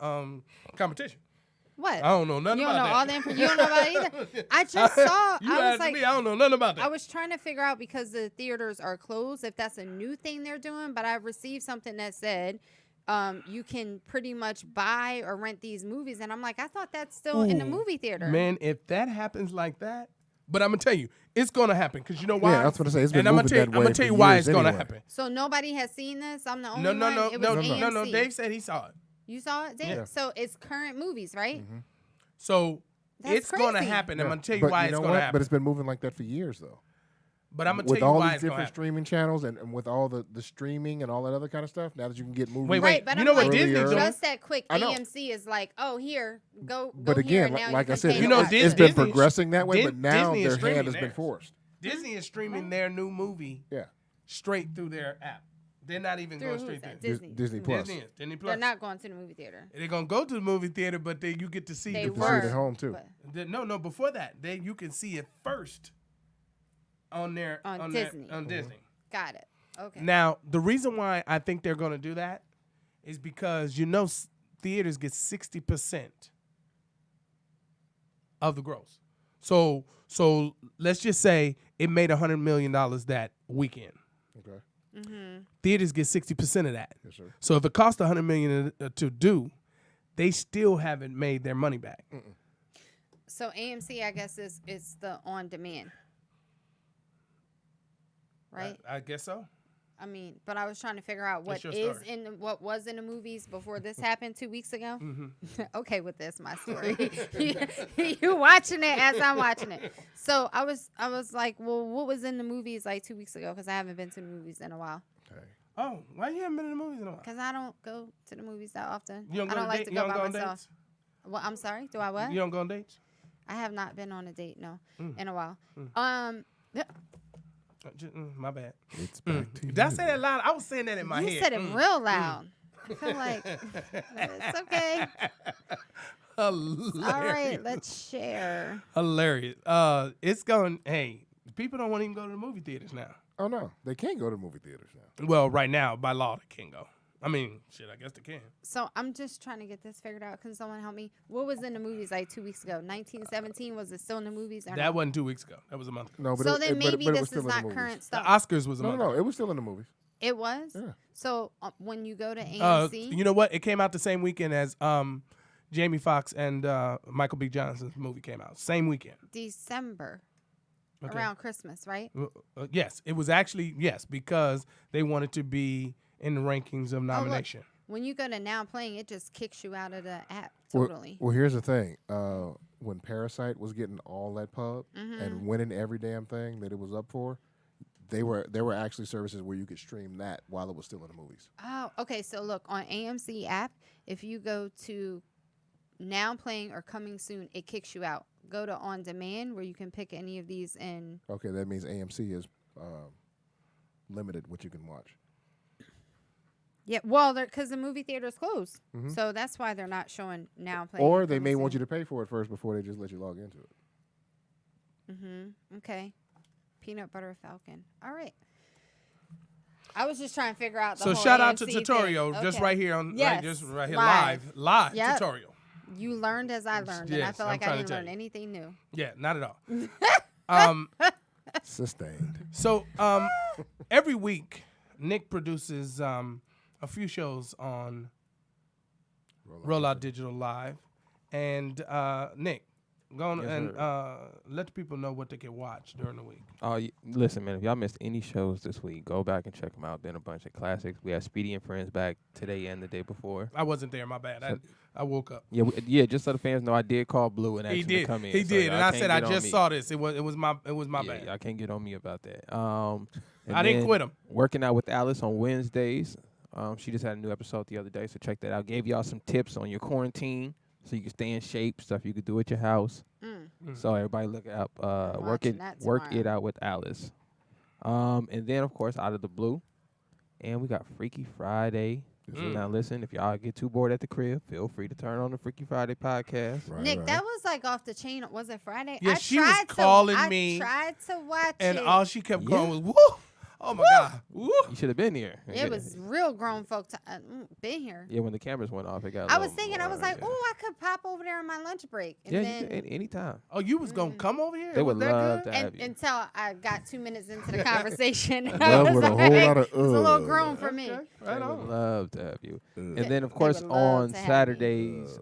competition. what? I don't know nothing You don't know about all that. the information. You don't know about it either. I just saw. You I was asked like, me, I don't know nothing about that. I was trying to figure out because the theaters are closed if that's a new thing they're doing, but I received something that said you can pretty much buy or rent these movies, and I'm like, I thought that's still in the Ooh, movie theater. Man, if that happens like that, but I'm gonna tell you, it's gonna happen because you know why? Yeah, that's what I say. It's been and I'm moving that I'm gonna way tell you for why years it's gonna anyway. happen. So nobody has seen this. I'm the only No, one. no, no, It was no, AMC. no. Dave said he saw it. You saw it, Dave? Yeah. So it's current movies, right? So That's it's gonna crazy. happen. I'm gonna tell you But why you it's know gonna what? happen. But it's been moving like that for years, though. But I'm gonna tell with you all why these it's gonna different happen. streaming channels and with all the streaming and all that other kind of stuff, now that you can get movies. Wait, Right, but you I'm know what like, Disney's Earlier- doing? just that quick. I know. AMC is like, oh, here, go But here, again, and now like you I can said, pay You to know, watch it's this. been Disney- progressing that way, but now Disney is their streaming hand has been theirs. forced. Disney is streaming What? their new movie Yeah, straight through their app. They're not even Through going who's straight that? through. Disney. Disney Plus. Disney Plus. They're not going to the movie theater. They're gonna go to the movie theater, but then you get to see They it You can see it were at home too. but No, before that, you can see it first on their On their- Disney. on Disney. got it. Okay. Now, the reason why I think they're gonna do that is because theaters get 60% of the gross. So let's just say it made $100 million that weekend. Okay. Theaters get 60% of that. Yes, sir. So if it costs $100 million to do, they still haven't made their money back. So AMC, I guess, is the on demand, right? I guess so. I mean, but I was trying to figure out what your is story. in what was in the movies before this happened 2 weeks ago. Mm-hmm. Okay, with this my story. You watching it as I'm watching it. So I was like, well, what was in the movies like 2 weeks ago? Because I haven't been to the movies in a while. Okay. Oh, why you haven't been in the movies in a while? Because I don't go to the movies that often. You don't go I don't to like date- to you go don't by go on myself. dates? Well, I'm sorry. Do I what? You don't go on dates? I have not been on a date, no, Mm. in a while. My bad. It's back to Did I you. say that loud? I was saying that in my You head. said it real loud. I feel like it's okay. Hilarious. All right, let's share. Hilarious. It's going. Hey, people don't want to even go to the movie theaters now. Oh no, they can't go to movie theaters now. Well, right now by law they can't go. I mean, shit. I guess they can. So I'm just trying to get this figured out. Can someone help me? What was in the movies like 2 weeks ago? 1917, was it still in the movies? Or That not? wasn't 2 weeks ago. That was a month ago. No, but So it, then it- but- maybe but it was this still is in the not movies. current The stuff. Oscars was a No, month no, ago. it was still in the movies. It was. Yeah. So when you go to AMC, You know what? It came out the same weekend as Jamie Foxx and Michael B. Johnson's movie came out. Same weekend. December, Okay. around Christmas, right? Yes, it was actually because they wanted to be in the rankings of nomination. When you go to Now Playing, it just kicks you out of the app Well- totally. Well, here's the thing. When Parasite was getting all that pub Mm-hmm. and winning every damn thing that it was up for, there were actually services where you could stream that while it was still in the movies. Oh, okay. So look, on AMC app, if you go to Now Playing or Coming Soon, it kicks you out. Go to On Demand where you can pick any of these in. Okay, that means AMC is limited what you can watch. Yeah, well, because the movie theater's closed, so that's why they're not showing Now Playing. Or they may want you to pay for it first before they just let you log into it. Okay, Peanut Butter Falcon. All right. I was just trying to figure out the So whole shout out to AMC thing. tutorial just Okay. right here on Yes, just right here live. live Yep. tutorial. You learned as I learned, and I Yes, feel I'm like I trying to didn't tell learn you. anything new. Yeah, not at all. Sustained. So every week Nick produces a few shows on Rollout Digital Live, and Nick, go on Yes, and sir. let the people know what they can watch during the week. Listen, man, if y'all missed any shows this week, go back and check them out. Been a bunch of classics. We had Speedy and Friends back today and the day before. I wasn't there, my bad. I woke up. Yeah, just so the fans know, I did call Blue and ask He him did. to come in. He so did, y'all and I can't said I get on just me. saw this. It was my Yeah, bad. y'all can't get on me about that. And I didn't then quit him. Working out with Alice on Wednesdays. She just had a new episode the other day, so check that out. Gave y'all some tips on your quarantine, so you can stay in shape, stuff you could do at your house. So everybody look up, work watching that it tomorrow. out with Alice. And then of course Out of the Blue, and we got Freaky Friday. Now listen, if y'all get too bored at the crib, feel free to turn on the Freaky Friday podcast. Right, Nick, right. that was like off the chain. Was it Friday? Yeah, I she was tried calling to, me, I tried to watch And it. all she kept Yeah. going was woo. Oh my God, woo. You should have been here. It was real grown folk been here. Yeah, when the cameras went off, it got. I was thinking, I was like, yeah. oh, I could pop over there on my lunch break. And Yeah, then anytime. Oh, you was gonna come over here? They Was would that love good? to have you. until I got 2 minutes into the conversation, I Love was with a like, whole lot of it's a little ugh. grown for me. Okay, They right would on. love to have you. And They- then, of they course, would love on to have me. Saturdays,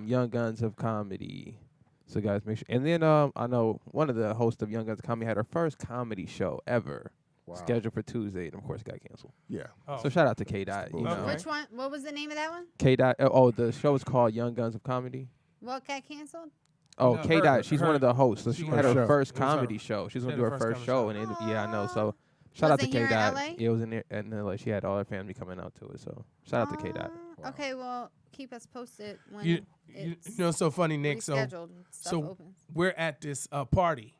Young Guns of Comedy. So, guys, make sure. And then I know one of the hosts of Young Guns of Comedy had her first comedy show ever Wow. scheduled for Tuesday, and of course, it got canceled. Yeah. Oh. So, shout out to K. Dot. You bullshit. know, Which one? What was the name of that one? K. Dot. Oh, the show is called Young Guns of Comedy. What got canceled? Oh, No, K her- Dot. She's her- one of the hosts. So she was- had her show. first It was her- comedy show. She's she gonna had do her her first first comedy show, show. and yeah, I know. So Was shout out to it here K in Dot. LA? It was in LA. She had all her family coming out to it. So shout out to K Dot. Okay, well, keep us posted when You it's know, it's so funny, Nick. So rescheduled and stuff so opens. we're at this party,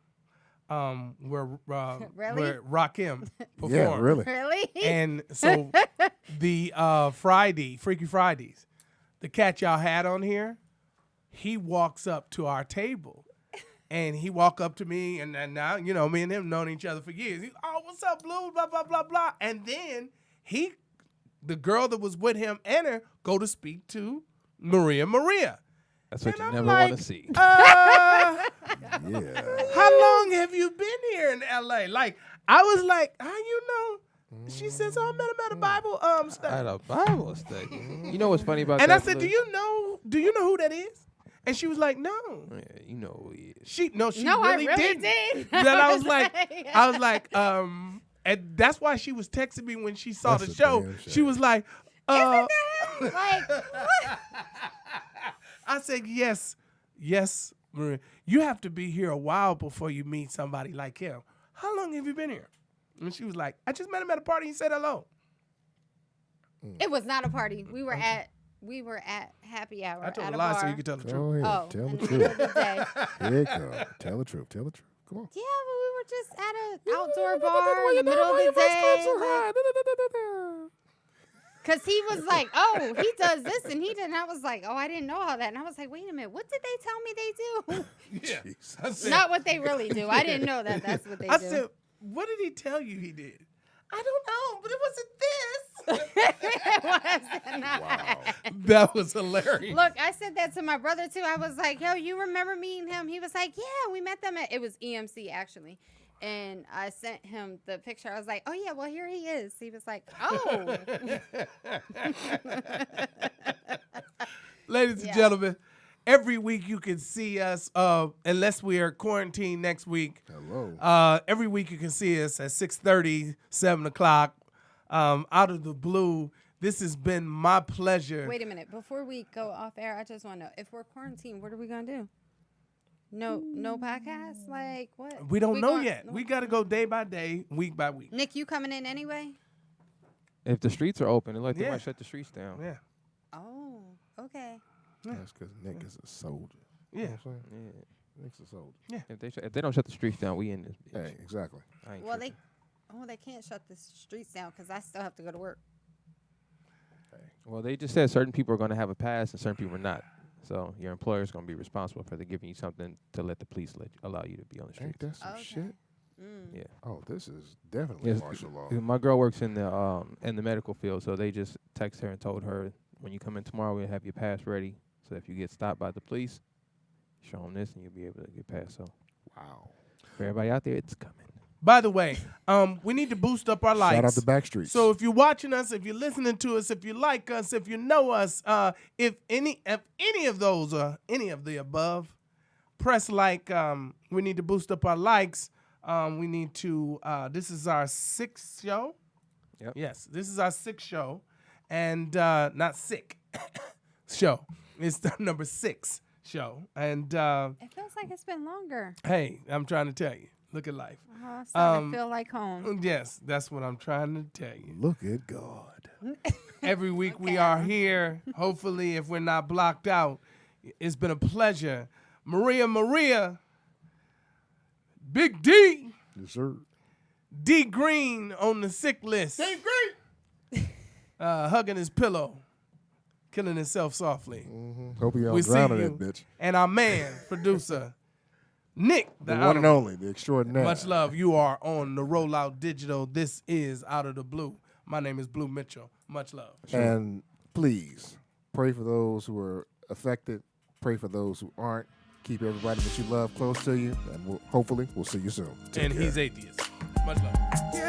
where Really? where Rakim performed. Yeah, really. Really? And so the Freaky Fridays, the cat y'all had on here, he walks up to our table, and he walk up to me, and now me and him known each other for years. He's, oh, what's up, Blue? Blah blah blah blah. And then the girl that was with him and her go to speak to Maria. That's what And you I'm never like, want to see. Yeah. How long have you been here in LA? Like, I was like, how you know? She says, oh, I met him at a Bible study. At a Bible study. You know what's funny about And that? I said, Blue? do you know who that is? And she was like, no. Yeah, you know who he is. She no, really, I really didn't. did. Then I was like, and that's why she was texting me when she saw That's the a show. damn She shame. was like, like, what? I said, yes, Maria. You have to be here a while before you meet somebody like him. How long have you been here? And she was like, I just met him at a party and said hello. It was not a party. We were at happy hour I told at a a lie bar. so you could tell the Go truth. ahead. Oh, Tell in the the middle truth. of the day. Here you go. Tell the truth. Tell the truth. Come on. Yeah, but we were just at an outdoor bar in the middle of the day. Because he was like, oh, he does this and he did. And I was like, oh, I didn't know all that. And I was like, wait a minute, what did they tell me they do? Yeah. Jeez. I said, Not what they really do. I didn't know that that's what they I do. said, what did he tell you he did? I don't know, but it wasn't this. It was not. Wow. That was hilarious. Look, I said that to my brother too. I was like, yo, you remember meeting him? He was like, yeah, we met them it was EMC actually. And I sent him the picture. I was like, oh yeah, well here he is. He was like, oh. Ladies and Yeah. gentlemen, every week you can see us, unless we are quarantined next week. Hello. Every week you can see us at 6:30, 7 o'clock, out of the blue. This has been my pleasure. Wait a minute. Before we go off air, I just want to know, if we're quarantined, what are we going to do? No podcast? Like what? We don't know going- yet. We got to go day by day, week by week. Nick, you coming in anyway? If the streets are open, they Yeah. might shut the streets down. Yeah. Oh, okay. That's because Nick is a soldier. Yeah. You know what I'm saying? Yeah. Nick's a soldier. If they don't shut the streets down, we in this. Bitch. Hey, exactly. I ain't Well, tripping. they can't shut the streets down because I still have to go to work. Well, they just said certain people are going to have a pass and certain people are not. So your employer is going to be responsible for giving you something to let the police allow you to be on the streets. Ain't that some Okay. shit? Yeah. Oh, this is definitely Yes, martial law. My girl works in the medical field, so they just text her and told her, when you come in tomorrow, we'll have your pass ready. So if you get stopped by the police, show them this and you'll be able to get past. So Wow. for everybody out there, it's coming. By the way, we need to boost up our likes. Shout out to Backstreet. So if you're watching us, if you're listening to us, if you like us, if you know us, if any of those are any of the above, press like. We need to boost up our likes. We need to. This is our 6th show. Yep. Yes, this is our 6th show, and not sick show. It's the number 6 show, and It feels like it's been longer. hey, I'm trying to tell you, look at life. Oh, it's starting to feel like home. Yes, that's what I'm trying to tell you. Look at God. Every week we Okay. are here. Hopefully, if we're not blocked out, it's been a pleasure. Maria, Big D, Yes, sir. D Green on the sick list. D Green, hugging his pillow, killing himself softly. Hope you We don't see drown in you. that bitch. And our man, producer, Nick, The one and only, the extraordinary. Much love. You are on the Rollout Digital. This is Out of the Blue. My name is Blue Mitchell. Much love. And please pray for those who are affected. Pray for those who aren't. Keep everybody that you love close to you, and hopefully we'll see you soon. Take And care. he's atheist. Much love. Yeah.